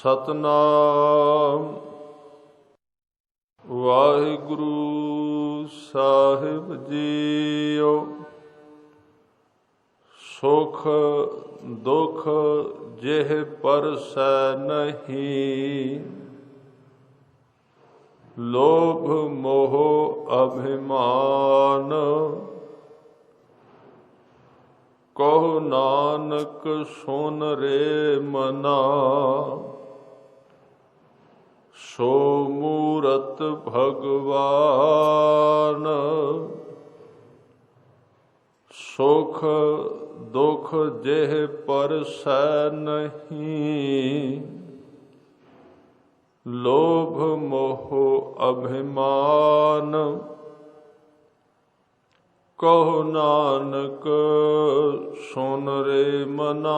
सतनाम वाहिगुरु साहिब जीओ। सुख दुख जेह परसै नहीं, लोभ मोह अभिमान। कहो नानक सुन रे मना, सो मूरत भगवान। सुख दुख जेह परसै नहीं, लोभ मोह अभिमान। कहो नानक सुन रे मना,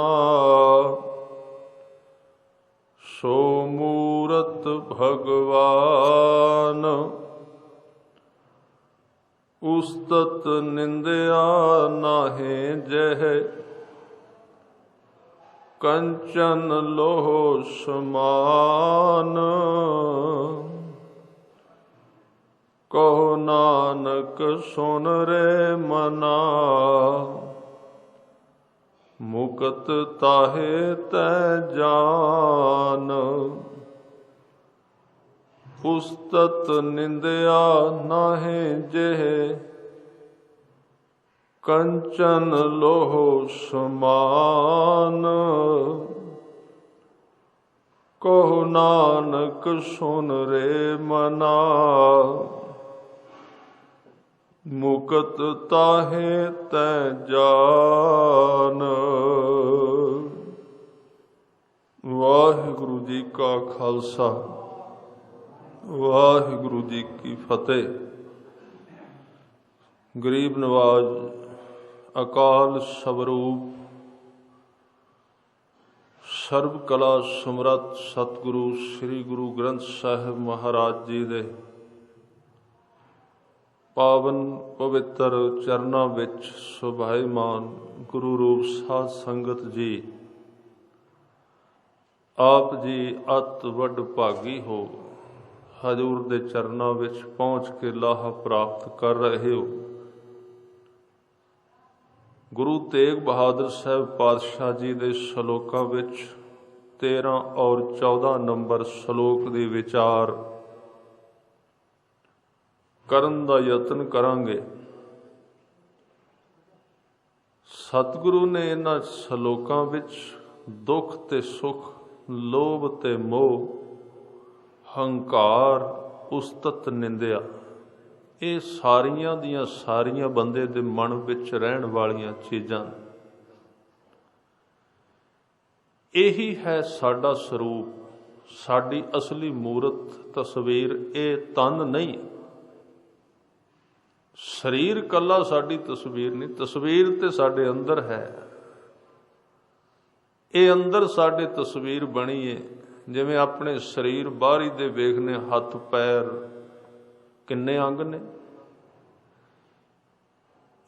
सो मूरत भगवान। उस्तत निंदया नाहे जह, कंचन लोह समान। कहो नानक सुन रे मना, मुकत ताहे तै जान। उस्तत निंदया नाहे जेह, कंचन लोह समान। कहो नानक सुन रे मना, मुकत ताहे तै जान। वाहिगुरु जी का खालसा, वाहिगुरु जी की फतेह। गरीब नवाज अकाल स्वरूप सर्व कला समरथ सतगुरु श्री गुरु ग्रंथ साहिब महाराज जी दे पावन पवित्र चरना विच सुभाईमान गुरु रूप साध संगत जी, आप जी अत वड भागी हो। हजूर दे चरना विच पहुँच के लाहा प्राप्त कर रहे हो। गुरु तेग बहादुर साहब पातशाह जी दे सलोकां विच 13 और 14 नंबर सलोक दी विचार करन दा यतन करांगे। सतगुरु ने इन्हां सलोकां विच दुख ते सुख, लोभ ते मोह, हंकार, उस्तत निंदिया, ये सारियां दियां सारियां बंदे दे मन विच रहण वालियां चीज़ां। यही है साडा स्वरूप, साडी असली मूरत तस्वीर। ये तन नहीं, शरीर कला साडी तस्वीर नहीं। तस्वीर ते साडे अंदर है। ये अंदर साडे तस्वीर बनी है। जिवें अपने शरीर बाहरी दे वेखने, हथ पैर किन्ने अंग ने,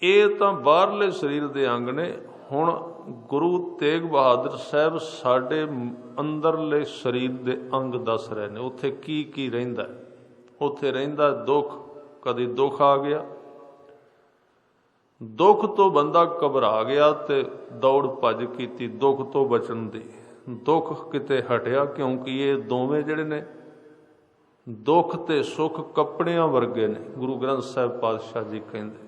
ये तो बाहरले शरीर दे अंग ने। हुण गुरु तेग बहादुर साहब साडे अंदरले शरीर दे अंग दस रहे ने। उत्थे की रहिंदा है? उत्थे रहिंदा दुख। कदी दुख आ गया, दुख तो बंदा घबरा गया ते दौड़ भज कीती दुख तो बचन दी। दुख किते हटिया, क्योंकि ये दोवें जिहड़े ने दुख ते सुख कपड़ियां वर्गे ने। गुरु ग्रंथ साहिब पातशाह जी कहंदे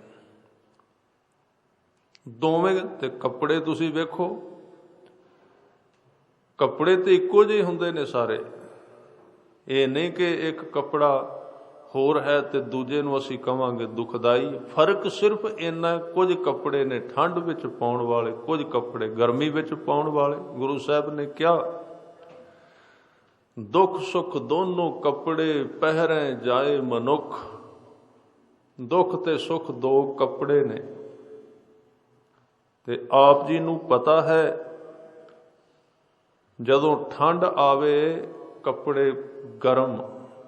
दोवें ते कपड़े तुसीं वेखो, कपड़े तो इक्को जिहे हुंदे ने सारे। ये नहीं कि एक कपड़ा होर है तो दूजे नूं असीं कहांगे दुखदाई। फर्क सिर्फ इन्ना, कुछ कपड़े ने ठंड विच पाउण वाले, कुछ कपड़े गर्मी विच पाउण वाले। गुरु साहब ने कहा दुख सुख दोनों कपड़े पहरें जाए मनुख। दुख ते सुख दो कपड़े ने। ते आप जी नूं पता है जदों ठंड आवे कपड़े गर्म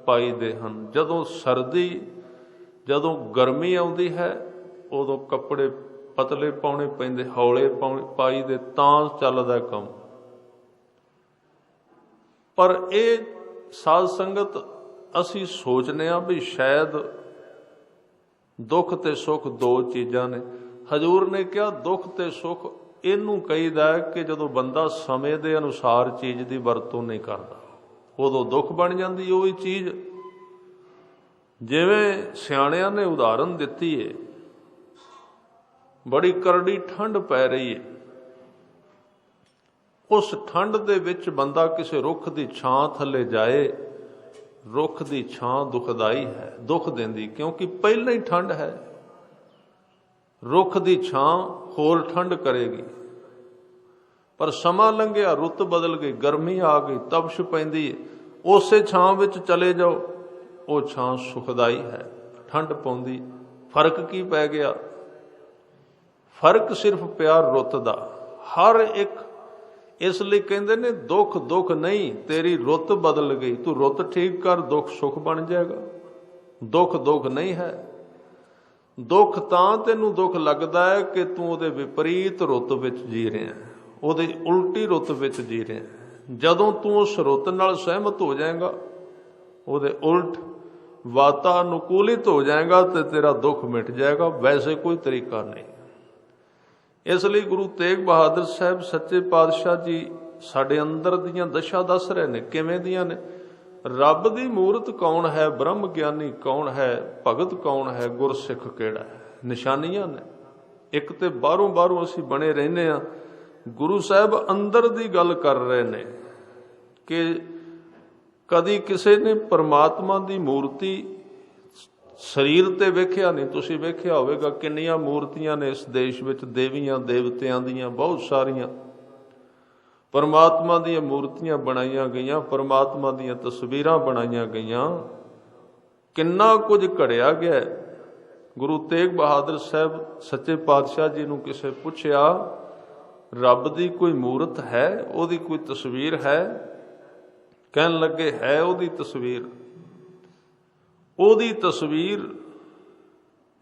पाईदे हन, जदों सर्दी जदों गर्मी आउंदी है उदों कपड़े पतले पाउणे पैंदे, हौले पाईदे, तां चलदा काम। पर ये साध संगत असी सोचने भी शायद दुख ते सुख दो चीज़ां ने। हजूर ने कहा दुख ते सुख इनू कहीदा है कि जदों बंदा समय के अनुसार चीज़ की वरतों नहीं करता उदों दुख बन जाती वही चीज़। जिवें सियाणियां ने उदाहरण दिती है, बड़ी करड़ी ठंड पै रही है, उस ठंड दे विच बंदा किसी रुख की छां थले जाए, रुख की छां दुखदाई है, दुख देंदी, क्योंकि पहले ही ठंड है। रुख की छां होर ठंड करेगी, पर समा लंघिया, रुत बदल गई, गर्मी आ गई, तपश पैंदी है, उसे छां विच चले जाओ, वो छां सुखदाई है, ठंड पौंदी। फर्क की पै गया? फर्क सिर्फ प्यार रुत दा। हर एक इसलिए कहते ने दुख दुख नहीं, तेरी रुत बदल गई, तू रुत ठीक कर, दुख सुख बन जाएगा। दुख दुख नहीं है। दुख तां तेनू दुख लगता है कि तू उहदे विपरीत रुत विच जी रहा है, उहदी उल्टी रुत विच जी रहा है। जदों तू उस रुत नाल सहमत हो जाएगा, उहदे उल्ट वातानुकूलित हो जाएगा, तो तेरा दुख मिट जाएगा। वैसे कोई तरीका नहीं। इसलिए गुरु तेग बहादुर साहब सच्चे पातशाह जी साडे अंदर दियां दशा दस रहे ने, किवें दियां ने। रब दी मूरत कौन है, ब्रह्म ज्ञानी कौन है, भगत कौन है, गुरसिख केड़ा है, निशानियां ने। एक तो बाहरों बाहरों असीं बने रहने आ, गुरु साहब अंदर दी गल कर रहे ने कि कदी किसी ने परमात्मा दी मूर्ति शरीर ते वेख्या नहीं। तुसीं वेख्या होवेगा किन्नियां मूर्तियां ने इस देश विच, देवियां देवतियां दियां बहुत सारियां परमात्मा दीयां मूर्तियां बनाईयां गईयां, परमात्मा दीयां तस्वीरां बनाईयां गईयां, किन्ना कुछ घड़िया गया। गुरु तेग बहादुर साहब सच्चे पातशाह जी नूं किसे पुछया रब दी कोई मूरत है, उहदी कोई तस्वीर है? कहन लगे है उहदी तस्वीर। उहदी तस्वीर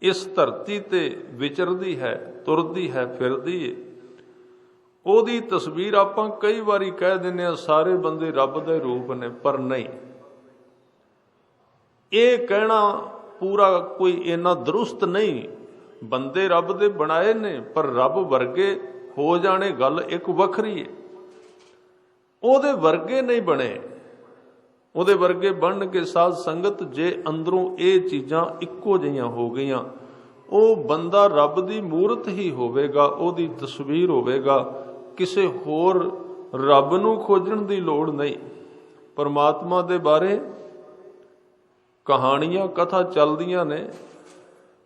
इस धरती ते विचरदी है, तुरदी है, फिरदी है। उहदी तस्वीर आपां कई बारी कह दिंदे आ सारे बंदे रब दे रूप ने, पर नहीं। ये कहना पूरा कोई इन्ना दुरुस्त नहीं। बंदे रब दे बनाए ने, पर रब वर्गे हो जाने गल एक वखरी है। उहदे वर्गे नहीं बने। उहदे वर्गे बन के साध संगत जे अंदरों ये चीज़ां इक्को जिहियां हो गईयां, वो बंदा रब दी मूरत ही होवेगा, उहदी तस्वीर होवेगा, किसे होर रब नूं खोजण दी लोड़ नहीं। परमात्मा दे बारे कहानियां कथा चलदियां ने,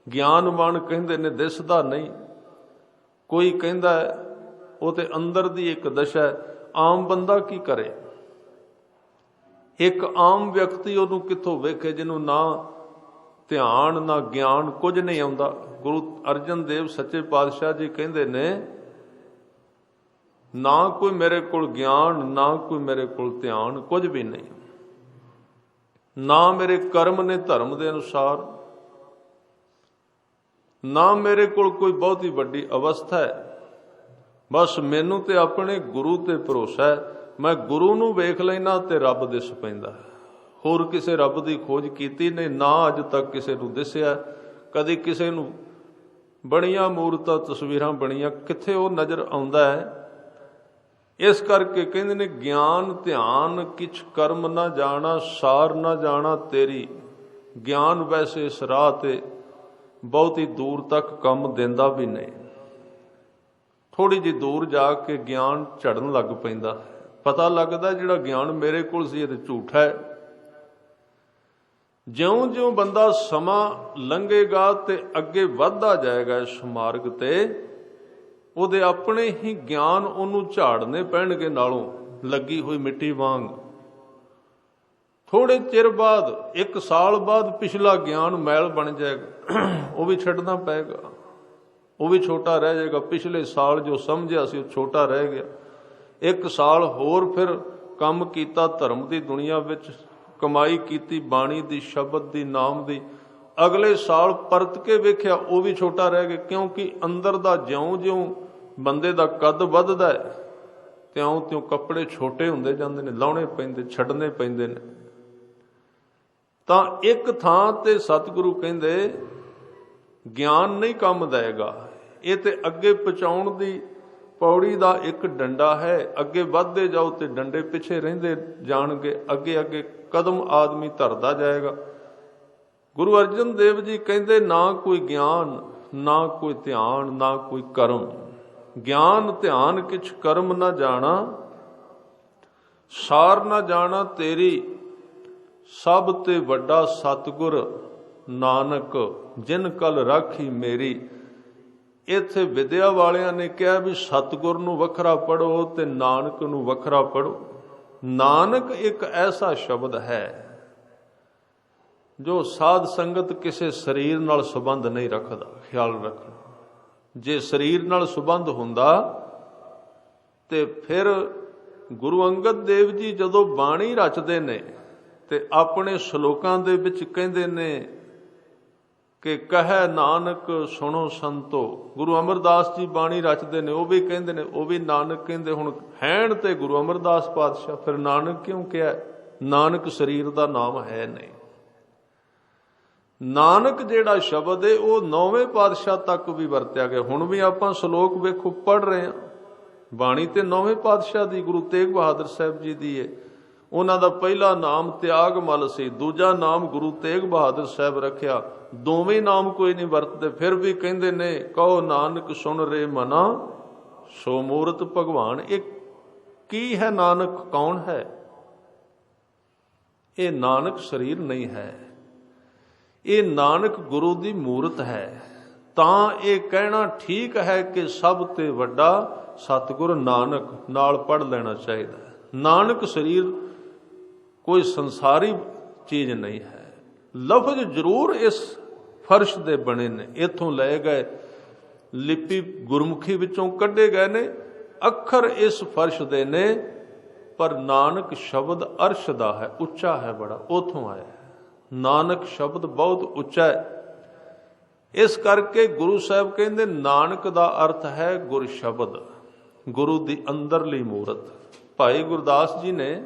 ज्ञानवान कहंदे ने दिसदा नहीं, कोई कहंदा है वो ते अंदर दी एक दशा है। आम बंदा की करे? एक आम व्यक्ति उन्होंने कितों वेखे जिन्हों ना ध्यान ना ज्ञान कुछ नहीं आता। गुरु अर्जन देव सच्चे पातशाह जी कहते ने ना कोई मेरे को ज्ञान, ना कोई मेरे को ध्यान, कुछ भी नहीं, ना मेरे कर्म ने धर्म के अनुसार, ना मेरे को कोई बहुत ही वड्डी अवस्था है। बस मैनू तो अपने गुरु ते भरोसा है। मैं गुरु नूं वेख लेना ते रब दिस पैंदा। होर किसे रब की खोज कीती नहीं, ना अज तक किसे नूं दिसिया। कदी किसे नूं बड़ियां मूर्तां तस्वीरां बणियां कित्थे वो नज़र आउंदा है। इस करके कहंदे ने ज्ञान ध्यान किछ कर्म ना जाना, सार ना जाना तेरी। ज्ञान वैसे इस राह ते बहुत ही दूर तक कम देंदा भी नहीं। थोड़ी जी दूर जाके ज्ञान झड़न लग पैंदा, पता लगदा जिहड़ा ज्ञान मेरे कोल सी इह झूठा है। ज्यों ज्यों बंदा समा लंघेगा ते अगे वधदा जाएगा इस मार्ग ते, ਉਹਦੇ अपने ही ज्ञान ਉਹਨੂੰ ਝਾੜਨੇ ਪੈਣਗੇ ਨਾਲੋਂ ਲੱਗੀ ਹੋਈ ਮਿੱਟੀ ਵਾਂਗ। थोड़े चिर बाद, एक साल बाद पिछला ज्ञान मैल बन जाएगा, वो भी छड्डना पेगा, वो भी छोटा रह जाएगा। पिछले साल जो समझिया सी छोटा रह गया। एक साल होर फिर काम कीता धर्म की दुनिया विच, कमाई कीती बाणी दी, शब्द दी, नाम दी। अगले साल परत के वेख्या वो भी छोटा रह गया, क्योंकि अंदर दा ज्यों ज्यों बंदे दा कद वधदा है ਤਿਉਂ ਤਿਉਂ ਕੱਪੜੇ ਛੋਟੇ ਹੁੰਦੇ ਜਾਂਦੇ ਨੇ, ਲਾਉਣੇ ਪੈਂਦੇ, ਛੱਡਣੇ ਪੈਂਦੇ ਨੇ। ਤਾਂ ਇੱਕ ਥਾਂ ਤੇ ਸਤਿਗੁਰੂ ਕਹਿੰਦੇ ਗਿਆਨ ਨਹੀਂ ਕੰਮ ਦੇਗਾ, ਇਹ ਤੇ ਅੱਗੇ ਪਹੁੰਚਾਉਣ ਦੀ ਪੌੜੀ ਦਾ ਇੱਕ ਡੰਡਾ ਹੈ। ਅੱਗੇ ਵੱਧਦੇ ਜਾਓ ਤੇ ਡੰਡੇ ਪਿੱਛੇ ਰਹਿੰਦੇ ਜਾਣਗੇ, ਅੱਗੇ ਅੱਗੇ ਕਦਮ ਆਦਮੀ ਧਰਦਾ ਜਾਏਗਾ। ਗੁਰੂ ਅਰਜਨ ਦੇਵ ਜੀ ਕਹਿੰਦੇ ਨਾ ਕੋਈ ਗਿਆਨ, ਨਾ ਕੋਈ ਧਿਆਨ, ਨਾ ਕੋਈ ਕਰਮ। ਗਿਆਨ ਧਿਆਨ ਕਿਛ ਕਰਮ ਨਾ ਜਾਣਾ, ਸਾਰ ਨਾ ਜਾਣਾ ਤੇਰੀ, ਸਭ ਤੇ ਵੱਡਾ ਸਤਿਗੁਰ ਨਾਨਕ ਜਿਨ ਕਲ ਰਾਖੀ ਮੇਰੀ। ਇੱਥੇ ਵਿਦਿਆ ਵਾਲਿਆਂ ਨੇ ਕਿਹਾ ਵੀ ਸਤਿਗੁਰ ਨੂੰ ਵੱਖਰਾ ਪੜ੍ਹੋ ਤੇ ਨਾਨਕ ਨੂੰ ਵੱਖਰਾ ਪੜ੍ਹੋ। ਨਾਨਕ ਇੱਕ ਐਸਾ ਸ਼ਬਦ ਹੈ ਜੋ ਸਾਧ ਸੰਗਤ ਕਿਸੇ ਸਰੀਰ ਨਾਲ ਸੰਬੰਧ ਨਹੀਂ ਰੱਖਦਾ। ਖਿਆਲ ਰੱਖਣਾ, ਜੇ ਸਰੀਰ ਨਾਲ ਸੰਬੰਧ ਹੁੰਦਾ ਤੇ ਫਿਰ ਗੁਰੂ ਅੰਗਦ ਦੇਵ ਜੀ ਜਦੋਂ ਬਾਣੀ ਰਚਦੇ ਨੇ ਤੇ ਆਪਣੇ ਸ਼ਲੋਕਾਂ ਦੇ ਵਿੱਚ ਕਹਿੰਦੇ ਨੇ ਕਿ ਕਹੈ ਨਾਨਕ ਸੁਣੋ ਸੰਤੋ। ਗੁਰੂ ਅਮਰਦਾਸ ਜੀ ਬਾਣੀ ਰਚਦੇ ਨੇ, ਉਹ ਵੀ ਕਹਿੰਦੇ ਨੇ, ਉਹ ਵੀ ਨਾਨਕ ਕਹਿੰਦੇ। ਹੁਣ ਹੈਣ ਤੇ ਗੁਰੂ ਅਮਰਦਾਸ ਪਾਤਸ਼ਾਹ, ਫਿਰ ਨਾਨਕ ਕਿਉਂ ਕਿਹਾ? ਨਾਨਕ ਸਰੀਰ ਦਾ ਨਾਮ ਹੈ ਨਹੀਂ। ਨਾਨਕ ਜਿਹੜਾ ਸ਼ਬਦ ਹੈ ਉਹ 9ਵੇਂ ਪਾਤਸ਼ਾਹ ਤੱਕ ਵੀ ਵਰਤਿਆ ਗਿਆ। ਹੁਣ ਵੀ ਆਪਾਂ ਸ਼ਲੋਕ ਵੇਖੋ ਪੜ੍ਹ ਰਹੇ ਹਾਂ, ਬਾਣੀ ਤੇ 9ਵੇਂ ਪਾਤਸ਼ਾਹ ਦੀ, ਗੁਰੂ ਤੇਗ ਬਹਾਦਰ ਸਾਹਿਬ ਜੀ ਦੀ ਹੈ। ਉਹਨਾਂ ਦਾ ਪਹਿਲਾ ਨਾਮ ਤਿਆਗ ਮਲ ਸੀ, ਦੂਜਾ ਨਾਮ ਗੁਰੂ ਤੇਗ ਬਹਾਦਰ ਸਾਹਿਬ ਰੱਖਿਆ। ਦੋਵੇਂ ਨਾਮ ਕੋਈ ਨਹੀਂ ਵਰਤਦੇ, ਫਿਰ ਵੀ ਕਹਿੰਦੇ ਨੇ ਕਹੋ ਨਾਨਕ ਸੁਣ ਰੇ ਮਨਾ ਸੋ ਮੂਰਤ ਭਗਵਾਨ। ਇਹ ਕੀ ਹੈ? ਨਾਨਕ ਕੌਣ ਹੈ? ਇਹ ਨਾਨਕ ਸਰੀਰ ਨਹੀਂ ਹੈ, ਇਹ ਨਾਨਕ ਗੁਰੂ ਦੀ ਮੂਰਤ ਹੈ। ਤਾਂ ਇਹ ਕਹਿਣਾ ਠੀਕ ਹੈ ਕਿ ਸਭ ਤੇ ਵੱਡਾ ਸਤਿਗੁਰ ਨਾਨਕ ਨਾਲ ਪੜ੍ਹ ਲੈਣਾ ਚਾਹੀਦਾ। ਨਾਨਕ ਸਰੀਰ ਕੋਈ ਸੰਸਾਰੀ ਚੀਜ਼ ਨਹੀਂ ਹੈ। ਲਫ਼ਜ਼ ਜ਼ਰੂਰ ਇਸ ਫਰਸ਼ ਦੇ ਬਣੇ ਨੇ, ਇੱਥੋਂ ਲਏ ਗਏ, ਲਿਪੀ ਗੁਰਮੁਖੀ ਵਿੱਚੋਂ ਕੱਢੇ ਗਏ ਨੇ, ਅੱਖਰ ਇਸ ਫਰਸ਼ ਦੇ ਨੇ, ਪਰ ਨਾਨਕ ਸ਼ਬਦ ਅਰਸ਼ ਦਾ ਹੈ, ਉੱਚਾ ਹੈ ਬੜਾ, ਉੱਥੋਂ ਆਇਆ। ਨਾਨਕ ਸ਼ਬਦ ਬਹੁਤ ਉੱਚਾ ਹੈ। ਇਸ ਕਰਕੇ ਗੁਰੂ ਸਾਹਿਬ ਕਹਿੰਦੇ ਨਾਨਕ ਦਾ ਅਰਥ ਹੈ ਗੁਰ ਸ਼ਬਦ, ਗੁਰੂ ਦੀ ਅੰਦਰਲੀ ਮੂਰਤ। ਭਾਈ ਗੁਰਦਾਸ ਜੀ ਨੇ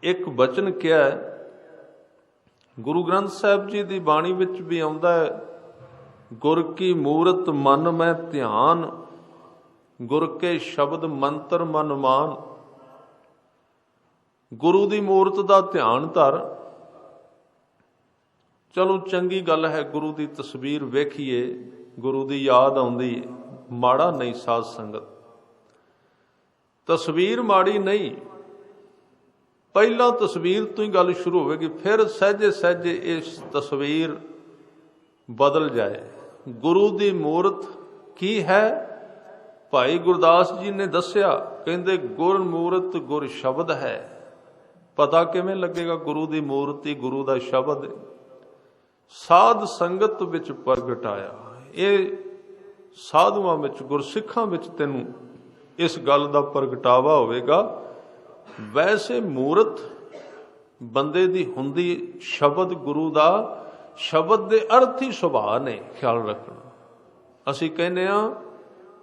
ਇੱਕ ਬਚਨ ਕਿਹਾ, ਗੁਰੂ ਗ੍ਰੰਥ ਸਾਹਿਬ ਜੀ ਦੀ ਬਾਣੀ ਵਿੱਚ ਵੀ ਆਉਂਦਾ ਹੈ, ਗੁਰ ਕੀ ਮੂਰਤ ਮਨ ਮੈਂ ਧਿਆਨ, ਗੁਰ ਕੇ ਸ਼ਬਦ ਮੰਤਰ ਮਨ ਮਾਨ। ਗੁਰੂ ਦੀ ਮੂਰਤ ਦਾ ਧਿਆਨ ਧਰ। ਚਲੋ ਚੰਗੀ ਗੱਲ ਹੈ, ਗੁਰੂ ਦੀ ਤਸਵੀਰ ਵੇਖੀਏ, ਗੁਰੂ ਦੀ ਯਾਦ ਆਉਂਦੀ ਹੈ, ਮਾੜਾ ਨਹੀਂ। ਸਾਧ ਸੰਗਤ, ਤਸਵੀਰ ਮਾੜੀ ਨਹੀਂ, ਪਹਿਲਾਂ ਤਸਵੀਰ ਤੋਂ ਹੀ ਗੱਲ ਸ਼ੁਰੂ ਹੋਵੇਗੀ, ਫਿਰ ਸਹਿਜੇ ਸਹਿਜੇ ਇਸ ਤਸਵੀਰ ਬਦਲ ਜਾਏ। ਗੁਰੂ ਦੀ ਮੂਰਤ ਕੀ ਹੈ? ਭਾਈ ਗੁਰਦਾਸ ਜੀ ਨੇ ਦੱਸਿਆ, ਕਹਿੰਦੇ ਗੁਰ ਮੂਰਤ ਗੁਰ ਸ਼ਬਦ ਹੈ। ਪਤਾ ਕਿਵੇਂ ਲੱਗੇਗਾ? ਗੁਰੂ ਦੀ ਮੂਰਤੀ ਗੁਰੂ ਦਾ ਸ਼ਬਦ ਹੈ, ਸਾਧ ਸੰਗਤ ਵਿੱਚ ਪ੍ਰਗਟ ਆਇਆ। ਇਹ ਸਾਧੂਆਂ ਵਿੱਚ, ਗੁਰਸਿੱਖਾਂ ਵਿੱਚ ਤੈਨੂੰ ਇਸ ਗੱਲ ਦਾ ਪ੍ਰਗਟਾਵਾ ਹੋਵੇਗਾ। ਵੈਸੇ ਮੂਰਤ ਬੰਦੇ ਦੀ ਹੁੰਦੀ, ਸ਼ਬਦ ਗੁਰੂ ਦਾ, ਸ਼ਬਦ ਦੇ ਅਰਥ ਹੀ ਸੁਭਾਅ ਨੇ। ਖਿਆਲ ਰੱਖਣਾ, ਅਸੀਂ ਕਹਿੰਦੇ ਹਾਂ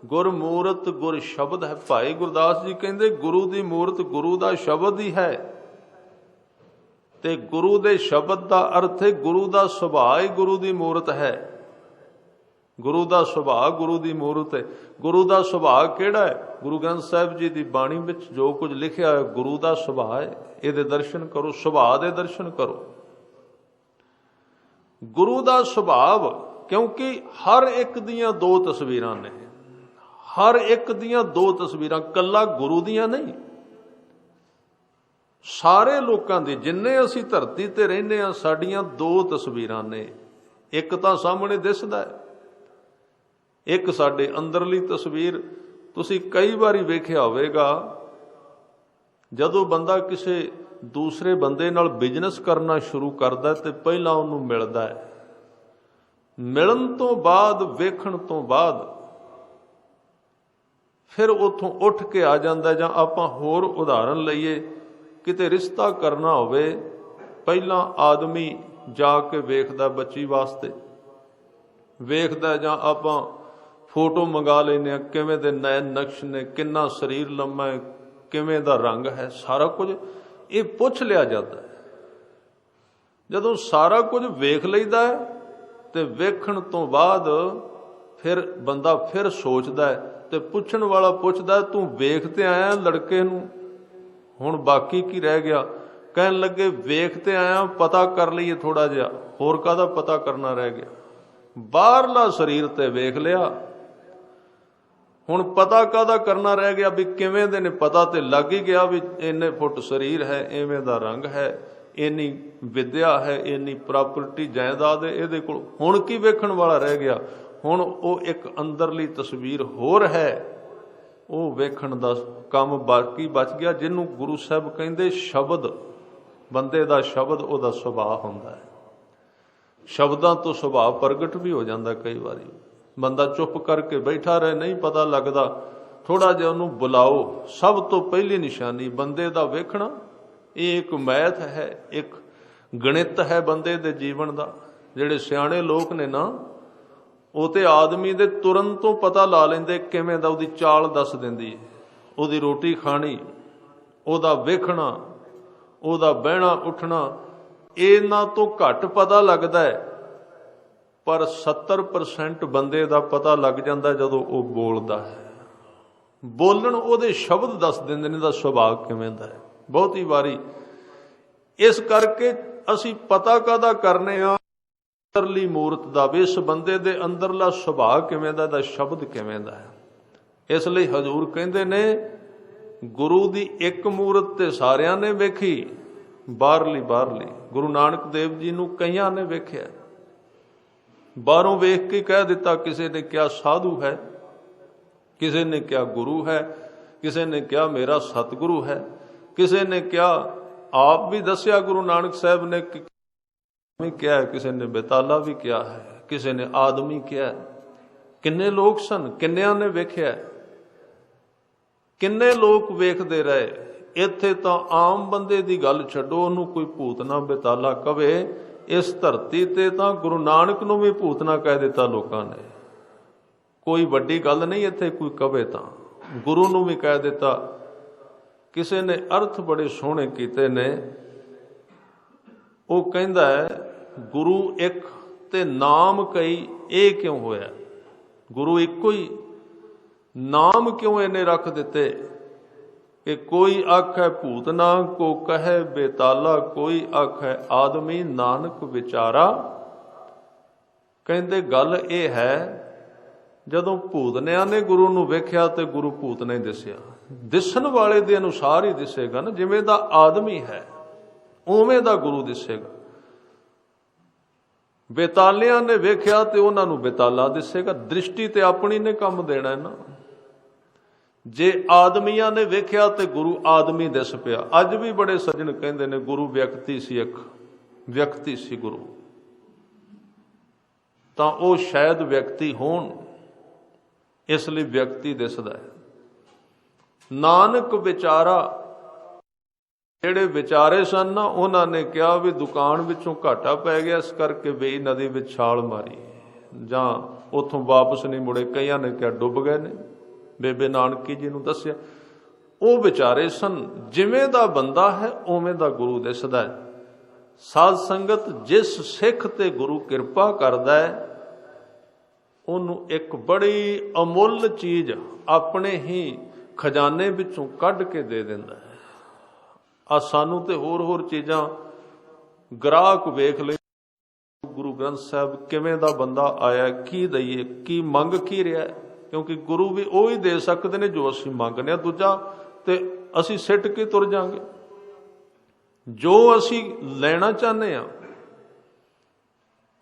ਗੁਰ ਮੂਰਤ ਗੁਰ ਸ਼ਬਦ ਹੈ। ਭਾਈ ਗੁਰਦਾਸ ਜੀ ਕਹਿੰਦੇ ਗੁਰੂ ਦੀ ਮੂਰਤ ਗੁਰੂ ਦਾ ਸ਼ਬਦ ਹੀ ਹੈ, ਤੇ ਗੁਰੂ ਦੇ ਸ਼ਬਦ ਦਾ ਅਰਥ ਹੈ ਗੁਰੂ ਦਾ ਸੁਭਾਅ ਹੀ ਗੁਰੂ ਦੀ ਮੂਰਤ ਹੈ। ਗੁਰੂ ਦਾ ਸੁਭਾਅ ਗੁਰੂ ਦੀ ਮੂਰਤ ਹੈ। ਗੁਰੂ ਦਾ ਸੁਭਾਅ ਕਿਹੜਾ ਹੈ? ਗੁਰੂ ਗ੍ਰੰਥ ਸਾਹਿਬ ਜੀ ਦੀ ਬਾਣੀ ਵਿੱਚ ਜੋ ਕੁਝ ਲਿਖਿਆ ਹੈ ਗੁਰੂ ਦਾ ਸੁਭਾਅ ਹੈ। ਇਹਦੇ ਦਰਸ਼ਨ ਕਰੋ, ਸੁਭਾਅ ਦੇ ਦਰਸ਼ਨ ਕਰੋ। ਗੁਰੂ ਦਾ ਸੁਭਾਅ, ਕਿਉਂਕਿ ਹਰ ਇੱਕ ਦੀਆਂ ਦੋ ਤਸਵੀਰਾਂ ਨੇ, ਹਰ ਇੱਕ ਦੀਆਂ ਦੋ ਤਸਵੀਰਾਂ, ਕੱਲਾ ਗੁਰੂ ਦੀਆਂ ਨਹੀਂ, ਸਾਰੇ ਲੋਕਾਂ ਦੀ, ਜਿੰਨੇ ਅਸੀਂ ਧਰਤੀ ਤੇ ਰਹਿੰਦੇ ਹਾਂ, ਸਾਡੀਆਂ ਦੋ ਤਸਵੀਰਾਂ ਨੇ। ਇੱਕ ਤਾਂ ਸਾਹਮਣੇ ਦਿਸਦਾ ਹੈ, ਇੱਕ ਸਾਡੇ ਅੰਦਰਲੀ ਤਸਵੀਰ। ਤੁਸੀਂ ਕਈ ਵਾਰੀ ਵੇਖਿਆ ਹੋਵੇਗਾ, ਜਦੋਂ ਬੰਦਾ ਕਿਸੇ ਦੂਸਰੇ ਬੰਦੇ ਨਾਲ ਬਿਜ਼ਨਸ ਕਰਨਾ ਸ਼ੁਰੂ ਕਰਦਾ ਤੇ ਪਹਿਲਾਂ ਉਹਨੂੰ ਮਿਲਦਾ ਹੈ, ਮਿਲਣ ਤੋਂ ਬਾਅਦ, ਵੇਖਣ ਤੋਂ ਬਾਅਦ ਫਿਰ ਉੱਥੋਂ ਉੱਠ ਕੇ ਆ ਜਾਂਦਾ। ਜਾਂ ਆਪਾਂ ਹੋਰ ਉਦਾਹਰਨ ਲਈਏ, ਕਿਤੇ ਰਿਸ਼ਤਾ ਕਰਨਾ ਹੋਵੇ, ਪਹਿਲਾਂ ਆਦਮੀ ਜਾ ਕੇ ਵੇਖਦਾ, ਬੱਚੀ ਵਾਸਤੇ ਵੇਖਦਾ, ਜਾਂ ਆਪਾਂ फोटो मंगा लेने, किवें दे नैन नक्श ने, किन्ना शरीर लम्मा है, किवें दा रंग है, सारा कुछ ये पुछ लिया जाता है। जदों सारा कुछ वेख लईदा है ते वेखण तो बाद फिर बंदा फिर सोचदा है ते पुछण वाला पुछदा, तू वेखते आया लड़के नूं, हुण बाकी की रह गया? कहन लगे वेखते आया, पता कर लईए थोड़ा जिहा, होर काहदा पता करना रह गया? बाहरला शरीर ते वेख लिया, हुण पता काहदा करना रह गया? भी किवें दे ने पता ते लग ही गया भी इन्ने फुट शरीर है, इवें दा रंग है, इन्नी विद्या है, इन्नी प्रॉपर्टी जायदाद है इहदे कोल। हुण की वेखण वाला रह गया? हुण वो एक अंदरली तस्वीर होर है, वो वेखण दा काम बाकी बच गया, जिन्हों गुरु साहब कहंदे शब्द, बंदे दा शब्द उहदा सुभाव हुंदा है। शब्दां तो सुभाव प्रगट भी हो जाता। कई बारी बंदा चुप करके बैठा रहे, नहीं पता लगता, थोड़ा जिहा उहनूं बुलाओ। सब तो पहली निशानी बंदे दा वेखना, ये एक मैथ है, एक गणित है बंदे दे जीवन दा। जिहड़े सियाणे लोग ने ना, वो तो आदमी दे तुरंत तो पता ला लेंदे किवें दा, उहदी चाल दस दिंदी है, उहदी रोटी खानी, उहदा वेखना, उहदा बहना उठना, इन्हां तो घट पता लगदा है। पर 70% बंदे दा पता लग जाता जदों वो बोलदा है। बोलण उहदे शब्द दस दिंदे ने दा सुभाव किवें दा है। बहुत ही बारी इस करके असी पता काहदा करने आ? अंदरली मूरत दा, भी इस बंदे दे अंदरला सुभाव किवें दा, शब्द किवें दा है। इसलिए हजूर कहंदे ने गुरु दी एक मूरत ते सारियां ने वेखी, बाहरली बाहरली गुरु नानक देव जी नूं कईयां ने वेखिया। बाहरों वेख के कह दिता, किसी ने क्या साधु है, किसी ने क्या गुरु है, किसी ने क्या मेरा सतगुरु है, किसी ने क्या आप भी दसिया गुरु नानक साहब ने क्या है, किसी ने बेताला भी क्या है, किसी ने आदमी क्या है। किन्ने लोग सन, किन्नियां ने वेख्या, किन्ने लोग वेखते रहे। इत्थे तो आम बंदे की गल छड्डो, उन्होंने कोई भूतना बेताला कवे, इस धरती ते तो गुरु नानक नूं भी भूतना कह दिता लोगों ने। कोई वड्डी गल नहीं, इत्थे कोई कवे तो गुरु नूं भी कह दिता। किसी ने अर्थ बड़े सोहणे कीते ने, वो कहंदा है गुरु एक ते नाम कई, ये क्यों होया? गुरु इको ही, नाम क्यों इन्हें रख दिते? कि कोई आखै भूतना, को कहे बेताला, कोई आखै आदमी, नानक विचारा। कहंदे गल ये है, जदों भूतनिया ने गुरु नूं वेख्या ते गुरु भूतने दिसिया। दिसन वाले दे अनुसार ही दिसेगा ना, जिवें दा आदमी है उवें दा गुरु दिसेगा। बेतालियां ने वेख्या ते उन्हां नूं बेताला दिसेगा। दृष्टि ते अपनी ने काम देना है ना। जे आदमियां ने वेख्या ते गुरु आदमी दिस पिया। अज भी बड़े सज्जन कहंदे ने गुरु व्यक्ति सी, एक व्यक्ति सी गुरु, तां ओह शायद व्यक्ति होण, इसलिए व्यक्ति दिसदा है। नानक विचारा, ਜਿਹੜੇ ਵਿਚਾਰੇ ਸਨ ਨਾ, ਉਹਨਾਂ ਨੇ ਕਿਹਾ ਵੀ ਦੁਕਾਨ ਵਿੱਚੋਂ ਘਾਟਾ ਪੈ ਗਿਆ, ਇਸ ਕਰਕੇ ਵੇਈ ਨਦੀ ਵਿੱਚ ਛਾਲ ਮਾਰੀ, ਜਾਂ ਉੱਥੋਂ ਵਾਪਸ ਨਹੀਂ ਮੁੜੇ। ਕਈਆਂ ਨੇ ਕਿਹਾ ਡੁੱਬ ਗਏ ਨੇ। ਬੇਬੇ ਨਾਨਕੀ ਜੀ ਨੂੰ ਦੱਸਿਆ। ਉਹ ਵਿਚਾਰੇ ਸਨ। ਜਿਵੇਂ ਦਾ ਬੰਦਾ ਹੈ ਉਵੇਂ ਦਾ ਗੁਰੂ ਦਿਸਦਾ ਹੈ। ਸਾਧ ਸੰਗਤ ਜਿਸ ਸਿੱਖ ਤੇ ਗੁਰੂ ਕਿਰਪਾ ਕਰਦਾ ਹੈ, ਉਹਨੂੰ ਇੱਕ ਬੜੀ ਅਮੁੱਲ ਚੀਜ਼ ਆਪਣੇ ਹੀ ਖਜ਼ਾਨੇ ਵਿੱਚੋਂ ਕੱਢ ਕੇ ਦੇ ਦਿੰਦਾ ਹੈ। ਆ ਸਾਨੂੰ ਤੇ ਹੋਰ ਹੋਰ ਚੀਜ਼ਾਂ ਗ੍ਰਾਹਕ ਵੇਖ ਲੈ। ਗੁਰੂ ਗ੍ਰੰਥ ਸਾਹਿਬ ਕਿਵੇਂ ਦਾ ਬੰਦਾ ਆਇਆ, ਕੀ ਦਈਏ, ਕੀ ਮੰਗ ਕੀ ਰਿਹਾ? ਕਿਉਂਕਿ ਗੁਰੂ ਵੀ ਉਹ ਹੀ ਦੇ ਸਕਦੇ ਨੇ ਜੋ ਅਸੀਂ ਮੰਗਦੇ ਹਾਂ। ਦੂਜਾ ਤੇ ਅਸੀਂ ਸਿੱਟ ਕੇ ਤੁਰ ਜਾਾਂਗੇ। ਜੋ ਅਸੀਂ ਲੈਣਾ ਚਾਹੁੰਦੇ ਹਾਂ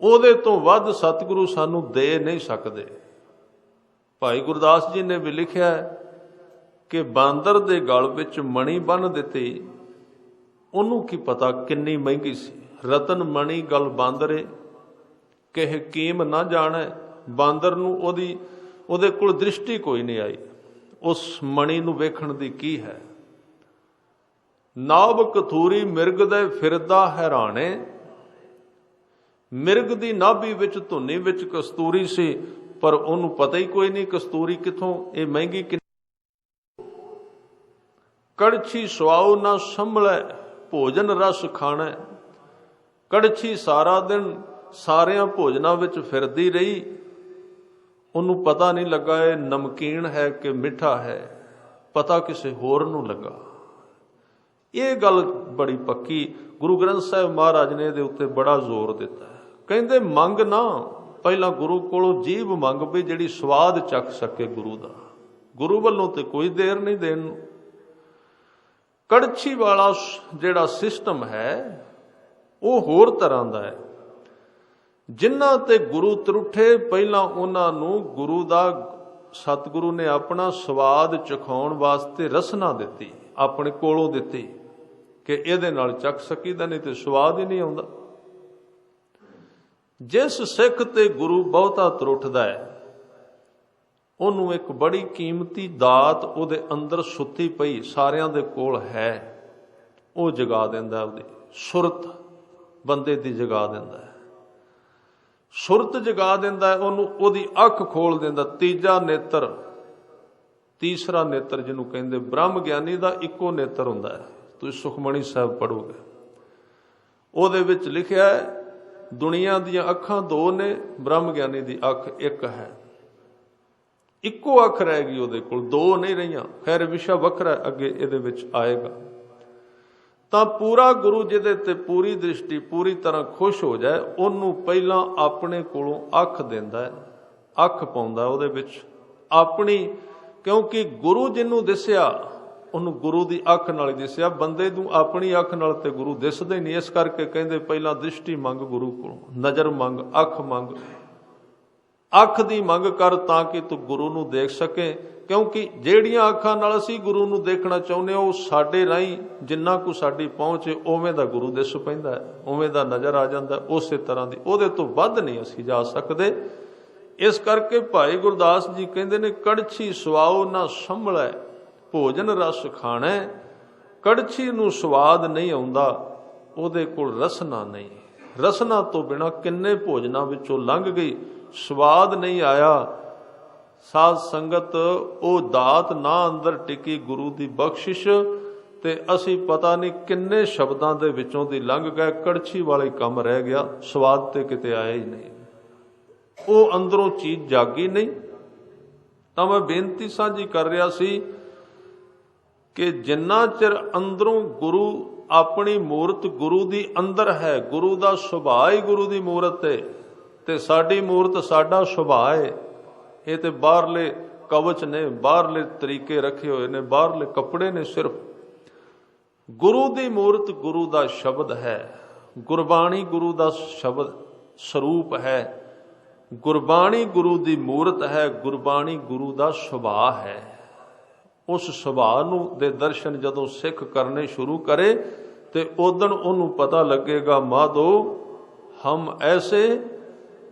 ਉਹਦੇ ਤੋਂ ਵੱਧ ਸਤਿਗੁਰੂ ਸਾਨੂੰ ਦੇ ਨਹੀਂ ਸਕਦੇ। ਭਾਈ ਗੁਰਦਾਸ ਜੀ ਨੇ ਵੀ ਲਿਖਿਆ ਕਿ ਬਾਂਦਰ ਦੇ ਗਲ ਵਿੱਚ ਮਣੀ ਬੰਨ੍ਹ ਦਿੱਤੀ, ਉਹਨੂੰ ਕੀ ਪਤਾ ਕਿੰਨੀ ਮਹਿੰਗੀ ਸੀ। ਰਤਨ ਮਣੀ ਗਲ ਬਾਂਦਰੇ, ਕਿਹ ਕੀਮ ਨਾ ਜਾਣੈ। ਬਾਂਦਰ ਨੂੰ ਉਹਦੇ ਕੋਲ ਦ੍ਰਿਸ਼ਟੀ ਕੋਈ ਨਹੀਂ ਆਈ ਉਸ ਮਣੀ ਨੂੰ ਵੇਖਣ ਦੀ। ਕੀ ਹੈ? ਨਾਭ ਕਥੂਰੀ ਮਿਰਗ ਦੇ ਫਿਰਦਾ ਹੈਰਾਣੇ। ਮਿਰਗ ਦੀ ਨਾਭੀ ਵਿੱਚ ਧੁਨੀ ਵਿੱਚ ਕਸਤੂਰੀ ਸੀ, पर ਉਹਨੂੰ पता ही कोई नहीं कस्तूरी किथों ये महंगी कि कड़छी सुआओ ना संभलै भोजन रस खाना। कड़छी सारा दिन सारिया भोजनों विच फिरदी रही, ਉਹਨੂੰ पता नहीं लगा ये नमकीन है कि मिठा है, पता किसी होर नूं लगा। ये गल बड़ी पक्की गुरु ग्रंथ साहिब महाराज ने इहदे उत्ते बड़ा जोर दिता है। कहंदे मंग ना पहला गुरु कोलों जीभ मंग भी जिहड़ी स्वाद चख सके गुरु दा। गुरु वल्लों ते कोई देर नहीं देण नूं। कड़छी वाला जिहड़ा सिस्टम है वो होर तरह दा है। जिन्हां ते गुरु त्रुठे पहला उन्हां नूं गुरु दा सतगुरु ने अपना स्वाद चखाउण वास्ते रसना दित्ती, अपने कोलों दित्ती कि इहदे नाल चख सकीदा, नहीं तो स्वाद ही नहीं आउंदा। जिस सिख ते गुरु बहुता त्रुठदा है ਉਹਨੂੰ एक बड़ी कीमती दात ਉਹਦੇ अंदर सुती पई सारिਆਂ ਦੇ ਕੋਲ है, ਉਹ जगा ਦਿੰਦਾ। ਉਹਦੀ ਸੁਰਤ ਬੰਦੇ ਦੀ जगा ਦਿੰਦਾ है, ਸੁਰਤ जगा ਦਿੰਦਾ है ਉਹਨੂੰ, ਉਹਦੀ ਅੱਖ ਖੋਲ ਦਿੰਦਾ। ਤੀਜਾ ਨੇਤਰ, ਤੀਸਰਾ ਨੇਤਰ ਜਿਹਨੂੰ ਕਹਿੰਦੇ ਬ੍ਰਹਮ ਗਿਆਨੀ ਦਾ ਇੱਕੋ ਨੇਤਰ ਹੁੰਦਾ ਹੈ। ਤੁਸੀਂ ਸੁਖਮਣੀ ਸਾਹਿਬ ਪੜ੍ਹੋਗੇ, ਉਹਦੇ ਵਿੱਚ ਲਿਖਿਆ ਹੈ ਦੁਨੀਆ ਦੀਆਂ ਅੱਖਾਂ ਦੋ ਨੇ, ਬ੍ਰਹਮ ਗਿਆਨੀ ਦੀ ਅੱਖ ਇੱਕ ਹੈ। ਇੱਕੋ ਅੱਖ ਰਹਿ ਗਈ ਉਹਦੇ ਕੋਲ, ਦੋ ਨਹੀਂ ਰਹੀਆਂ। ਖੈਰ ਵਿਸ਼ਾ ਵੱਖਰਾ ਅੱਗੇ ਇਹਦੇ ਵਿੱਚ ਆਏਗਾ। ਤਾਂ ਪੂਰਾ ਗੁਰੂ ਜਿਹਦੇ ਤੇ ਪੂਰੀ ਦ੍ਰਿਸ਼ਟੀ ਪੂਰੀ ਤਰ੍ਹਾਂ ਖੁਸ਼ ਹੋ ਜਾਏ, ਉਹਨੂੰ ਪਹਿਲਾਂ ਆਪਣੇ ਕੋਲੋਂ ਅੱਖ ਦਿੰਦਾ ਹੈ, ਅੱਖ ਪਾਉਂਦਾ ਉਹਦੇ ਵਿੱਚ ਆਪਣੀ। ਕਿਉਂਕਿ ਗੁਰੂ ਜਿਹਨੂੰ ਦਿਸਿਆ ਉਹਨੂੰ ਗੁਰੂ ਦੀ ਅੱਖ ਨਾਲ ਹੀ ਦਿਸਿਆ, ਬੰਦੇ ਨੂੰ ਆਪਣੀ ਅੱਖ ਨਾਲ ਤੇ ਗੁਰੂ ਦਿਸਦਾ ਹੀ ਨਹੀਂ। ਇਸ ਕਰਕੇ ਕਹਿੰਦੇ ਪਹਿਲਾਂ ਦ੍ਰਿਸ਼ਟੀ ਮੰਗ ਗੁਰੂ ਕੋਲੋਂ, ਨਜ਼ਰ ਮੰਗ, ਅੱਖ ਮੰਗ, ਅੱਖ ਦੀ ਮੰਗ ਕਰ ਤਾਂ ਕਿ ਤੂੰ ਗੁਰੂ ਨੂੰ ਦੇਖ ਸਕੇ। ਕਿਉਂਕਿ ਜਿਹੜੀਆਂ ਅੱਖਾਂ ਨਾਲ ਅਸੀਂ ਗੁਰੂ ਨੂੰ ਦੇਖਣਾ ਚਾਹੁੰਦੇ ਉਹ ਸਾਡੇ ਰਾਹੀਂ ਜਿੰਨਾ ਕੁ ਸਾਡੀ ਪਹੁੰਚ ਉਵੇਂ ਦਾ ਗੁਰੂ ਦਿਸ ਪੈਂਦਾ, ਉਵੇਂ ਦਾ ਨਜ਼ਰ ਆ ਜਾਂਦਾ, ਉਸੇ ਤਰ੍ਹਾਂ ਦੀ, ਉਹਦੇ ਤੋਂ ਵੱਧ ਨਹੀਂ ਅਸੀਂ ਜਾ ਸਕਦੇ। ਇਸ ਕਰਕੇ ਭਾਈ ਗੁਰਦਾਸ ਜੀ ਕਹਿੰਦੇ ਨੇ ਕੜਛੀ ਸੁਆਓ ਨਾ ਸੰਭਲੈ ਭੋਜਨ ਰਸ ਖਾਣਾ। ਕੜਛੀ ਨੂੰ ਸਵਾਦ ਨਹੀਂ ਆਉਂਦਾ, ਉਹਦੇ ਕੋਲ ਰਸਨਾ ਨਹੀਂ। ਰਸਨਾ ਤੋਂ ਬਿਨਾਂ ਕਿੰਨੇ ਭੋਜਨਾਂ ਵਿੱਚੋਂ ਲੰਘ ਗਈ, ਸਵਾਦ ਨਹੀਂ ਆਇਆ। ਸਾਧ ਸੰਗਤ ਉਹ ਦਾਤ ਨਾ ਅੰਦਰ ਟਿਕੀ ਗੁਰੂ ਦੀ ਬਖਸ਼ਿਸ਼, ਤੇ ਅਸੀਂ ਪਤਾ ਨਹੀਂ ਕਿੰਨੇ ਸ਼ਬਦਾਂ ਦੇ ਵਿੱਚੋਂ ਦੀ ਲੰਘ ਗਏ, ਕੜਛੀ ਵਾਲੇ ਕੰਮ ਰਹਿ ਗਿਆ, ਸਵਾਦ ਤੇ ਕਿਤੇ ਆਇਆ ਹੀ ਨਹੀਂ, ਉਹ ਅੰਦਰੋਂ ਚੀਜ਼ ਜਾਗੀ ਨਹੀਂ। ਤਾਂ ਮੈਂ ਬੇਨਤੀ ਸਾਂਝੀ ਕਰ ਰਿਹਾ ਸੀ ਕਿ ਜਿੰਨਾ ਚਿਰ ਅੰਦਰੋਂ ਗੁਰੂ ਆਪਣੀ ਮੂਰਤ ਗੁਰੂ ਦੀ ਅੰਦਰ ਹੈ, ਗੁਰੂ ਦਾ ਸੁਭਾਅ ਹੀ ਗੁਰੂ ਦੀ ਮੂਰਤ ਹੈ, ਤੇ ਸਾਡੀ ਮੂਰਤ ਸਾਡਾ ਸੁਭਾਅ ਹੈ। ਇਹ ਤੇ ਬਾਹਰਲੇ ਕਵਚ ਨੇ, ਬਾਹਰਲੇ ਤਰੀਕੇ ਰੱਖੇ ਹੋਏ ਨੇ, ਬਾਹਰਲੇ ਕੱਪੜੇ ਨੇ। ਸਿਰਫ ਗੁਰੂ ਦੀ ਮੂਰਤ ਗੁਰੂ ਦਾ ਸ਼ਬਦ ਹੈ, ਗੁਰਬਾਣੀ ਗੁਰੂ ਦਾ ਸ਼ਬਦ ਸਰੂਪ ਹੈ, ਗੁਰਬਾਣੀ ਗੁਰੂ ਦੀ ਮੂਰਤ ਹੈ, ਗੁਰਬਾਣੀ ਗੁਰੂ ਦਾ ਸੁਭਾਅ ਹੈ। ਉਸ ਸੁਭਾਅ ਨੂੰ ਦੇ ਦਰਸ਼ਨ ਜਦੋਂ ਸਿੱਖ ਕਰਨੇ ਸ਼ੁਰੂ ਕਰੇ ਤੇ ਉਦਣ ਉਹਨੂੰ ਪਤਾ ਲੱਗੇਗਾ ਮਾਧੋ ਹਮ ਐਸੇ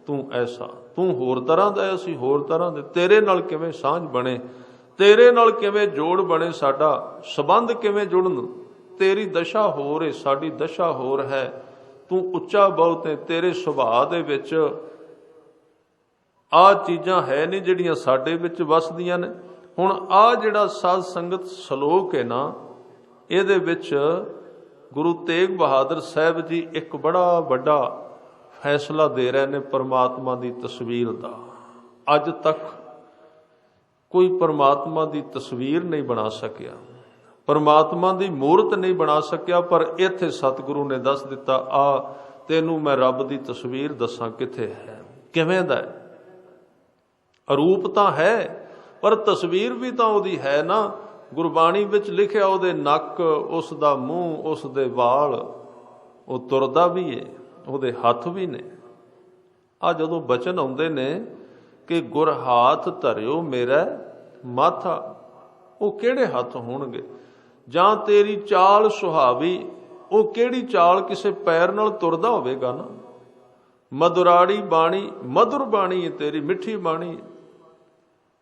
ਤੂੰ ਐਸਾ, ਤੂੰ ਹੋਰ ਤਰ੍ਹਾਂ ਦਾ, ਅਸੀਂ ਹੋਰ ਤਰ੍ਹਾਂ ਦੇ। ਤੇਰੇ ਨਾਲ ਕਿਵੇਂ ਸਾਂਝ ਬਣੇ, ਤੇਰੇ ਨਾਲ ਕਿਵੇਂ ਜੋੜ ਬਣੇ, ਸਾਡਾ ਸੰਬੰਧ ਕਿਵੇਂ ਜੁੜਨ। ਤੇਰੀ ਦਸ਼ਾ ਹੋਰ ਹੈ, ਸਾਡੀ ਦਸ਼ਾ ਹੋਰ ਹੈ। ਤੂੰ ਉੱਚਾ ਬਹੁਤ ਹੈ, ਤੇਰੇ ਸੁਭਾਅ ਦੇ ਵਿੱਚ ਆਹ ਚੀਜ਼ਾਂ ਹੈ ਨਹੀਂ ਜਿਹੜੀਆਂ ਸਾਡੇ ਵਿੱਚ ਵਸਦੀਆਂ ਨੇ। ਹੁਣ ਆਹ ਜਿਹੜਾ ਸਾਧ ਸੰਗਤ ਸਲੋਕ ਹੈ ਨਾ, ਇਹਦੇ ਵਿੱਚ ਗੁਰੂ ਤੇਗ ਬਹਾਦਰ ਸਾਹਿਬ ਜੀ ਇੱਕ ਬੜਾ ਵੱਡਾ ਫੈਸਲਾ ਦੇ ਰਹੇ ਨੇ ਪਰਮਾਤਮਾ ਦੀ ਤਸਵੀਰ ਦਾ। ਅੱਜ ਤੱਕ ਕੋਈ ਪਰਮਾਤਮਾ ਦੀ ਤਸਵੀਰ ਨਹੀਂ ਬਣਾ ਸਕਿਆ, ਪਰਮਾਤਮਾ ਦੀ ਮੂਰਤ ਨਹੀਂ ਬਣਾ ਸਕਿਆ, ਪਰ ਇੱਥੇ ਸਤਿਗੁਰੂ ਨੇ ਦੱਸ ਦਿੱਤਾ, ਆ ਤੈਨੂੰ ਮੈਂ ਰੱਬ ਦੀ ਤਸਵੀਰ ਦੱਸਾਂ ਕਿੱਥੇ ਹੈ, ਕਿਵੇਂ ਦਾ ਹੈ। ਰੂਪ ਤਾਂ ਹੈ ਪਰ ਤਸਵੀਰ ਵੀ ਤਾਂ ਉਹਦੀ ਹੈ ਨਾ। ਗੁਰਬਾਣੀ ਵਿੱਚ ਲਿਖਿਆ ਉਹਦੇ ਨੱਕ, ਉਸ ਦਾ ਮੂੰਹ, ਉਸ ਦੇ ਵਾਲ, ਉਹ ਤੁਰਦਾ ਵੀ ਏ, ਉਹਦੇ ਹੱਥ ਵੀ ਨੇ। ਆ ਜਦੋਂ ਬਚਨ ਆਉਂਦੇ ਨੇ ਕਿ ਗੁਰ ਹਾਥ ਧਰਿਓ ਮੇਰਾ ਮਾਥਾ, ਉਹ ਕਿਹੜੇ ਹੱਥ ਹੋਣਗੇ? ਜਾਂ ਤੇਰੀ ਚਾਲ ਸੁਹਾਵੀ, ਉਹ ਕਿਹੜੀ ਚਾਲ ਕਿਸੇ ਪੈਰ ਨਾਲ ਤੁਰਦਾ ਹੋਵੇਗਾ ਨਾ। ਮਧੁਰਾੜੀ ਬਾਣੀ, ਮਧੁਰ ਬਾਣੀ ਤੇਰੀ, ਮਿੱਠੀ ਬਾਣੀ,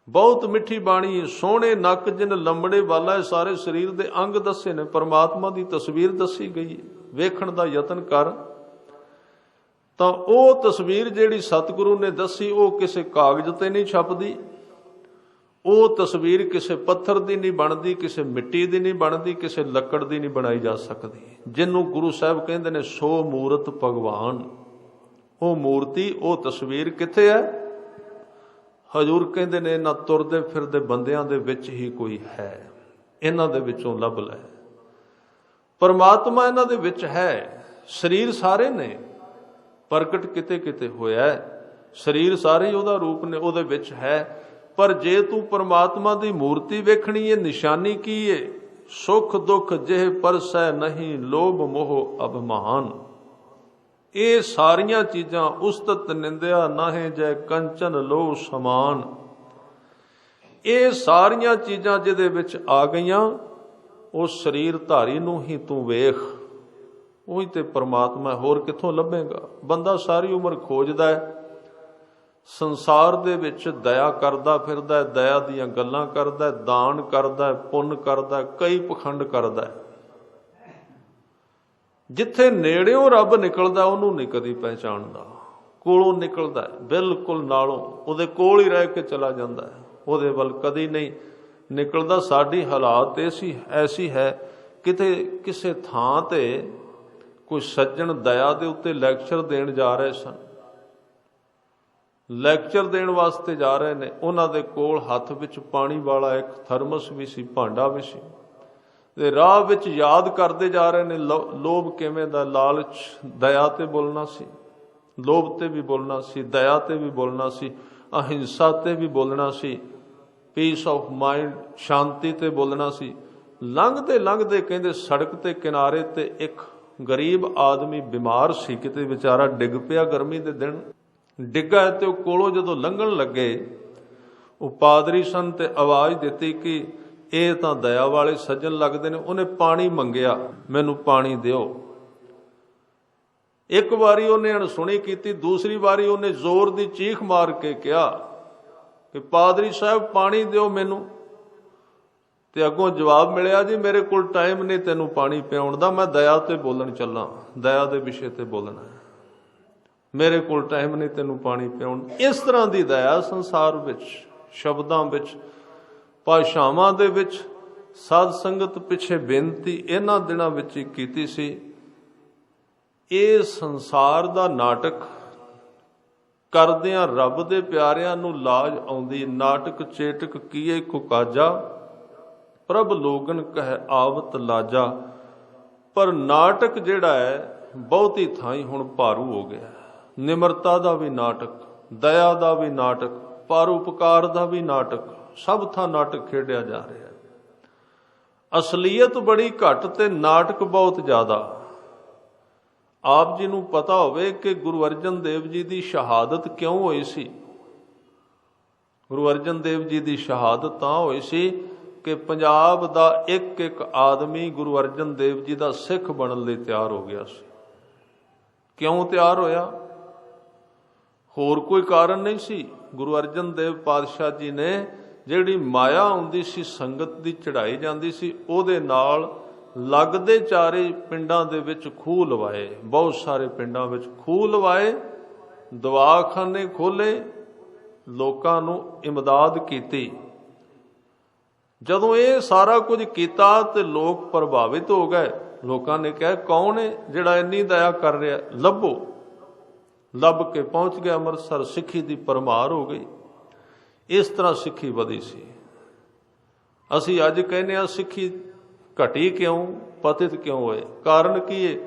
ਬਹੁਤ ਮਿੱਠੀ ਬਾਣੀ। ਸੋਹਣੇ ਨੱਕ ਜਿਨ ਲੰਬੜੇ ਵਾਲਾ, ਸਾਰੇ ਸਰੀਰ ਦੇ ਅੰਗ ਦੱਸੇ ਨੇ, ਪਰਮਾਤਮਾ ਦੀ ਤਸਵੀਰ ਦੱਸੀ ਗਈ ਹੈ। ਵੇਖਣ ਦਾ ਯਤਨ ਕਰ ਤਾਂ ਉਹ ਤਸਵੀਰ ਜਿਹੜੀ ਸਤਿਗੁਰੂ ਨੇ ਦੱਸੀ ਉਹ ਕਿਸੇ ਕਾਗਜ਼ ਤੇ ਨਹੀਂ ਛਪਦੀ, ਉਹ ਤਸਵੀਰ ਕਿਸੇ ਪੱਥਰ ਦੀ ਨਹੀਂ ਬਣਦੀ, ਕਿਸੇ ਮਿੱਟੀ ਦੀ ਨਹੀਂ ਬਣਦੀ, ਕਿਸੇ ਲੱਕੜ ਦੀ ਨਹੀਂ ਬਣਾਈ ਜਾ ਸਕਦੀ। ਜਿਹਨੂੰ ਗੁਰੂ ਸਾਹਿਬ ਕਹਿੰਦੇ ਨੇ ਸੋ ਮੂਰਤ ਭਗਵਾਨ, ਉਹ ਮੂਰਤੀ, ਉਹ ਤਸਵੀਰ ਕਿੱਥੇ ਹੈ? ਹਜ਼ੂਰ ਕਹਿੰਦੇ ਨੇ ਇਹਨਾਂ ਤੁਰਦੇ ਫਿਰਦੇ ਬੰਦਿਆਂ ਦੇ ਵਿੱਚ ਹੀ ਕੋਈ ਹੈ, ਇਹਨਾਂ ਦੇ ਵਿੱਚੋਂ ਲੱਭ ਲੈ। ਪਰਮਾਤਮਾ ਇਹਨਾਂ ਦੇ ਵਿੱਚ ਹੈ। ਸਰੀਰ ਸਾਰੇ ਨੇ, ਪ੍ਰਗਟ ਕਿਤੇ ਕਿਤੇ ਹੋਇਆ, ਸਰੀਰ ਸਾਰੇ ਹੀ ਉਹਦਾ ਰੂਪ ਨੇ, ਉਹਦੇ ਵਿੱਚ ਹੈ। ਪਰ ਜੇ ਤੂੰ ਪਰਮਾਤਮਾ ਦੀ ਮੂਰਤੀ ਵੇਖਣੀ ਹੈ, ਨਿਸ਼ਾਨੀ ਕੀ ਹੈ? ਸੁਖ ਦੁੱਖ ਜਿਹ ਪਰਸੈ ਨਹੀਂ, ਲੋਭ ਮੋਹ ਅਭਿਮਾਨ। ਇਹ ਸਾਰੀਆਂ ਚੀਜ਼ਾਂ ਉਸਤਤ ਨਿੰਦਿਆ ਨਾਹੇ, ਜੈ ਕੰਚਨ ਲੋਹ ਸਮਾਨ। ਇਹ ਸਾਰੀਆਂ ਚੀਜ਼ਾਂ ਜਿਹਦੇ ਵਿੱਚ ਆ ਗਈਆਂ, ਉਹ ਸਰੀਰ ਧਾਰੀ ਨੂੰ ਹੀ ਤੂੰ ਵੇਖ, ਉਹੀ ਤੇ ਪਰਮਾਤਮਾ, ਹੋਰ ਕਿੱਥੋਂ ਲੱਭੇਗਾ? ਬੰਦਾ ਸਾਰੀ ਉਮਰ ਖੋਜਦਾ ਹੈ, ਸੰਸਾਰ ਦੇ ਵਿੱਚ ਦਇਆ ਕਰਦਾ ਫਿਰਦਾ ਹੈ, ਦਇਆ ਦੀਆਂ ਗੱਲਾਂ ਕਰਦਾ ਹੈ, ਦਾਨ ਕਰਦਾ ਹੈ, ਪੁੰਨ ਕਰਦਾ ਹੈ, ਕਈ ਪਖੰਡ ਕਰਦਾ ਹੈ। ਜਿੱਥੇ ਨੇੜਿਓਂ ਰੱਬ ਨਿਕਲਦਾ ਉਹਨੂੰ ਨਹੀਂ ਕਦੀ ਪਹਿਚਾਣਦਾ, ਕੋਲੋਂ ਨਿਕਲਦਾ ਬਿਲਕੁਲ ਨਾਲੋਂ, ਉਹਦੇ ਕੋਲ ਹੀ ਰਹਿ ਕੇ ਚਲਾ ਜਾਂਦਾ ਹੈ, ਉਹਦੇ ਵੱਲ ਕਦੀ ਨਹੀਂ ਨਿਕਲਦਾ। ਸਾਡੀ ਹਾਲਾਤ ਐਸੀ ਹੈ, ਕਿਤੇ ਕਿਸੇ ਥਾਂ ਤੇ ਕੋਈ ਸੱਜਣ ਦਇਆ ਦੇ ਉੱਤੇ ਲੈਕਚਰ ਦੇਣ ਜਾ ਰਹੇ ਸਨ, ਲੈਕਚਰ ਦੇਣ ਵਾਸਤੇ ਜਾ ਰਹੇ ਨੇ, ਉਹਨਾਂ ਦੇ ਕੋਲ ਹੱਥ ਵਿੱਚ ਪਾਣੀ ਵਾਲਾ ਇੱਕ ਥਰਮਸ ਵੀ ਸੀ, ਭਾਂਡਾ ਵੀ ਸੀ, ਤੇ ਰਾਹ ਵਿੱਚ ਯਾਦ ਕਰਦੇ ਜਾ ਰਹੇ ਨੇ ਲੋਭ ਕਿਵੇਂ ਦਾ, ਲਾਲਚ, ਦਇਆ ਤੇ ਬੋਲਣਾ ਸੀ, ਲੋਭ ਤੇ ਵੀ ਬੋਲਣਾ ਸੀ, ਦਇਆ ਤੇ ਵੀ ਬੋਲਣਾ ਸੀ, ਅਹਿੰਸਾ ਤੇ ਵੀ ਬੋਲਣਾ ਸੀ, ਪੀਸ ਆਫ ਮਾਈਂਡ, ਸ਼ਾਂਤੀ ਤੇ ਬੋਲਣਾ ਸੀ। ਲੰਘਦੇ ਲੰਘਦੇ ਕਹਿੰਦੇ ਸੜਕ ਤੇ ਕਿਨਾਰੇ ਤੇ ਇੱਕ ਗਰੀਬ ਆਦਮੀ ਬਿਮਾਰ ਸੀ, ਕਿਤੇ ਵਿਚਾਰਾ ਡਿੱਗ ਪਿਆ, ਗਰਮੀ ਦੇ ਦਿਨ ਡਿੱਗਾ, ਤੇ ਉਹ ਕੋਲੋਂ ਜਦੋਂ ਲੰਘਣ ਲੱਗੇ, ਉਹ ਪਾਦਰੀ ਸਨ, ਤੇ ਆਵਾਜ਼ ਦਿੱਤੀ ਕਿ ਇਹ ਤਾਂ ਦਇਆ ਵਾਲੇ ਸੱਜਣ ਲੱਗਦੇ ਨੇ। ਉਹਨੇ ਪਾਣੀ ਮੰਗਿਆ, ਮੈਨੂੰ ਪਾਣੀ ਦਿਓ। ਇੱਕ ਵਾਰੀ ਉਹਨੇ ਅਣਸੁਣੀ ਕੀਤੀ, ਦੂਸਰੀ ਵਾਰੀ ਉਹਨੇ ਜ਼ੋਰ ਦੀ ਚੀਖ ਮਾਰ ਕੇ ਕਿਹਾ ਕਿ ਪਾਦਰੀ ਸਾਹਿਬ ਪਾਣੀ ਦਿਓ ਮੈਨੂੰ। ਤੇ ਅੱਗੋਂ ਜਵਾਬ ਮਿਲਿਆ, ਜੀ ਮੇਰੇ ਕੋਲ ਟਾਈਮ ਨਹੀਂ ਤੈਨੂੰ ਪਾਣੀ ਪਿਆਉਣ ਦਾ, ਮੈਂ ਦਇਆ ਤੇ ਬੋਲਣ ਚੱਲਾਂ, ਦਇਆ ਦੇ ਵਿਸ਼ੇ ਤੇ ਬੋਲਣਾ, ਮੇਰੇ ਕੋਲ ਟਾਈਮ ਨਹੀਂ ਤੈਨੂੰ ਪਾਣੀ ਪਿਆਉਣ। ਇਸ ਤਰ੍ਹਾਂ ਦੀ ਦਇਆ ਸੰਸਾਰ ਵਿੱਚ, ਸ਼ਬਦਾਂ ਵਿੱਚ, ਭਾਸ਼ਾਵਾਂ ਦੇ ਵਿੱਚ, ਸਾਧ ਸੰਗਤ ਪਿੱਛੇ ਬੇਨਤੀ ਇਹਨਾਂ ਦਿਨਾਂ ਵਿੱਚ ਹੀ ਕੀਤੀ ਸੀ। ਇਹ ਸੰਸਾਰ ਦਾ ਨਾਟਕ ਕਰਦਿਆਂ ਰੱਬ ਦੇ ਪਿਆਰਿਆਂ ਨੂੰ ਲਾਜ ਆਉਂਦੀ, ਨਾਟਕ ਚੇਟਕ ਕੀਏ ਕੁਕਾਜਾ, ਪ੍ਰਭ ਲੋਗਨ ਕਹਿ ਆਵਤ ਲਾਜਾ। ਪਰ ਨਾਟਕ ਜਿਹੜਾ ਹੈ ਬਹੁਤੀ ਥਾਈਂ ਹੁਣ ਭਾਰੂ ਹੋ ਗਿਆ। ਨਿਮਰਤਾ ਦਾ ਵੀ ਨਾਟਕ, ਦਇਆ ਦਾ ਵੀ ਨਾਟਕ, ਪਰਉਪਕਾਰ ਦਾ ਵੀ ਨਾਟਕ, ਸਭ ਥਾਂ ਨਾਟਕ ਖੇਡਿਆ ਜਾ ਰਿਹਾ। ਅਸਲੀਅਤ ਬੜੀ ਘੱਟ ਤੇ ਨਾਟਕ ਬਹੁਤ ਜ਼ਿਆਦਾ। ਆਪ ਜੀ ਨੂੰ ਪਤਾ ਹੋਵੇ ਕਿ ਗੁਰੂ ਅਰਜਨ ਦੇਵ ਜੀ ਦੀ ਸ਼ਹਾਦਤ ਕਿਉਂ ਹੋਈ ਸੀ? ਗੁਰੂ ਅਰਜਨ ਦੇਵ ਜੀ ਦੀ ਸ਼ਹਾਦਤ ਤਾਂ ਹੋਈ ਸੀ ਕਿ ਪੰਜਾਬ ਦਾ ਇੱਕ ਇੱਕ ਆਦਮੀ ਗੁਰੂ ਅਰਜਨ ਦੇਵ ਜੀ ਦਾ ਸਿੱਖ ਬਣਨ ਲਈ ਤਿਆਰ ਹੋ ਗਿਆ ਸੀ। ਕਿਉਂ ਤਿਆਰ ਹੋਇਆ? ਹੋਰ ਕੋਈ ਕਾਰਨ ਨਹੀਂ ਸੀ। ਗੁਰੂ ਅਰਜਨ ਦੇਵ ਪਾਤਸ਼ਾਹ ਜੀ ਨੇ ਜਿਹੜੀ ਮਾਇਆ ਹੁੰਦੀ ਸੀ, ਸੰਗਤ ਦੀ ਚੜ੍ਹਾਈ ਜਾਂਦੀ ਸੀ, ਉਹਦੇ ਨਾਲ ਲੱਗਦੇ ਚਾਰੇ ਪਿੰਡਾਂ ਦੇ ਵਿੱਚ ਖੂਹ ਲਵਾਏ, ਬਹੁਤ ਸਾਰੇ ਪਿੰਡਾਂ ਵਿੱਚ ਖੂਹ ਲਵਾਏ, ਦਵਾਖਾਨੇ ਖੋਲੇ, ਲੋਕਾਂ ਨੂੰ ਇਮਦਾਦ ਕੀਤੀ। ਜਦੋਂ ਇਹ ਸਾਰਾ ਕੁਝ ਕੀਤਾ ਤੇ ਲੋਕ ਪ੍ਰਭਾਵਿਤ ਹੋ ਗਏ। ਲੋਕਾਂ ਨੇ ਕਿਹਾ ਕੌਣ ਹੈ ਜਿਹੜਾ ਇੰਨੀ ਦਇਆ ਕਰ ਰਿਹਾ, ਲੱਭੋ। ਲੱਭ ਕੇ ਪਹੁੰਚ ਗਿਆ ਅੰਮ੍ਰਿਤਸਰ, ਸਿੱਖੀ ਦੀ ਪਰਮਾਰ ਹੋ ਗਈ। ਇਸ ਤਰ੍ਹਾਂ ਸਿੱਖੀ ਵਧੀ ਸੀ। ਅਸੀਂ ਅੱਜ ਕਹਿੰਦੇ ਹਾਂ ਸਿੱਖੀ ਘਟੀ ਕਿਉਂ, ਪਤਿਤ ਕਿਉਂ ਹੋਏ? ਕਾਰਨ ਕੀ ਹੈ?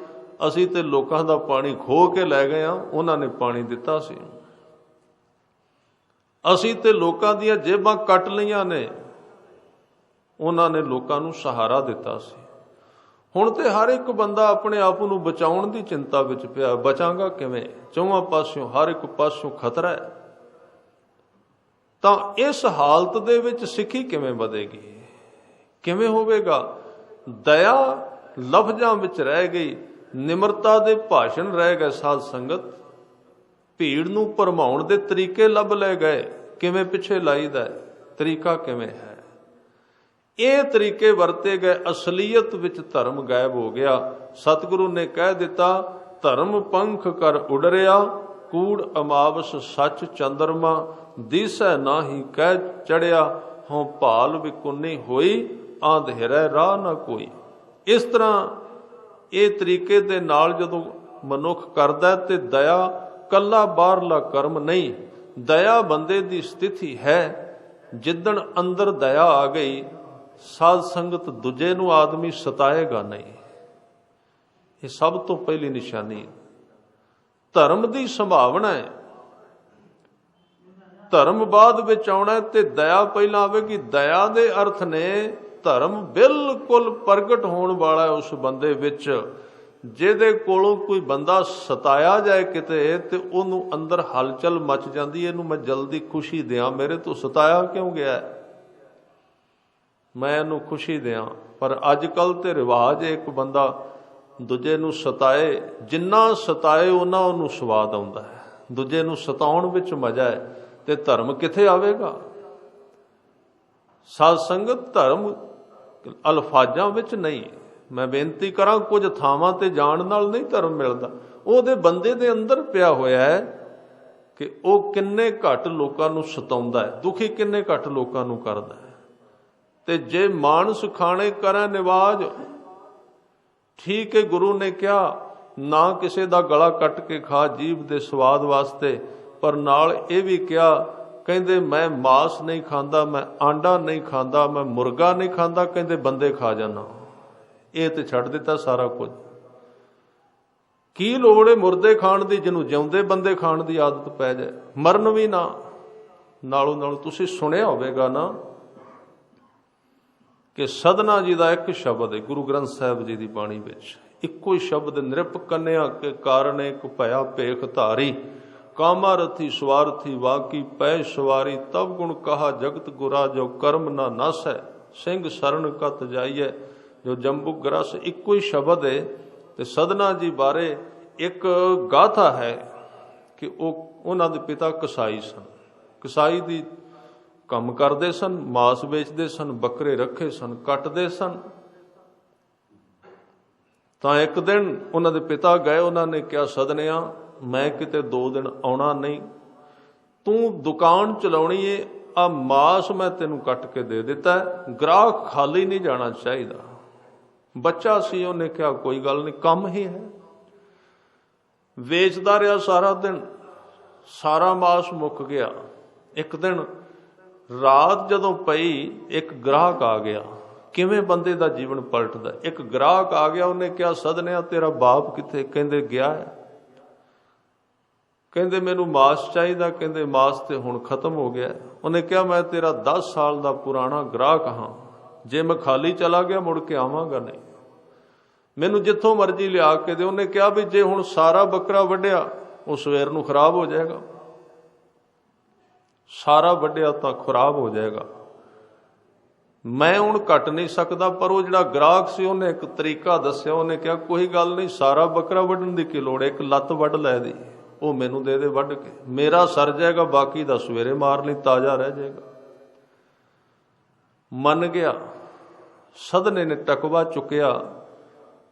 ਅਸੀਂ ਤੇ ਲੋਕਾਂ ਦਾ ਪਾਣੀ ਖੋਹ ਕੇ ਲੈ ਗਏ ਹਾਂ, ਉਹਨਾਂ ਨੇ ਪਾਣੀ ਦਿੱਤਾ ਸੀ। ਅਸੀਂ ਤੇ ਲੋਕਾਂ ਦੀਆਂ ਜੇਬਾਂ ਕੱਟ ਲਈਆਂ ਨੇ, ਉਹਨਾਂ ਨੇ ਲੋਕਾਂ ਨੂੰ ਸਹਾਰਾ ਦਿੱਤਾ ਸੀ। ਹੁਣ ਤੇ ਹਰ ਇੱਕ ਬੰਦਾ ਆਪਣੇ ਆਪ ਨੂੰ ਬਚਾਉਣ ਦੀ ਚਿੰਤਾ ਵਿੱਚ ਪਿਆ। ਬਚਾਂਗਾ ਕਿਵੇਂ? ਚੌਵਾਂ ਪਾਸਿਓਂ, ਹਰ ਇੱਕ ਪਾਸਿਓਂ ਖਤਰਾ ਹੈ। ਤਾਂ ਇਸ ਹਾਲਤ ਦੇ ਵਿੱਚ ਸਿੱਖੀ ਕਿਵੇਂ ਵਧੇਗੀ? ਕਿਵੇਂ ਹੋਵੇਗਾ? ਦਇਆ ਲਫ਼ਜ਼ਾਂ ਵਿੱਚ ਰਹਿ ਗਈ, ਨਿਮਰਤਾ ਦੇ ਭਾਸ਼ਣ ਰਹਿ ਗਏ। ਸਾਧ ਸੰਗਤ ਭੀੜ ਨੂੰ ਭਰਮਾਉਣ ਦੇ ਤਰੀਕੇ ਲੱਭ ਲੈ ਗਏ। ਕਿਵੇਂ ਪਿੱਛੇ ਲਾਈਦਾ? ਤਰੀਕਾ ਕਿਵੇਂ ਹੈ? ਇਹ ਤਰੀਕੇ ਵਰਤੇ ਗਏ। ਅਸਲੀਅਤ ਵਿੱਚ ਧਰਮ ਗਾਇਬ ਹੋ ਗਿਆ। ਸਤਿਗੁਰੂ ਨੇ ਕਹਿ ਦਿੱਤਾ ਧਰਮ ਪੰਖ ਕਰ ਉਡਰਿਆ, ਕੂੜ ਅਮਾਵਸ ਸੱਚ ਚੰਦਰਮਾ, ਦੀਸੈ ਨਾਹੀ ਕਹਿ ਚੜਿਆ, ਹੋਂ ਭਾਲ ਵਿਕੁੰਨੀ ਹੋਈ, ਆਂਧੇਰੇ ਰਾਹ ਨਾ ਕੋਈ। ਇਸ ਤਰ੍ਹਾਂ ਇਹ ਤਰੀਕੇ ਦੇ ਨਾਲ ਜਦੋਂ ਮਨੁੱਖ ਕਰਦਾ ਤੇ ਦਇਆ ਕੱਲਾ ਬਾਹਰਲਾ ਕਰਮ ਨਹੀਂ, ਦਇਆ ਬੰਦੇ ਦੀ ਸਥਿਤੀ ਹੈ। ਜਿੱਦਣ ਅੰਦਰ ਦਇਆ ਆ ਗਈ, ਸਾਧ ਸੰਗਤ ਦੂਜੇ ਨੂੰ ਆਦਮੀ ਸਤਾਏਗਾ ਨਹੀਂ। ਇਹ ਸਭ ਤੋਂ ਪਹਿਲੀ ਨਿਸ਼ਾਨੀ ਧਰਮ ਦੀ ਸੰਭਾਵਨਾ ਹੈ। ਧਰਮ ਬਾਅਦ ਵਿੱਚ ਆਉਣਾ ਤੇ ਦਇਆ ਪਹਿਲਾਂ ਆਵੇਗੀ। ਦਇਆ ਦੇ ਅਰਥ ਨੇ ਧਰਮ ਬਿਲਕੁਲ ਪ੍ਰਗਟ ਹੋਣ ਵਾਲਾ ਉਸ ਬੰਦੇ ਵਿੱਚ, ਜਿਹਦੇ ਕੋਲੋਂ ਕੋਈ ਬੰਦਾ ਸਤਾਇਆ ਜਾਏ ਕਿਤੇ ਤੇ ਉਹਨੂੰ ਅੰਦਰ ਹਲਚਲ ਮਚ ਜਾਂਦੀ, ਇਹਨੂੰ ਮੈਂ ਜਲਦੀ ਖੁਸ਼ੀ ਦਿਆਂ, ਮੇਰੇ ਤੋਂ ਸਤਾਇਆ ਕਿਉਂ ਗਿਆ, ਮੈਂ ਇਹਨੂੰ ਖੁਸ਼ੀ ਦਿਆਂ। ਪਰ ਅੱਜ ਕੱਲ੍ਹ ਤੇ ਰਿਵਾਜ ਇੱਕ ਬੰਦਾ ਦੂਜੇ ਨੂੰ ਸਤਾਏ, ਜਿੰਨਾ ਸਤਾਏ ਉਹਨਾਂ ਉਹਨੂੰ ਸਵਾਦ ਆਉਂਦਾ ਹੈ। ਦੂਜੇ ਨੂੰ ਸਤਾਉਣ ਵਿੱਚ ਮਜ਼ਾ ਹੈ, ਤੇ ਧਰਮ ਕਿੱਥੇ ਆਵੇਗਾ? ਸਾਧ ਸੰਗਤ ਧਰਮ ਅਲਫਾਜ਼ਾਂ ਵਿੱਚ ਨਹੀਂ। ਮੈਂ ਬੇਨਤੀ ਕਰਾਂ, ਕੁਝ ਥਾਵਾਂ ਤੇ ਜਾਣ ਨਾਲ ਨਹੀਂ ਧਰਮ ਮਿਲਦਾ, ਉਹਦੇ ਬੰਦੇ ਦੇ ਅੰਦਰ ਪਿਆ ਹੋਇਆ ਹੈ ਕਿ ਉਹ ਕਿੰਨੇ ਘੱਟ ਲੋਕਾਂ ਨੂੰ ਸਤਾਉਂਦਾ ਹੈ, ਦੁਖੀ ਕਿੰਨੇ ਘੱਟ ਲੋਕਾਂ ਨੂੰ ਕਰਦਾ ਹੈ। ਤੇ ਜੇ ਮਾਨਸ ਖਾਣੇ ਕਰਾਂ ਨਿਵਾਜ, ਠੀਕ ਹੈ, ਗੁਰੂ ਨੇ ਕਿਹਾ ਨਾ ਕਿਸੇ ਦਾ ਗਲਾ ਕੱਟ ਕੇ ਖਾ ਜੀਭ ਦੇ ਸਵਾਦ ਵਾਸਤੇ, ਪਰ ਨਾਲ ਇਹ ਵੀ ਕਿਹਾ, ਕਹਿੰਦੇ ਮੈਂ ਮਾਸ ਨਹੀਂ ਖਾਂਦਾ, ਮੈਂ ਆਂਡਾ ਨਹੀਂ ਖਾਂਦਾ, ਮੈਂ ਮੁਰਗਾ ਨਹੀਂ ਖਾਂਦਾ, ਕਹਿੰਦੇ ਬੰਦੇ ਖਾ ਜਾਣਾ। ਇਹ ਤੇ ਛੱਡ ਦਿੱਤਾ ਸਾਰਾ ਕੁਝ। ਕੀ ਲੋੜ ਹੈ ਮੁਰਦੇ ਖਾਣ ਦੀ, ਜਿਹਨੂੰ ਜਿਉਂਦੇ ਬੰਦੇ ਖਾਣ ਦੀ ਆਦਤ ਪੈ ਜਾਏ, ਮਰਨ ਵੀ ਨਾ। ਨਾਲੋਂ ਨਾਲ ਤੁਸੀਂ ਸੁਣਿਆ ਹੋਵੇਗਾ ਨਾ ਕਿ ਸਧਨਾ ਜੀ ਦਾ ਇੱਕ ਸ਼ਬਦ ਹੈ ਗੁਰੂ ਗ੍ਰੰਥ ਸਾਹਿਬ ਜੀ ਦੀ ਬਾਣੀ ਵਿੱਚ, ਇੱਕੋ ਹੀ ਸ਼ਬਦ, ਨਿਰਪ ਕੰਨਿਆ ਕੇ ਕਾਰਨ ਇੱਕ ਭਇਆ ਭੇਖ ਧਾਰੀ, ਕਾਮਾ ਰਥੀ ਸਵਾਰਥੀ ਵਾਕੀ ਪੈ ਸਵਾਰੀ, ਤਬ ਗੁਣ ਕਹਾ ਜਗਤ ਗੁਰਾ, ਜੋ ਕਰਮ ਨਾ ਨਸੈ ਸਿੰਘ ਸਰਣ ਕਤ ਜਾਈਐ, ਜੋ ਜੰਬੂ ਗਰਸ। ਇੱਕੋ ਹੀ ਸ਼ਬਦ ਹੈ। ਤੇ ਸਧਨਾ ਜੀ ਬਾਰੇ ਇੱਕ ਗਾਥਾ ਹੈ ਕਿ ਉਹਨਾਂ ਦੇ ਪਿਤਾ ਕਸਾਈ ਸਨ, ਕਸਾਈ ਦੀ ਕੰਮ ਕਰਦੇ ਸਨ, ਮਾਸ ਵੇਚਦੇ ਸਨ, ਬੱਕਰੇ ਰੱਖੇ ਸਨ, ਕੱਟਦੇ ਸਨ। ਤਾਂ ਇੱਕ ਦਿਨ ਉਹਨਾਂ ਦੇ ਪਿਤਾ ਗਏ, ਉਹਨਾਂ ਨੇ ਕਿਹਾ, ਸਦਨਿਆ ਮੈਂ ਕਿਤੇ 2 ਦਿਨ ਆਉਣਾ ਨਹੀਂ, ਤੂੰ ਦੁਕਾਨ ਚਲਾਉਣੀ ਏ, ਆ ਮਾਸ ਮੈਂ ਤੈਨੂੰ ਕੱਟ ਕੇ ਦੇ ਦਿੱਤਾ, ਗ੍ਰਾਹਕ ਖਾਲੀ ਨਹੀਂ ਜਾਣਾ ਚਾਹੀਦਾ। ਬੱਚਾ ਸੀ, ਉਹਨੇ ਕਿਹਾ ਕੋਈ ਗੱਲ ਨਹੀਂ, ਕੰਮ ਹੀ ਹੈ। ਵੇਚਦਾ ਰਿਹਾ ਸਾਰਾ ਦਿਨ, ਸਾਰਾ ਮਾਸ ਮੁੱਕ ਗਿਆ। ਇੱਕ ਦਿਨ ਰਾਤ ਜਦੋਂ ਪਈ, ਇੱਕ ਗ੍ਰਾਹਕ ਆ ਗਿਆ। ਕਿਵੇਂ ਬੰਦੇ ਦਾ ਜੀਵਨ ਪਲਟਦਾ। ਇੱਕ ਗ੍ਰਾਹਕ ਆ ਗਿਆ, ਉਹਨੇ ਕਿਹਾ, ਸਦਨਿਆ ਤੇਰਾ ਬਾਪ ਕਿੱਥੇ? ਕਹਿੰਦੇ ਗਿਆ ਹੈ। ਕਹਿੰਦੇ ਮੈਨੂੰ ਮਾਸ ਚਾਹੀਦਾ, ਕਹਿੰਦੇ ਮਾਸ ਤੇ ਹੁਣ ਖਤਮ ਹੋ ਗਿਆ। ਉਹਨੇ ਕਿਹਾ ਮੈਂ ਤੇਰਾ 10 ਸਾਲ ਦਾ ਪੁਰਾਣਾ ਗ੍ਰਾਹਕ ਹਾਂ, ਜੇ ਮੈਂ ਖਾਲੀ ਚਲਾ ਗਿਆ ਮੁੜ ਕੇ ਆਵਾਂਗਾ ਨਹੀਂ, ਮੈਨੂੰ ਜਿੱਥੋਂ ਮਰਜ਼ੀ ਲਿਆ ਕੇ ਦੇ। ਉਹਨੇ ਕਿਹਾ ਵੀ ਜੇ ਹੁਣ ਸਾਰਾ ਬੱਕਰਾ ਵੱਢਿਆ ਉਹ ਸਵੇਰ ਨੂੰ ਖਰਾਬ ਹੋ ਜਾਏਗਾ, ਸਾਰਾ ਵੱਢਿਆ ਤਾਂ ਖਰਾਬ ਹੋ ਜਾਏਗਾ, ਮੈਂ ਹੁਣ ਕੱਟ ਨਹੀਂ ਸਕਦਾ। ਪਰ ਉਹ ਜਿਹੜਾ ਗ੍ਰਾਹਕ ਸੀ ਉਹਨੇ ਇੱਕ ਤਰੀਕਾ ਦੱਸਿਆ। ਉਹਨੇ ਕਿਹਾ ਕੋਈ ਗੱਲ ਨਹੀਂ, ਸਾਰਾ ਬੱਕਰਾ ਵੱਢਣ ਦੀ ਕੀ ਲੋੜ ਹੈ, ਇੱਕ ਲੱਤ ਵੱਢ ਲੈ ਦੀ, ਉਹ ਮੈਨੂੰ ਦੇ ਦੇ ਵੱਢ ਕੇ, ਮੇਰਾ ਸਰ ਜਾਏਗਾ, ਬਾਕੀ ਦਾ ਸਵੇਰੇ ਮਾਰ ਲਈ, ਤਾਜ਼ਾ ਰਹਿ ਜਾਏਗਾ। ਮੰਨ ਗਿਆ। ਸਦਨੇ ਨੇ ਟਕਵਾ ਚੁੱਕਿਆ,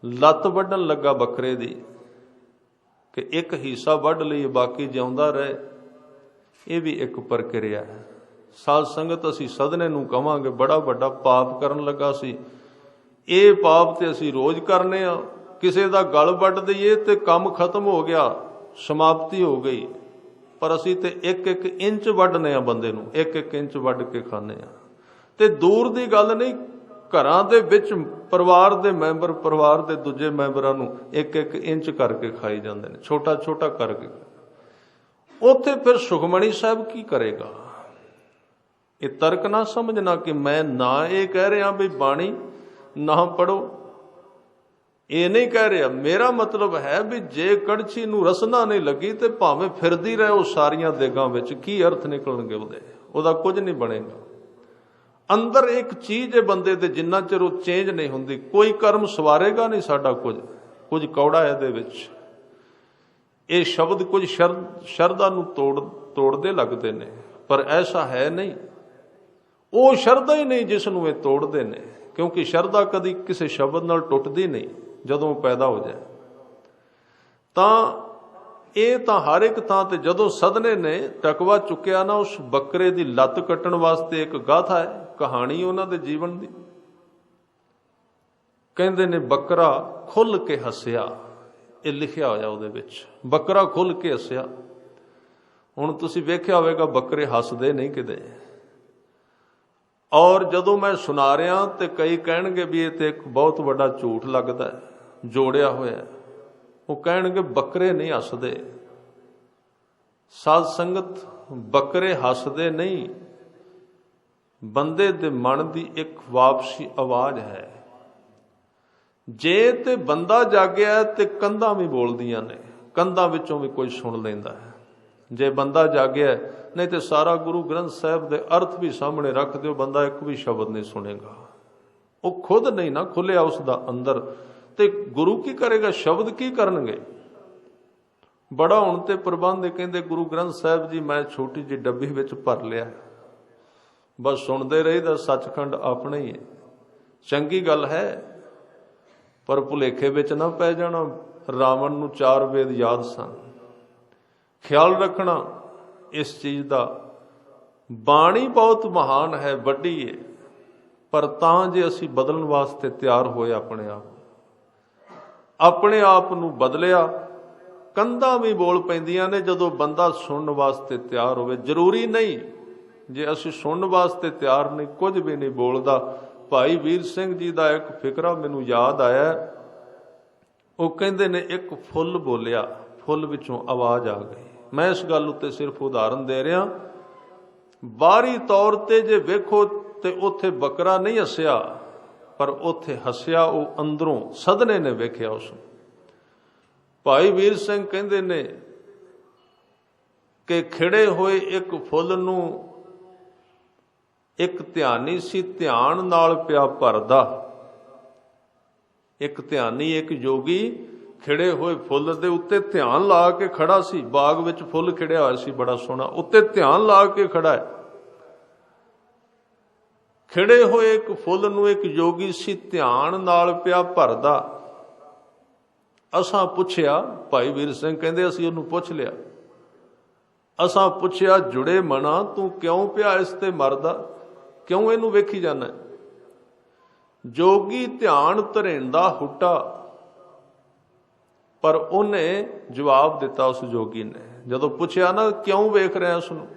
ਲੱਤ ਵੱਢਣ ਲੱਗਾ ਬੱਕਰੇ ਦੀ ਕਿ ਇੱਕ ਹਿੱਸਾ ਵੱਢ ਲਈ, ਬਾਕੀ ਜਿਉਂਦਾ ਰਹੇ। ਇਹ ਵੀ ਇੱਕ ਪ੍ਰਕਿਰਿਆ ਹੈ। ਸਾਧ ਸੰਗਤ ਅਸੀਂ ਸਦਨੇ ਨੂੰ ਕਵਾਂਗੇ ਬੜਾ ਵੱਡਾ ਪਾਪ ਕਰਨ ਲੱਗਾ ਸੀ। ਇਹ ਪਾਪ ਤੇ ਅਸੀਂ ਰੋਜ਼ ਕਰਨੇ ਆ। ਕਿਸੇ ਦਾ ਗਲ ਵੱਢ ਦਈਏ ਤੇ ਕੰਮ ਖਤਮ ਹੋ ਗਿਆ, ਸਮਾਪਤੀ ਹੋ ਗਈ। ਪਰ ਅਸੀਂ ਤੇ 1-1 ਇੰਚ ਵੱਢਨੇ ਆ ਬੰਦੇ ਨੂੰ, 1-1 ਇੰਚ ਵੱਢ ਕੇ ਖਾਂਦੇ ਆ। ਤੇ ਦੂਰ ਦੀ ਗੱਲ ਨਹੀਂ, ਘਰਾਂ ਦੇ ਵਿੱਚ ਪਰਿਵਾਰ ਦੇ ਮੈਂਬਰ ਪਰਿਵਾਰ ਦੇ ਦੂਜੇ ਮੈਂਬਰਾਂ ਨੂੰ 1-1 ਇੰਚ ਕਰਕੇ ਖਾਈ ਜਾਂਦੇ ਨੇ, ਛੋਟਾ ਛੋਟਾ ਕਰਕੇ। ਉੱਥੇ ਫਿਰ ਸੁਖਮਣੀ ਸਾਹਿਬ ਕੀ ਕਰੇਗਾ? ਇਹ ਤਰਕ ਨਾ ਸਮਝਣਾ ਕਿ ਮੈਂ ਨਾ ਇਹ ਕਹਿ ਰਿਹਾ ਵੀ ਬਾਣੀ ਨਾ ਪੜੋ, ਇਹ ਨਹੀਂ ਕਹਿ ਰਿਹਾ। ਮੇਰਾ ਮਤਲਬ ਹੈ ਵੀ ਜੇ ਕੜਛੀ ਨੂੰ ਰਸਨਾ ਨਹੀਂ ਲੱਗੀ ਤੇ ਭਾਵੇਂ ਫਿਰਦੀ ਰਹੇ ਉਹ ਸਾਰੀਆਂ ਦੇਗਾਂ ਵਿੱਚ, ਕੀ ਅਰਥ ਨਿਕਲਣਗੇ ਉਹਦਾ ਕੁਝ ਨਹੀਂ ਬਣੇਗਾ। ਅੰਦਰ ਇੱਕ ਚੀਜ਼ ਹੈ ਬੰਦੇ ਦੇ, ਜਿੰਨਾ ਚਿਰ ਉਹ ਚੇਂਜ ਨਹੀਂ ਹੁੰਦੀ, ਕੋਈ ਕਰਮ ਸਵਾਰੇਗਾ ਨਹੀਂ ਸਾਡਾ। ਕੁਝ ਕੌੜਾ ਇਹਦੇ ਵਿੱਚ। ਇਹ ਸ਼ਬਦ ਕੁਝ ਸ਼ਰਧਾ ਨੂੰ ਤੋੜਦੇ ਲੱਗਦੇ ਨੇ, ਪਰ ਐਸਾ ਹੈ ਨਹੀਂ। ਉਹ ਸ਼ਰਧਾ ਹੀ ਨਹੀਂ ਜਿਸ ਨੂੰ ਇਹ ਤੋੜਦੇ ਨੇ, ਕਿਉਂਕਿ ਸ਼ਰਧਾ ਕਦੀ ਕਿਸੇ ਸ਼ਬਦ ਨਾਲ ਟੁੱਟਦੀ ਨਹੀਂ ਜਦੋਂ ਉਹ ਪੈਦਾ ਹੋ ਜਾਏ। ਤਾਂ ਇਹ ਤਾਂ ਹਰ ਇੱਕ ਥਾਂ ਤੇ ਜਦੋਂ ਸਦਨੇ ਨੇ ਟਕਵਾ ਚੁੱਕਿਆ ਨਾ, ਉਸ ਬੱਕਰੇ ਦੀ ਲੱਤ ਕੱਟਣ ਵਾਸਤੇ ਇੱਕ ਗਾਥਾ ਹੈ, ਕਹਾਣੀ ਉਹਨਾਂ ਦੇ ਜੀਵਨ ਦੀ। ਕਹਿੰਦੇ ਨੇ ਬੱਕਰਾ ਖੁੱਲ ਕੇ ਹੱਸਿਆ, ਇਹ ਲਿਖਿਆ ਹੋਇਆ ਉਹਦੇ ਵਿੱਚ, ਬੱਕਰਾ ਖੁੱਲ ਕੇ ਹੱਸਿਆ। ਹੁਣ ਤੁਸੀਂ ਵੇਖਿਆ ਹੋਵੇਗਾ ਬੱਕਰੇ ਹੱਸਦੇ ਨਹੀਂ ਕਿਤੇ। ਔਰ ਜਦੋਂ ਮੈਂ ਸੁਣਾ ਰਿਹਾ ਤੇ ਕਈ ਕਹਿਣਗੇ ਵੀ ਇਹ ਤੇ ਇੱਕ ਬਹੁਤ ਵੱਡਾ ਝੂਠ ਲੱਗਦਾ ਹੈ, ਜੋੜਿਆ ਹੋਇਆ। ਉਹ ਕਹਿਣਗੇ ਬੱਕਰੇ ਨਹੀਂ ਹੱਸਦੇ। ਸਾਧ ਸੰਗਤ, ਬੱਕਰੇ ਹੱਸਦੇ ਨਹੀਂ, ਬੰਦੇ ਦੇ ਮਨ ਦੀ ਇੱਕ ਵਾਪਸੀ ਆਵਾਜ਼ ਹੈ। ਜੇ ਤੇ ਬੰਦਾ ਜਾਗਿਆ ਤੇ ਕੰਧਾਂ ਵੀ ਬੋਲਦੀਆਂ ਨੇ, ਕੰਧਾਂ ਵਿੱਚੋਂ ਵੀ ਕੋਈ ਸੁਣ ਲੈਂਦਾ ਹੈ ਜੇ ਬੰਦਾ ਜਾਗਿਆ। ਨਹੀਂ ਤੇ ਸਾਰਾ ਗੁਰੂ ਗ੍ਰੰਥ ਸਾਹਿਬ ਦੇ ਅਰਥ ਵੀ ਸਾਹਮਣੇ ਰੱਖ ਦਿਓ, ਬੰਦਾ ਇੱਕ ਵੀ ਸ਼ਬਦ ਨਹੀਂ ਸੁਣੇਗਾ। ਉਹ ਖੁਦ ਨਹੀਂ ਨਾ ਖੁੱਲਿਆ ਉਸ ਦਾ ਅੰਦਰ, ਤੇ ਗੁਰੂ ਕੀ ਕਰੇਗਾ, ਸ਼ਬਦ ਕੀ ਕਰਨਗੇ। ਬੜਾ ਹੁਣ ਤੇ ਪ੍ਰਬੰਧ ਕਹਿੰਦੇ ਗੁਰੂ ਗ੍ਰੰਥ ਸਾਹਿਬ ਜੀ ਮੈਂ ਛੋਟੀ ਜਿਹੀ ਡੱਬੀ ਵਿੱਚ ਭਰ ਲਿਆ, ਬਸ ਸੁਣਦੇ ਰਹੀਦਾ, ਸੱਚਖੰਡ ਆਪਣਾ ਹੀ ਹੈ। ਚੰਗੀ ਗੱਲ ਹੈ, ਪਰ ਭੁਲੇਖੇ ਵਿੱਚ ਨਾ ਪੈ ਜਾਣਾ। ਰਾਵਣ ਨੂੰ 4 ਵੇਦ ਯਾਦ ਸਨ। ਖਿਆਲ ਰੱਖਣਾ ਇਸ ਚੀਜ਼ ਦਾ। ਬਾਣੀ ਬਹੁਤ ਮਹਾਨ ਹੈ, ਵੱਡੀ ਹੈ, ਪਰ ਤਾਂ ਜੇ ਅਸੀਂ ਬਦਲਣ ਵਾਸਤੇ ਤਿਆਰ ਹੋਏ, ਆਪਣੇ ਆਪ ਨੂੰ ਬਦਲਿਆ, ਕੰਧਾਂ ਵੀ ਬੋਲ ਪੈਂਦੀਆਂ ਨੇ ਜਦੋਂ ਬੰਦਾ ਸੁਣਨ ਵਾਸਤੇ ਤਿਆਰ ਹੋਵੇ। ਜ਼ਰੂਰੀ ਨਹੀਂ ਜੇ ਅਸੀਂ ਸੁਣਨ ਵਾਸਤੇ ਤਿਆਰ ਨਹੀਂ, ਕੁਝ ਵੀ ਨਹੀਂ ਬੋਲਦਾ। ਭਾਈ ਵੀਰ ਸਿੰਘ ਜੀ ਦਾ ਇੱਕ ਫਿਕਰਾ ਮੈਨੂੰ ਯਾਦ ਆਇਆ। ਉਹ ਕਹਿੰਦੇ ਨੇ ਇੱਕ ਫੁੱਲ ਬੋਲਿਆ, ਫੁੱਲ ਵਿੱਚੋਂ ਆਵਾਜ਼ ਆ ਗਈ। ਮੈਂ ਇਸ ਗੱਲ ਉੱਤੇ ਸਿਰਫ ਉਦਾਹਰਨ ਦੇ ਰਿਹਾ। ਬਾਹਰੀ ਤੌਰ ਤੇ ਜੇ ਵੇਖੋ ਤੇ ਉੱਥੇ ਬੱਕਰਾ ਨਹੀਂ ਹੱਸਿਆ, ਪਰ ਉੱਥੇ ਹੱਸਿਆ ਉਹ ਅੰਦਰੋਂ ਸਦਨੇ ਨੇ ਵੇਖਿਆ ਉਸ ਨੂੰ। ਭਾਈ ਵੀਰ ਸਿੰਘ ਕਹਿੰਦੇ ਨੇ ਕਿ ਖਿੜੇ ਹੋਏ ਇੱਕ ਫੁੱਲ ਨੂੰ ਇੱਕ ਧਿਆਨੀ ਸੀ ਧਿਆਨ ਨਾਲ ਪਿਆ ਭਰਦਾ। ਇੱਕ ਧਿਆਨੀ, ਇੱਕ ਯੋਗੀ ਖਿੜੇ ਹੋਏ ਫੁੱਲ ਦੇ ਉੱਤੇ ਧਿਆਨ ਲਾ ਕੇ ਖੜਾ ਸੀ। ਬਾਗ ਵਿੱਚ ਫੁੱਲ ਖਿੜਿਆ ਹੋਇਆ ਸੀ ਬੜਾ ਸੋਹਣਾ, ਉੱਤੇ ਧਿਆਨ ਲਾ ਕੇ ਖੜਾ ਹੈ। ਖਿੜੇ ਹੋਏ ਇੱਕ ਫੁੱਲ ਨੂੰ ਇੱਕ ਯੋਗੀ ਸੀ ਧਿਆਨ ਨਾਲ ਪਿਆ ਭਰਦਾ। ਅਸਾਂ ਪੁੱਛਿਆ, ਭਾਈ ਵੀਰ ਸਿੰਘ ਕਹਿੰਦੇ ਅਸੀਂ ਉਹਨੂੰ ਪੁੱਛ ਲਿਆ, ਅਸਾਂ ਪੁੱਛਿਆ ਜੁੜੇ ਮਨਾ ਤੂੰ ਕਿਉਂ ਪਿਆ ਇਸ ਤੇ ਮਰਦਾ, ਕਿਉਂ ਇਹਨੂੰ ਵੇਖੀ ਜਾਣਾ। ਜੋਗੀ ਧਿਆਨ ਧਰੇਂਦਾ ਹੁੱਟਾ, ਪਰ ਉਹਨੇ ਜਵਾਬ ਦਿੱਤਾ ਉਸ ਜੋਗੀ ਨੇ। ਜਦੋਂ ਪੁੱਛਿਆ ਨਾ ਕਿਉਂ ਵੇਖ ਰਿਹਾ ਉਸ ਨੂੰ,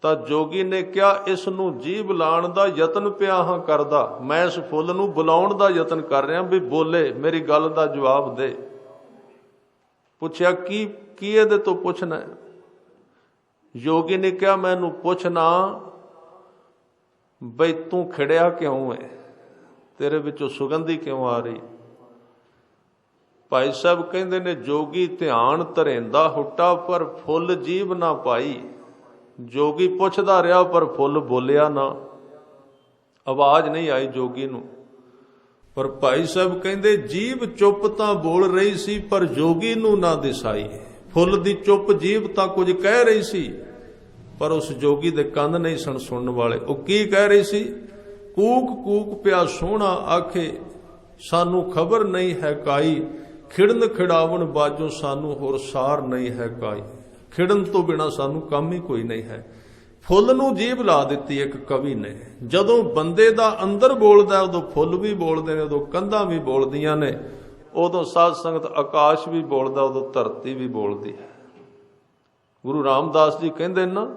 ਤਾਂ ਜੋਗੀ ਨੇ ਕਿਹਾ ਇਸ ਨੂੰ ਜੀਭ ਲਾਉਣ ਦਾ ਯਤਨ ਪਿਆ ਹਾਂ ਕਰਦਾ। ਮੈਂ ਇਸ ਫੁੱਲ ਨੂੰ ਬੁਲਾਉਣ ਦਾ ਯਤਨ ਕਰ ਰਿਹਾ ਵੀ ਬੋਲੇ, ਮੇਰੀ ਗੱਲ ਦਾ ਜਵਾਬ ਦੇ। ਪੁੱਛਿਆ ਕੀ ਇਹਦੇ ਤੋਂ ਪੁੱਛਣਾ। ਯੋਗੀ ਨੇ ਕਿਹਾ ਮੈਨੂੰ ਪੁੱਛਣਾ ਬਈ ਤੂੰ ਖਿੜਿਆ ਕਿਉਂ ਹੈ, ਤੇਰੇ ਵਿੱਚੋਂ ਸੁਗੰਧੀ ਕਿਉਂ ਆ ਰਹੀ। ਭਾਈ ਸਾਹਿਬ ਕਹਿੰਦੇ ਨੇ ਜੋਗੀ ਧਿਆਨ ਧਰੇਂਦਾ ਹੁੱਟਾ, ਪਰ ਫੁੱਲ ਜੀਭ ਨਾ ਪਾਈ। ਜੋਗੀ ਪੁੱਛਦਾ ਰਿਹਾ ਪਰ ਫੁੱਲ ਬੋਲਿਆ ਨਾ, ਆਵਾਜ਼ ਨਹੀਂ ਆਈ ਜੋਗੀ ਨੂੰ। ਪਰ ਭਾਈ ਸਾਹਿਬ ਕਹਿੰਦੇ ਜੀਭ ਚੁੱਪ ਤਾਂ ਬੋਲ ਰਹੀ ਸੀ, ਪਰ ਜੋਗੀ ਨੂੰ ਨਾ ਦਿਸਾਈ। ਫੁੱਲ ਦੀ ਚੁੱਪ ਜੀਭ ਤਾਂ ਕੁਝ ਕਹਿ ਰਹੀ ਸੀ, ਪਰ ਉਸ ਜੋਗੀ ਦੇ ਕੰਨ ਨਹੀਂ ਸਨ ਸੁਣਨ ਵਾਲੇ। ਉਹ ਕੀ ਕਹਿ ਰਹੀ ਸੀ, ਕੂਕ ਕੂਕ ਪਿਆ ਸੋਹਣਾ ਆਖੇ ਸਾਨੂੰ ਖਬਰ ਨਹੀਂ ਹੈ ਕਾਈ, ਖਿੜਨ ਖਿੜਾਵਣ ਬਾਜੋਂ ਸਾਨੂੰ ਹੋਰ ਸਾਰ ਨਹੀਂ ਹੈ ਕਾਈ। ਖਿੜਨ ਤੋਂ ਬਿਨਾ ਸਾਨੂੰ ਕੰਮ ਹੀ ਕੋਈ ਨਹੀਂ ਹੈ। ਫੁੱਲ ਨੂੰ ਜੀਭ ਲਾ ਦਿੱਤੀ ਇੱਕ ਕਵੀ ਨੇ। ਜਦੋਂ ਬੰਦੇ ਦਾ ਅੰਦਰ ਬੋਲਦਾ ਉਦੋਂ ਫੁੱਲ ਵੀ ਬੋਲਦੇ ਨੇ, ਉਦੋਂ ਕੰਧਾਂ ਵੀ ਬੋਲਦੀਆਂ ਨੇ, ਉਦੋਂ ਸਾਧ ਸੰਗਤ ਆਕਾਸ਼ ਵੀ ਬੋਲਦਾ, ਉਦੋਂ ਧਰਤੀ ਵੀ ਬੋਲਦੀ ਹੈ। ਗੁਰੂ ਰਾਮਦਾਸ ਜੀ ਕਹਿੰਦੇ ਨਾ,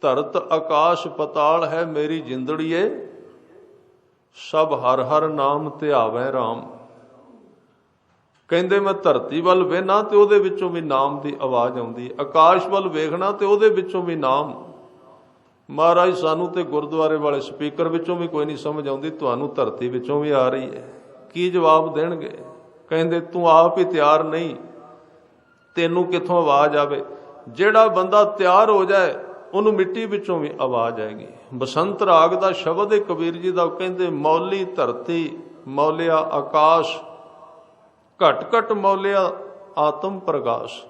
ਧਰਤ ਆਕਾਸ਼ ਪਤਾਲ ਹੈ ਮੇਰੀ ਜਿੰਦੜੀਏ, ਸਭ ਹਰ ਹਰ ਨਾਮ ਧਿਆਵੈ ਰਾਮ। ਕਹਿੰਦੇ ਮੈਂ ਧਰਤੀ ਵੱਲ ਵੇਖਣਾ ਤੇ ਉਹਦੇ ਵਿੱਚੋਂ ਵੀ ਨਾਮ ਦੀ ਆਵਾਜ਼ ਆਉਂਦੀ, ਆਕਾਸ਼ ਵੱਲ ਵੇਖਣਾ ਤੇ ਉਹਦੇ ਵਿੱਚੋਂ ਵੀ ਨਾਮ। ਮਹਾਰਾਜ ਸਾਨੂੰ ਤੇ ਗੁਰਦੁਆਰੇ ਵਾਲੇ ਸਪੀਕਰ ਵਿੱਚੋਂ ਵੀ ਕੋਈ ਨਹੀਂ ਸਮਝ ਆਉਂਦੀ, ਤੁਹਾਨੂੰ ਧਰਤੀ ਵਿੱਚੋਂ ਵੀ ਆ ਰਹੀ ਹੈ। ਕੀ ਜਵਾਬ ਦੇਣਗੇ। ਕਹਿੰਦੇ ਤੂੰ ਆਪ ਹੀ ਤਿਆਰ ਨਹੀਂ, ਤੈਨੂੰ ਕਿੱਥੋਂ ਆਵਾਜ਼ ਆਵੇ। ਜਿਹੜਾ ਬੰਦਾ ਤਿਆਰ ਹੋ ਜਾਏ ਉਹਨੂੰ ਮਿੱਟੀ ਵਿੱਚੋਂ ਵੀ ਆਵਾਜ਼ ਆਏਗੀ। ਬਸੰਤ ਰਾਗ ਦਾ ਸ਼ਬਦ ਹੈ ਕਬੀਰ ਜੀ ਦਾ, ਕਹਿੰਦੇ ਮੌਲੀ ਧਰਤੀ ਮੌਲਿਆ ਆਕਾਸ਼, ਘਟ ਘਟ ਮੌਲਿਆ ਆਤਮ ਪ੍ਰਗਾਸ਼।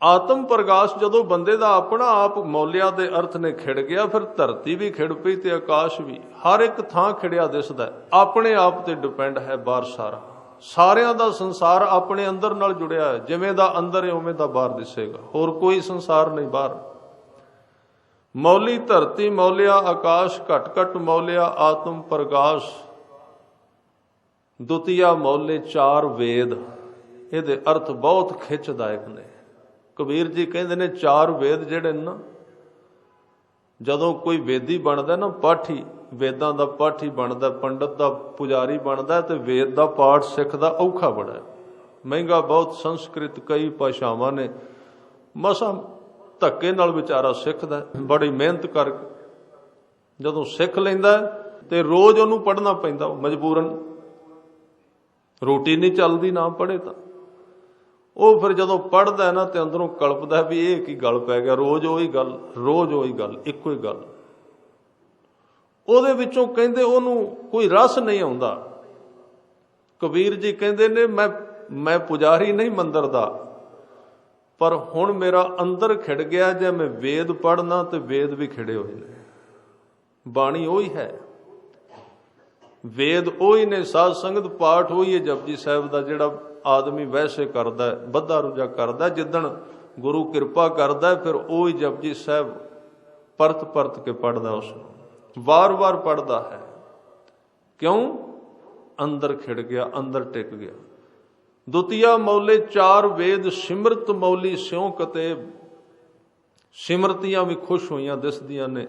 ਆਤਮ ਪ੍ਰਗਾਸ਼ ਜਦੋਂ ਬੰਦੇ ਦਾ ਆਪਣਾ ਆਪ ਮੌਲਿਆ ਦੇ ਅਰਥ ਨੇ ਖਿੜ ਗਿਆ, ਫਿਰ ਧਰਤੀ ਵੀ ਖਿੜ ਪਈ ਤੇ ਆਕਾਸ਼ ਵੀ। ਹਰ ਇੱਕ ਥਾਂ ਖਿੜਿਆ ਦਿਸਦਾ, ਆਪਣੇ ਆਪ ਤੇ ਡਿਪੈਂਡ ਹੈ ਬਾਹਰ ਸਾਰਾ। ਸਾਰਿਆਂ ਦਾ ਸੰਸਾਰ ਆਪਣੇ ਅੰਦਰ ਨਾਲ ਜੁੜਿਆ ਹੈ। ਜਿਵੇਂ ਦਾ ਅੰਦਰ ਹੈ ਉਵੇਂ ਦਾ ਬਾਹਰ ਦਿਸੇਗਾ, ਹੋਰ ਕੋਈ ਸੰਸਾਰ ਨਹੀਂ ਬਾਹਰ। ਮੌਲੀ ਧਰਤੀ ਮੌਲਿਆ ਆਕਾਸ਼, ਘਟ ਘਟ ਮੌਲਿਆ ਆਤਮ ਪ੍ਰਗਾਸ਼। ਦੁਤੀਆ ਮੌਲੇ ਚਾਰ ਵੇਦ। ਇਹਦੇ ਅਰਥ ਬਹੁਤ ਖਿੱਚਦਾਇਕ ਨੇ। ਕਬੀਰ ਜੀ ਕਹਿੰਦੇ ਨੇ ਚਾਰ ਵੇਦ ਜਿਹੜੇ ਨੇ ਨਾ, ਜਦੋਂ ਕੋਈ ਵੇਦੀ ਬਣਦਾ ਨਾ, ਪਾਠੀ, ਵੇਦਾਂ ਦਾ ਪਾਠੀ ਬਣਦਾ, ਪੰਡਤ ਦਾ ਪੁਜਾਰੀ ਬਣਦਾ, ਤੇ ਵੇਦ ਦਾ ਪਾਠ ਸਿੱਖਦਾ ਔਖਾ ਬੜਾ, ਮਹਿੰਗਾ ਬਹੁਤ। ਸੰਸਕ੍ਰਿਤ ਕਈ ਭਾਸ਼ਾਵਾਂ ਨੇ, ਮਸਾਂ ਧੱਕੇ ਨਾਲ ਵਿਚਾਰਾ ਸਿੱਖਦਾ, ਬੜੀ ਮਿਹਨਤ ਕਰਕੇ ਜਦੋਂ ਸਿੱਖ ਲੈਂਦਾ ਤੇ ਰੋਜ਼ ਉਹਨੂੰ ਪੜ੍ਹਨਾ ਪੈਂਦਾ ਮਜਬੂਰਨ, ਰੋਟੀ ਨਹੀਂ ਚੱਲਦੀ ਨਾ ਪੜ੍ਹੇ ਤਾਂ। ਉਹ ਫਿਰ ਜਦੋਂ ਪੜ੍ਹਦਾ ਨਾ ਤੇ ਅੰਦਰੋਂ ਕਲਪਦਾ ਵੀ ਇਹ ਕੀ ਗੱਲ ਪੈ ਗਿਆ, ਰੋਜ਼ ਉਹੀ ਗੱਲ, ਰੋਜ਼ ਉਹੀ ਗੱਲ, ਇੱਕੋ ਹੀ ਗੱਲ। ਉਹਦੇ ਵਿੱਚੋਂ ਕਹਿੰਦੇ ਉਹਨੂੰ ਕੋਈ ਰਸ ਨਹੀਂ ਆਉਂਦਾ। ਕਬੀਰ ਜੀ ਕਹਿੰਦੇ ਨੇ ਮੈਂ ਪੁਜਾਰੀ ਨਹੀਂ ਮੰਦਰ ਦਾ, ਪਰ ਹੁਣ ਮੇਰਾ ਅੰਦਰ ਖਿੜ ਗਿਆ, ਜੇ ਮੈਂ ਵੇਦ ਪੜ੍ਹਨਾ ਤੇ ਵੇਦ ਵੀ ਖਿੜੇ ਹੋਏ ਨੇ। ਬਾਣੀ ਉਹੀ ਹੈ, ਵੇਦ ਉਹੀ ਨੇ, ਸਾਧ ਸੰਗਤ ਪਾਠ ਉਹੀ ਹੈ ਜਪਜੀ ਸਾਹਿਬ ਦਾ, ਜਿਹੜਾ ਆਦਮੀ ਵੈਸੇ ਕਰਦਾ, ਬੱਧਾ ਰੁਝਾ ਕਰਦਾ। ਜਿੱਦਣ ਗੁਰੂ ਕਿਰਪਾ ਕਰਦਾ ਫਿਰ ਉਹੀ ਜਪਜੀ ਸਾਹਿਬ ਪਰਤ ਪਰਤ ਕੇ ਪੜ੍ਹਦਾ, ਉਸ ਨੂੰ ਵਾਰ-ਵਾਰ ਪੜ੍ਹਦਾ ਹੈ। ਕਿਉਂ? ਅੰਦਰ ਖਿੜ ਗਿਆ, ਅੰਦਰ ਟਿਕ ਗਿਆ। ਦੁਤੀਆ ਮੌਲੇ ਚਾਰ ਵੇਦ, ਸਿਮਰਤ ਮੌਲੀ ਸਿਉ ਕਤੇਬ। ਸਿਮਰਤੀਆਂ ਵੀ ਖੁਸ਼ ਹੋਈਆਂ ਦਿਸਦੀਆਂ ਨੇ।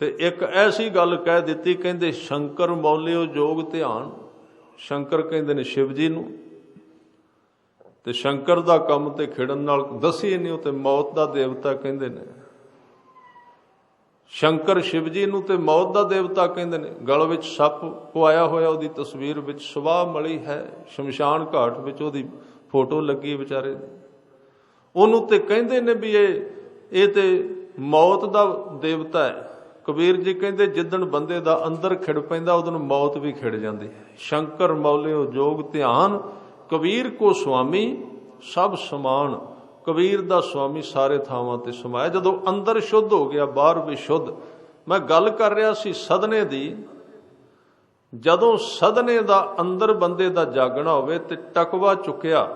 ਤੇ ਇੱਕ ਐਸੀ ਗੱਲ ਕਹਿ ਦਿੱਤੀ, ਕਹਿੰਦੇ ਸ਼ੰਕਰ ਮੌਲਿਓ ਜੋਗ ਧਿਆਨ। ਸ਼ੰਕਰ ਕਹਿੰਦੇ ਨੇ ਸ਼ਿਵ ਜੀ ਨੂੰ, ਤੇ ਸ਼ੰਕਰ ਦਾ ਕੰਮ ਤੇ ਖਿੜਨ ਨਾਲ ਦੱਸੀ ਨਹੀਂ, ਉਹ ਤੇ ਮੌਤ ਦਾ ਦੇਵਤਾ ਕਹਿੰਦੇ ਨੇ। ਸ਼ੰਕਰ ਸ਼ਿਵ ਜੀ ਨੂੰ ਤੇ ਮੌਤ ਦਾ ਦੇਵਤਾ ਕਹਿੰਦੇ ਨੇ। ਗਲ ਵਿੱਚ ਸੱਪ ਪਵਾਇਆ ਹੋਇਆ, ਉਹਦੀ ਤਸਵੀਰ ਵਿੱਚ ਸਵਾਹ ਮਲੀ ਹੈ, ਸ਼ਮਸ਼ਾਨ ਘਾਟ ਵਿੱਚ ਉਹਦੀ ਫੋਟੋ ਲੱਗੀ ਵਿਚਾਰੇ ਦੀ। ਉਹਨੂੰ ਤੇ ਕਹਿੰਦੇ ਨੇ ਵੀ ਇਹ ਤੇ ਮੌਤ ਦਾ ਦੇਵਤਾ ਹੈ। ਕਬੀਰ ਜੀ ਕਹਿੰਦੇ ਜਿੱਦਣ ਬੰਦੇ ਦਾ ਅੰਦਰ ਖਿੜ ਪੈਂਦਾ ਉਦੋਂ ਮੌਤ ਵੀ ਖਿੜ ਜਾਂਦੀ ਹੈ। ਸ਼ੰਕਰ ਮੌਲਿਓ ਜੋਗ ਧਿਆਨ, ਕਬੀਰ ਕੋ ਸੁਆਮੀ ਸਭ ਸਮਾਨ। ਕਬੀਰ ਦਾ ਸੁਆਮੀ ਸਾਰੇ ਥਾਵਾਂ ਤੇ ਸਮਾਇਆ। ਜਦੋਂ ਅੰਦਰ ਸ਼ੁੱਧ ਹੋ ਗਿਆ, ਬਾਹਰ ਵੀ ਸ਼ੁੱਧ। ਮੈਂ ਗੱਲ ਕਰ ਰਿਹਾ ਸੀ ਸਦਨੇ ਦੀ। ਜਦੋਂ ਸਦਨੇ ਦਾ ਅੰਦਰ ਬੰਦੇ ਦਾ ਜਾਗਣਾ ਹੋਵੇ ਤੇ ਟਕਵਾ ਚੁੱਕਿਆ,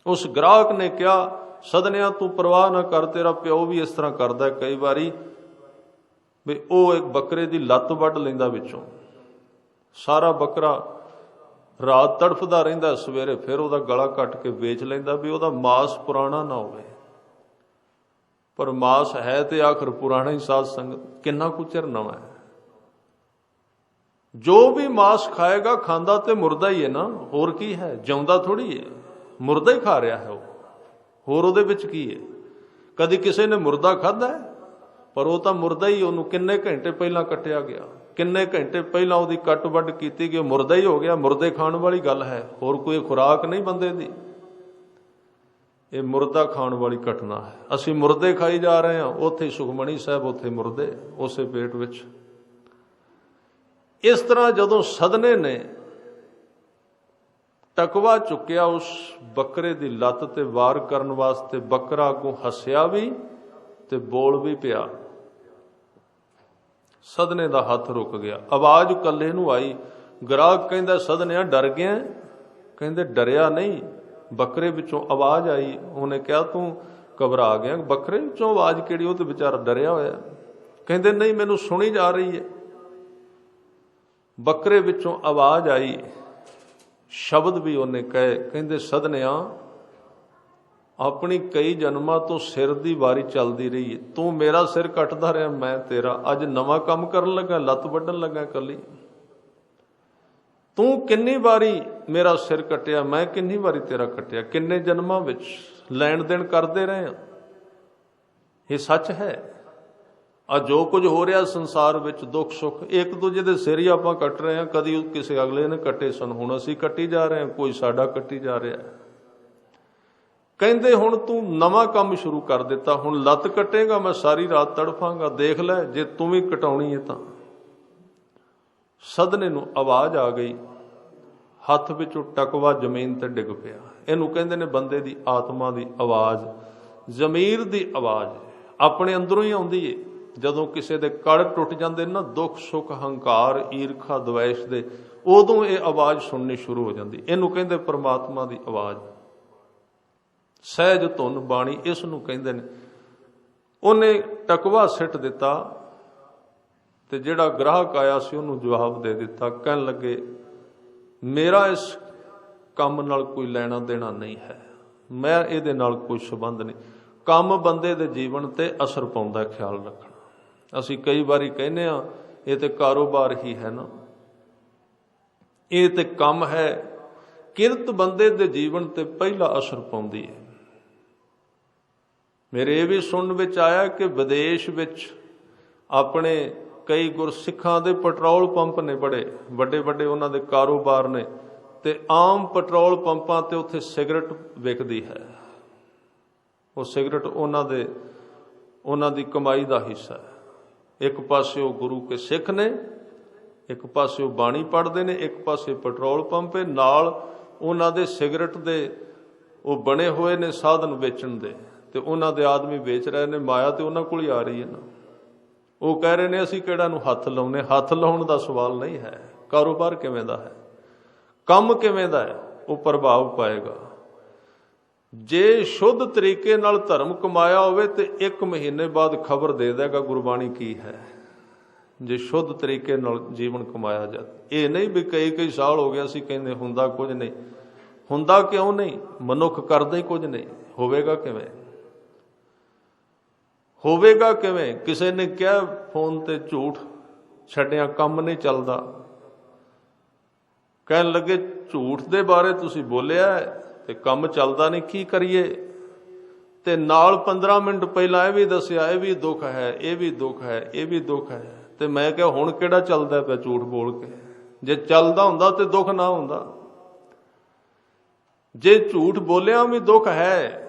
ਉਸ ਗ੍ਰਾਹਕ ਨੇ ਕਿਹਾ ਸਦਨਿਆਂ ਤੂੰ ਪਰਵਾਹ ਨਾ ਕਰ, ਤੇਰਾ ਪਿਓ ਵੀ ਇਸ ਤਰ੍ਹਾਂ ਕਰਦਾ ਕਈ ਵਾਰੀ, ਵੀ ਉਹ ਇੱਕ ਬੱਕਰੇ ਦੀ ਲੱਤ ਵੱਢ ਲੈਂਦਾ ਵਿੱਚੋਂ, ਸਾਰਾ ਬੱਕਰਾ ਰਾਤ ਤੜਫਦਾ ਰਹਿੰਦਾ, ਸਵੇਰੇ ਫਿਰ ਉਹਦਾ ਗਲਾ ਕੱਟ ਕੇ ਵੇਚ ਲੈਂਦਾ ਵੀ ਉਹਦਾ ਮਾਸ ਪੁਰਾਣਾ ਨਾ ਹੋਵੇ। ਪਰ ਮਾਸ ਹੈ ਤੇ ਆਖਰ ਪੁਰਾਣਾ ਹੀ। ਸਾਧ ਸੰਗਤ, ਕਿੰਨਾ ਕੁ ਚਿਰ ਨਵਾਂ ਹੈ। ਜੋ ਵੀ ਮਾਸ ਖਾਏਗਾ, ਖਾਂਦਾ ਤੇ ਮੁਰਦਾ ਹੀ ਹੈ ਨਾ, ਹੋਰ ਕੀ ਹੈ, ਜਿਉਂਦਾ ਥੋੜੀ ਹੈ। ਮੁਰਦਾ ਹੀ ਖਾ ਰਿਹਾ ਹੈ ਉਹ, ਹੋਰ ਉਹਦੇ ਵਿੱਚ ਕੀ ਹੈ। ਕਦੀ ਕਿਸੇ ਨੇ ਮੁਰਦਾ ਖਾਧਾ ਹੈ? ਪਰ ਉਹ ਤਾਂ ਮੁਰਦਾ ਹੀ, ਉਹਨੂੰ ਕਿੰਨੇ ਘੰਟੇ ਪਹਿਲਾਂ ਕੱਟਿਆ ਗਿਆ, ਕਿੰਨੇ ਘੰਟੇ ਪਹਿਲਾਂ ਉਹਦੀ ਕੱਟ ਵੱਢ ਕੀਤੀ ਗਈ, ਮੁਰਦਾ ਹੀ ਹੋ ਗਿਆ। ਮੁਰਦੇ ਖਾਣ ਵਾਲੀ ਗੱਲ ਹੈ, ਹੋਰ ਕੋਈ ਖੁਰਾਕ ਨਹੀਂ ਬੰਦੇ ਦੀ। ਇਹ ਮੁਰਦਾ ਖਾਣ ਵਾਲੀ ਘਟਨਾ ਹੈ। ਅਸੀਂ ਮੁਰਦੇ ਖਾਈ ਜਾ ਰਹੇ ਹਾਂ, ਉੱਥੇ ਸੁਖਮਣੀ ਸਾਹਿਬ, ਉੱਥੇ ਮੁਰਦੇ, ਉਸੇ ਪੇਟ ਵਿੱਚ। ਇਸ ਤਰ੍ਹਾਂ ਜਦੋਂ ਸਦਨੇ ਨੇ ਟਕਵਾ ਚੁੱਕਿਆ ਉਸ ਬੱਕਰੇ ਦੀ ਲੱਤ ਤੇ ਵਾਰ ਕਰਨ ਵਾਸਤੇ, ਬੱਕਰਾ ਅੱਗੋਂ ਹੱਸਿਆ ਵੀ ਤੇ ਬੋਲ ਵੀ ਪਿਆ। ਸਦਨੇ ਦਾ ਹੱਥ ਰੁਕ ਗਿਆ। ਆਵਾਜ਼ ਕੱਲੇ ਨੂੰ ਆਈ। ਗ੍ਰਾਹਕ ਕਹਿੰਦਾ ਸਦਨਿਆ ਡਰ ਗਿਆ? ਕਹਿੰਦੇ ਡਰਿਆ ਨਹੀਂ, ਬੱਕਰੇ ਵਿੱਚੋਂ ਆਵਾਜ਼ ਆਈ। ਉਹਨੇ ਕਿਹਾ ਤੂੰ ਘਬਰਾ ਗਿਆ? ਬੱਕਰੇ ਵਿੱਚੋਂ ਆਵਾਜ਼ ਕਿਹੜੀ? ਉਹ ਤੇ ਵਿਚਾਰਾ ਡਰਿਆ ਹੋਇਆ। ਕਹਿੰਦੇ ਨਹੀਂ, ਮੈਨੂੰ ਸੁਣੀ ਜਾ ਰਹੀ ਹੈ। ਬੱਕਰੇ ਵਿੱਚੋਂ ਆਵਾਜ਼ ਆਈ, ਸ਼ਬਦ ਵੀ ਉਹਨੇ ਕਹੇ। ਕਹਿੰਦੇ ਸਦਨਿਆ, ਆਪਣੀ ਕਈ ਜਨਮਾਂ ਤੋਂ ਸਿਰ ਦੀ ਵਾਰੀ ਚੱਲਦੀ ਰਹੀ ਹੈ। ਤੂੰ ਮੇਰਾ ਸਿਰ ਕੱਟਦਾ ਰਿਹਾ, ਮੈਂ ਤੇਰਾ। ਅੱਜ ਨਵਾਂ ਕੰਮ ਕਰਨ ਲੱਗਾ, ਲੱਤ ਵੱਢਣ ਲੱਗਾ ਇਕੱਲੀ। ਤੂੰ ਕਿੰਨੀ ਵਾਰੀ ਮੇਰਾ ਸਿਰ ਕੱਟਿਆ, ਮੈਂ ਕਿੰਨੀ ਵਾਰੀ ਤੇਰਾ ਕੱਟਿਆ। ਕਿੰਨੇ ਜਨਮਾਂ ਵਿੱਚ ਲੈਣ ਦੇਣ ਕਰਦੇ ਰਹੇ ਹਾਂ। ਇਹ ਸੱਚ ਹੈ। ਆ ਜੋ ਕੁਝ ਹੋ ਰਿਹਾ ਸੰਸਾਰ ਵਿੱਚ, ਦੁੱਖ ਸੁੱਖ, ਇੱਕ ਦੂਜੇ ਦੇ ਸਿਰ ਹੀ ਆਪਾਂ ਕੱਟ ਰਹੇ ਹਾਂ। ਕਦੀ ਕਿਸੇ ਅਗਲੇ ਨੇ ਕੱਟੇ ਸਨ, ਹੁਣ ਅਸੀਂ ਕੱਟੀ ਜਾ ਰਹੇ ਹਾਂ, ਕੋਈ ਸਾਡਾ ਕੱਟੀ ਜਾ ਰਿਹਾ। ਕਹਿੰਦੇ ਹੁਣ ਤੂੰ ਨਵਾਂ ਕੰਮ ਸ਼ੁਰੂ ਕਰ ਦਿੱਤਾ, ਹੁਣ ਲੱਤ ਕੱਟੇਗਾ, ਮੈਂ ਸਾਰੀ ਰਾਤ ਤੜਫਾਂਗਾ, ਦੇਖ ਲੈ ਜੇ ਤੂੰ ਵੀ ਕਟਾਉਣੀ ਹੈ ਤਾਂ। ਸਦਨੇ ਨੂੰ ਆਵਾਜ਼ ਆ ਗਈ, ਹੱਥ ਵਿੱਚੋਂ ਟਕਵਾ ਜ਼ਮੀਨ ਤੇ ਡਿੱਗ ਪਿਆ। ਇਹਨੂੰ ਕਹਿੰਦੇ ਨੇ ਬੰਦੇ ਦੀ ਆਤਮਾ ਦੀ ਆਵਾਜ਼, ਜ਼ਮੀਰ ਦੀ ਆਵਾਜ਼, ਆਪਣੇ ਅੰਦਰੋਂ ਹੀ ਆਉਂਦੀ ਏ। ਜਦੋਂ ਕਿਸੇ ਦੇ ਕੜ ਟੁੱਟ ਜਾਂਦੇ ਨਾ, ਦੁੱਖ ਸੁੱਖ ਹੰਕਾਰ ਈਰਖਾ ਦਵੈਸ਼ ਦੇ, ਉਦੋਂ ਇਹ ਆਵਾਜ਼ ਸੁਣਨੀ ਸ਼ੁਰੂ ਹੋ ਜਾਂਦੀ। ਇਹਨੂੰ ਕਹਿੰਦੇ ਪਰਮਾਤਮਾ ਦੀ ਆਵਾਜ਼, ਸਹਿਜ ਧੁਨ ਬਾਣੀ ਇਸ ਨੂੰ ਕਹਿੰਦੇ ਨੇ। ਉਹਨੇ ਟਕਵਾ ਸਿੱਟ ਦਿੱਤਾ ਤੇ ਜਿਹੜਾ ਗ੍ਰਾਹਕ ਆਇਆ ਸੀ ਉਹਨੂੰ ਜਵਾਬ ਦੇ ਦਿੱਤਾ। ਕਹਿਣ ਲੱਗੇ ਮੇਰਾ ਇਸ ਕੰਮ ਨਾਲ ਕੋਈ ਲੈਣਾ ਦੇਣਾ ਨਹੀਂ ਹੈ, ਮੈਂ ਇਹਦੇ ਨਾਲ ਕੋਈ ਸੰਬੰਧ ਨਹੀਂ। ਕੰਮ ਬੰਦੇ ਦੇ ਜੀਵਨ ਤੇ ਅਸਰ ਪਾਉਂਦਾ, ਖਿਆਲ ਰੱਖਣਾ। ਅਸੀਂ ਕਈ ਵਾਰੀ ਕਹਿੰਦੇ ਆ ਇਹ ਤੇ ਕਾਰੋਬਾਰ ਹੀ ਹੈ ਨਾ, ਇਹ ਤੇ ਕੰਮ ਹੈ। ਕਿਰਤ ਬੰਦੇ ਦੇ ਜੀਵਨ ਤੇ ਪਹਿਲਾ ਅਸਰ ਪਾਉਂਦੀ ਹੈ। ਮੇਰੇ ਇਹ ਵੀ ਸੁਣਨ ਵਿੱਚ ਆਇਆ ਕਿ ਵਿਦੇਸ਼ ਵਿੱਚ ਆਪਣੇ ਕਈ ਗੁਰਸਿੱਖਾਂ ਦੇ ਪੈਟਰੋਲ ਪੰਪ ਨੇ, ਬੜੇ ਵੱਡੇ ਵੱਡੇ ਉਹਨਾਂ ਦੇ ਕਾਰੋਬਾਰ ਨੇ, ਤੇ ਆਮ ਪੈਟਰੋਲ ਪੰਪਾਂ ਤੇ ਉੱਥੇ ਸਿਗਰਟ ਵਿਕਦੀ ਹੈ। ਉਹ ਸਿਗਰਟ ਉਹਨਾਂ ਦੀ ਕਮਾਈ ਦਾ ਹਿੱਸਾ ਹੈ। ਇੱਕ ਪਾਸੇ ਉਹ ਗੁਰੂ ਕੇ ਸਿੱਖ ਨੇ, ਇੱਕ ਪਾਸੇ ਉਹ ਬਾਣੀ ਪੜ੍ਹਦੇ ਨੇ, ਇੱਕ ਪਾਸੇ ਪੈਟਰੋਲ ਪੰਪ ਹੈ, ਨਾਲ ਉਹਨਾਂ ਦੇ ਸਿਗਰਟ ਦੇ ਉਹ ਬਣੇ ਹੋਏ ਨੇ ਸਾਧਨ ਵੇਚਣ ਦੇ, ਤੇ ਉਹਨਾਂ ਦੇ ਆਦਮੀ ਵੇਚ ਰਹੇ ਨੇ। ਮਾਇਆ ਤੇ ਉਹਨਾਂ ਕੋਲ ਹੀ ਆ ਰਹੀ ਹੈ ਨਾ। ਉਹ ਕਹਿ ਰਹੇ ਨੇ ਅਸੀਂ ਕਿਹੜਾ ਨੂੰ ਹੱਥ ਲਾਉਣੇ। ਹੱਥ ਲਾਉਣ ਦਾ ਸਵਾਲ ਨਹੀਂ ਹੈ। ਕਾਰੋਬਾਰ ਕਿਵੇਂ ਦਾ ਹੈ, ਕੰਮ ਕਿਵੇਂ ਦਾ ਹੈ, ਉਹ ਪ੍ਰਭਾਵ ਪਾਏਗਾ। ਜੇ ਸ਼ੁੱਧ ਤਰੀਕੇ ਨਾਲ ਧਰਮ ਕਮਾਇਆ ਹੋਵੇ ਤੇ 1 ਮਹੀਨੇ ਬਾਅਦ ਖਬਰ ਦੇ ਦੇਗਾ ਗੁਰਬਾਣੀ ਕੀ ਹੈ, ਜੇ ਸ਼ੁੱਧ ਤਰੀਕੇ ਨਾਲ ਜੀਵਨ ਕਮਾਇਆ ਜਾਵੇ। ਇਹ ਨਹੀਂ ਵੀ ਕਈ ਸਾਲ ਹੋ ਗਿਆ ਅਸੀਂ ਕਹਿੰਦੇ ਹੁੰਦਾ ਕੁਝ ਨਹੀਂ। ਹੁੰਦਾ ਕਿਉਂ ਨਹੀਂ? ਮਨੁੱਖ ਕਰਦਾ ਹੀ ਕੁਝ ਨਹੀਂ। ਹੋਵੇਗਾ ਕਿਵੇਂ? ਹੋਵੇਗਾ ਕਿਵੇਂ? ਕਿਸੇ ਨੇ ਕਿਹਾ ਫੋਨ ਤੇ ਝੂਠ ਛੱਡਿਆ ਕੰਮ ਨਹੀਂ ਚੱਲਦਾ। ਕਹਿਣ ਲੱਗੇ ਝੂਠ ਦੇ ਬਾਰੇ ਤੁਸੀਂ ਬੋਲਿਆ ਤੇ ਕੰਮ ਚੱਲਦਾ ਨਹੀਂ, ਕੀ ਕਰੀਏ? ਤੇ ਨਾਲ 15 ਮਿੰਟ ਪਹਿਲਾਂ ਇਹ ਵੀ ਦੱਸਿਆ ਇਹ ਵੀ ਦੁੱਖ ਹੈ, ਇਹ ਵੀ ਦੁੱਖ ਹੈ, ਇਹ ਵੀ ਦੁੱਖ ਹੈ। ਤੇ ਮੈਂ ਕਿਹਾ ਹੁਣ ਕਿਹੜਾ ਚੱਲਦਾ ਪਿਆ ਝੂਠ ਬੋਲ ਕੇ? ਜੇ ਚੱਲਦਾ ਹੁੰਦਾ ਤੇ ਦੁੱਖ ਨਾ ਹੁੰਦਾ। ਜੇ ਝੂਠ ਬੋਲਿਆ ਵੀ ਦੁੱਖ ਹੈ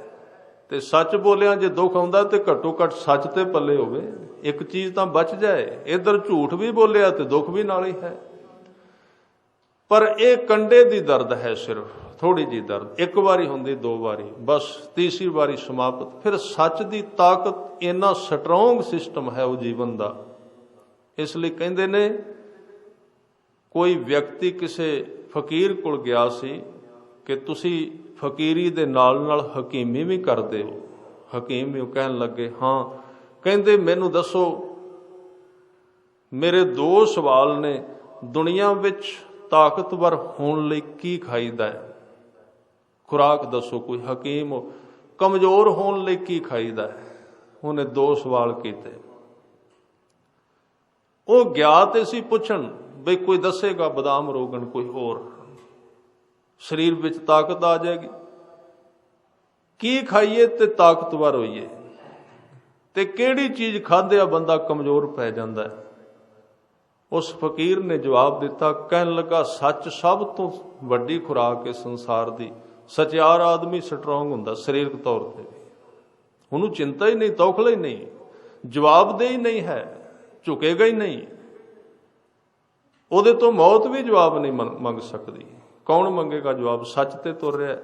ਤੇ ਸੱਚ ਬੋਲਿਆ ਜੇ ਦੁੱਖ ਆਉਂਦਾ ਤੇ ਘੱਟੋ ਘੱਟ ਸੱਚ ਤੇ ਪੱਲੇ ਹੋਵੇ, ਇੱਕ ਚੀਜ਼ ਤਾਂ ਬਚ ਜਾਏ। ਇੱਧਰ ਝੂਠ ਵੀ ਬੋਲਿਆ ਤੇ ਦੁੱਖ ਵੀ ਨਾਲ ਹੀ ਹੈ। ਪਰ ਇਹ ਕੰਡੇ ਦੀ ਦਰਦ ਹੈ, ਸਿਰਫ ਥੋੜੀ ਜਿਹੀ ਦਰਦ। 1 ਵਾਰੀ ਹੁੰਦੀ, 2 ਵਾਰੀ, ਬਸ ਤੀਸਰੀ ਵਾਰੀ ਸਮਾਪਤ। ਫਿਰ ਸੱਚ ਦੀ ਤਾਕਤ ਇੰਨਾ ਸਟਰੋਂਗ ਸਿਸਟਮ ਹੈ ਉਹ ਜੀਵਨ ਦਾ। ਇਸ ਲਈ ਕਹਿੰਦੇ ਨੇ ਕੋਈ ਵਿਅਕਤੀ ਕਿਸੇ ਫਕੀਰ ਕੋਲ ਗਿਆ ਸੀ ਕਿ ਤੁਸੀਂ ਫਕੀਰੀ ਦੇ ਨਾਲ ਨਾਲ ਹਕੀਮੀ ਵੀ ਕਰਦੇ ਹੋ। ਹਕੀਮ ਵੀ ਉਹ ਕਹਿਣ ਲੱਗੇ ਹਾਂ। ਕਹਿੰਦੇ ਮੈਨੂੰ ਦੱਸੋ, ਮੇਰੇ 2 ਸਵਾਲ ਨੇ। ਦੁਨੀਆ ਵਿੱਚ ਤਾਕਤਵਰ ਹੋਣ ਲਈ ਕੀ ਖਾਈਦਾ ਹੈ? ਖੁਰਾਕ ਦੱਸੋ। ਕੋਈ ਹਕੀਮ ਕਮਜ਼ੋਰ ਹੋਣ ਲਈ ਕੀ ਖਾਈਦਾ ਹੈ? ਉਹਨੇ 2 ਸਵਾਲ ਕੀਤੇ। ਉਹ ਗਿਆ ਤੇ ਸੀ ਪੁੱਛਣ ਬਈ ਕੋਈ ਦੱਸੇਗਾ ਬਦਾਮ ਰੋਗਣ, ਕੋਈ ਹੋਰ, ਸਰੀਰ ਵਿੱਚ ਤਾਕਤ ਆ ਜਾਏਗੀ। ਕੀ ਖਾਈਏ ਤੇ ਤਾਕਤਵਰ ਹੋਈਏ? ਤੇ ਕਿਹੜੀ ਚੀਜ਼ ਖਾਧਿਆ ਬੰਦਾ ਕਮਜ਼ੋਰ ਪੈ ਜਾਂਦਾ ਹੈ? ਉਸ ਫਕੀਰ ਨੇ ਜਵਾਬ ਦਿੱਤਾ। ਕਹਿਣ ਲੱਗਾ ਸੱਚ ਸਭ ਤੋਂ ਵੱਡੀ ਖੁਰਾਕ ਹੈ ਸੰਸਾਰ ਦੀ। ਸਚਿਆਰ ਆਦਮੀ ਸਟਰੋਂਗ ਹੁੰਦਾ ਸਰੀਰਕ ਤੌਰ ਤੇ, ਉਹਨੂੰ ਚਿੰਤਾ ਹੀ ਨਹੀਂ, ਤੌਖਲਾ ਹੀ ਨਹੀਂ, ਜਵਾਬਦੇਹੀ ਨਹੀਂ ਹੈ, ਝੁਕੇਗਾ ਹੀ ਨਹੀਂ। ਉਹਦੇ ਤੋਂ ਮੌਤ ਵੀ ਜਵਾਬ ਨਹੀਂ ਮੰਗ ਸਕਦੀ। ਕੌਣ ਮੰਗੇਗਾ ਜਵਾਬ? ਸੱਚ ਤੇ ਤੁਰ ਰਿਹਾ।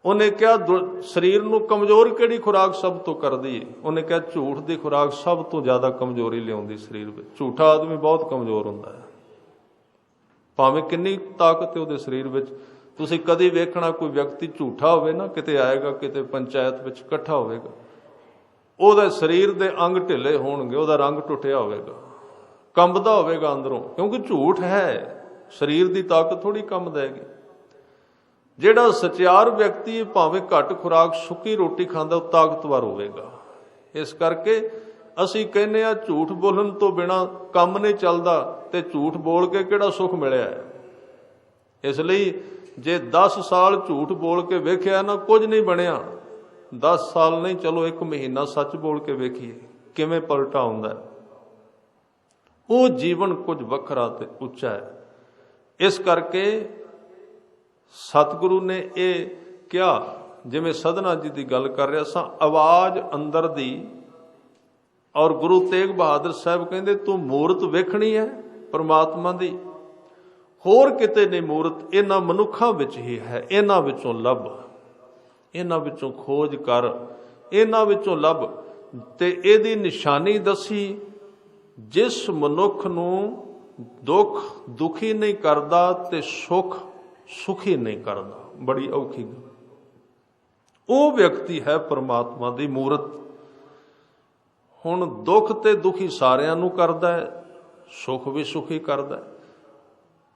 ਉਹਨੇ ਕਿਹਾ ਸਰੀਰ ਨੂੰ ਕਮਜ਼ੋਰ ਕਿਹੜੀ ਖੁਰਾਕ ਸਭ ਤੋਂ ਕਰਦੀ ਹੈ? ਉਹਨੇ ਕਿਹਾ ਝੂਠ ਦੀ ਖੁਰਾਕ ਸਭ ਤੋਂ ਜ਼ਿਆਦਾ ਕਮਜ਼ੋਰੀ ਲਿਆਉਂਦੀ ਸਰੀਰ ਵਿੱਚ। ਝੂਠਾ ਆਦਮੀ ਬਹੁਤ ਕਮਜ਼ੋਰ ਹੁੰਦਾ ਹੈ, ਭਾਵੇਂ ਕਿੰਨੀ ਤਾਕਤ ਹੈ ਉਹਦੇ ਸਰੀਰ ਵਿੱਚ। ਤੁਸੀਂ ਕਦੀ ਵੇਖਣਾ ਕੋਈ ਵਿਅਕਤੀ ਝੂਠਾ ਹੋਵੇ ਨਾ, ਕਿਤੇ ਆਏਗਾ, ਕਿਤੇ ਪੰਚਾਇਤ ਵਿੱਚ ਇਕੱਠਾ ਹੋਵੇਗਾ, ਉਹਦੇ ਸਰੀਰ ਦੇ ਅੰਗ ਢਿੱਲੇ ਹੋਣਗੇ, ਉਹਦਾ ਰੰਗ ਟੁੱਟਿਆ ਹੋਵੇਗਾ, ਕੰਬਦਾ ਹੋਵੇਗਾ ਅੰਦਰੋਂ, ਕਿਉਂਕਿ ਝੂਠ ਹੈ। ਸਰੀਰ ਦੀ ਤਾਕਤ ਥੋੜੀ ਕੰਮ ਦੇਗੀ। ਜਿਹੜਾ ਸਚਿਆਰ ਵਿਅਕਤੀ ਭਾਵੇਂ ਘੱਟ ਖੁਰਾਕ ਸੁੱਕੀ ਰੋਟੀ ਖਾਂਦਾ, ਉਹ ਤਾਕਤਵਰ ਹੋਵੇਗਾ। ਇਸ ਕਰਕੇ ਅਸੀਂ ਕਹਿੰਦੇ ਆ ਝੂਠ ਬੋਲਣ ਤੋਂ ਬਿਨਾਂ ਕੰਮ ਨਹੀਂ ਚੱਲਦਾ, ਤੇ ਝੂਠ ਬੋਲ ਕੇ ਕਿਹੜਾ ਸੁੱਖ ਮਿਲਿਆ ਹੈ। ਇਸ ਲਈ ਜੇ 10 ਸਾਲ ਝੂਠ ਬੋਲ ਕੇ ਵੇਖਿਆ ਨਾ, ਕੁਝ ਨਹੀਂ ਬਣਿਆ। 10 ਸਾਲ ਨਹੀਂ, ਚਲੋ 1 ਮਹੀਨਾ ਸੱਚ ਬੋਲ ਕੇ ਵੇਖੀਏ ਕਿਵੇਂ ਪਲਟਾ ਹੁੰਦਾ ਹੈ। ਉਹ ਜੀਵਨ ਕੁਝ ਵੱਖਰਾ ਤੇ ਉੱਚਾ ਹੈ। ਇਸ ਕਰਕੇ ਸਤਿਗੁਰੂ ਨੇ ਇਹ ਕਿਹਾ, ਜਿਵੇਂ ਸਧਨਾ ਜੀ ਦੀ ਗੱਲ ਕਰ ਰਿਹਾ ਸਾਂ, ਆਵਾਜ਼ ਅੰਦਰ ਦੀ। ਔਰ ਗੁਰੂ ਤੇਗ ਬਹਾਦਰ ਸਾਹਿਬ ਕਹਿੰਦੇ ਤੂੰ ਮੂਰਤ ਵੇਖਣੀ ਹੈ ਪਰਮਾਤਮਾ ਦੀ, ਹੋਰ ਕਿਤੇ ਨਹੀਂ ਮੂਰਤ, ਇਹਨਾਂ ਮਨੁੱਖਾਂ ਵਿੱਚ ਹੀ ਹੈ। ਇਹਨਾਂ ਵਿੱਚੋਂ ਲੱਭ, ਇਹਨਾਂ ਵਿੱਚੋਂ ਖੋਜ ਕਰ, ਇਹਨਾਂ ਵਿੱਚੋਂ ਲੱਭ। ਤੇ ਇਹਦੀ ਨਿਸ਼ਾਨੀ ਦੱਸੀ, ਜਿਸ ਮਨੁੱਖ ਨੂੰ ਦੁੱਖ ਦੁਖੀ ਨਹੀਂ ਕਰਦਾ ਤੇ ਸੁਖ ਸੁਖੀ ਨਹੀਂ ਕਰਦਾ, ਬੜੀ ਔਖੀ ਗੱਲ। ਉਹ ਵਿਅਕਤੀ ਹੈ ਪਰਮਾਤਮਾ ਦੀ ਮੂਰਤ। ਹੁਣ ਦੁੱਖ ਤੇ ਦੁਖੀ ਸਾਰਿਆਂ ਨੂੰ ਕਰਦਾ ਹੈ, ਸੁਖ ਵੀ ਸੁਖੀ ਕਰਦਾ ਹੈ।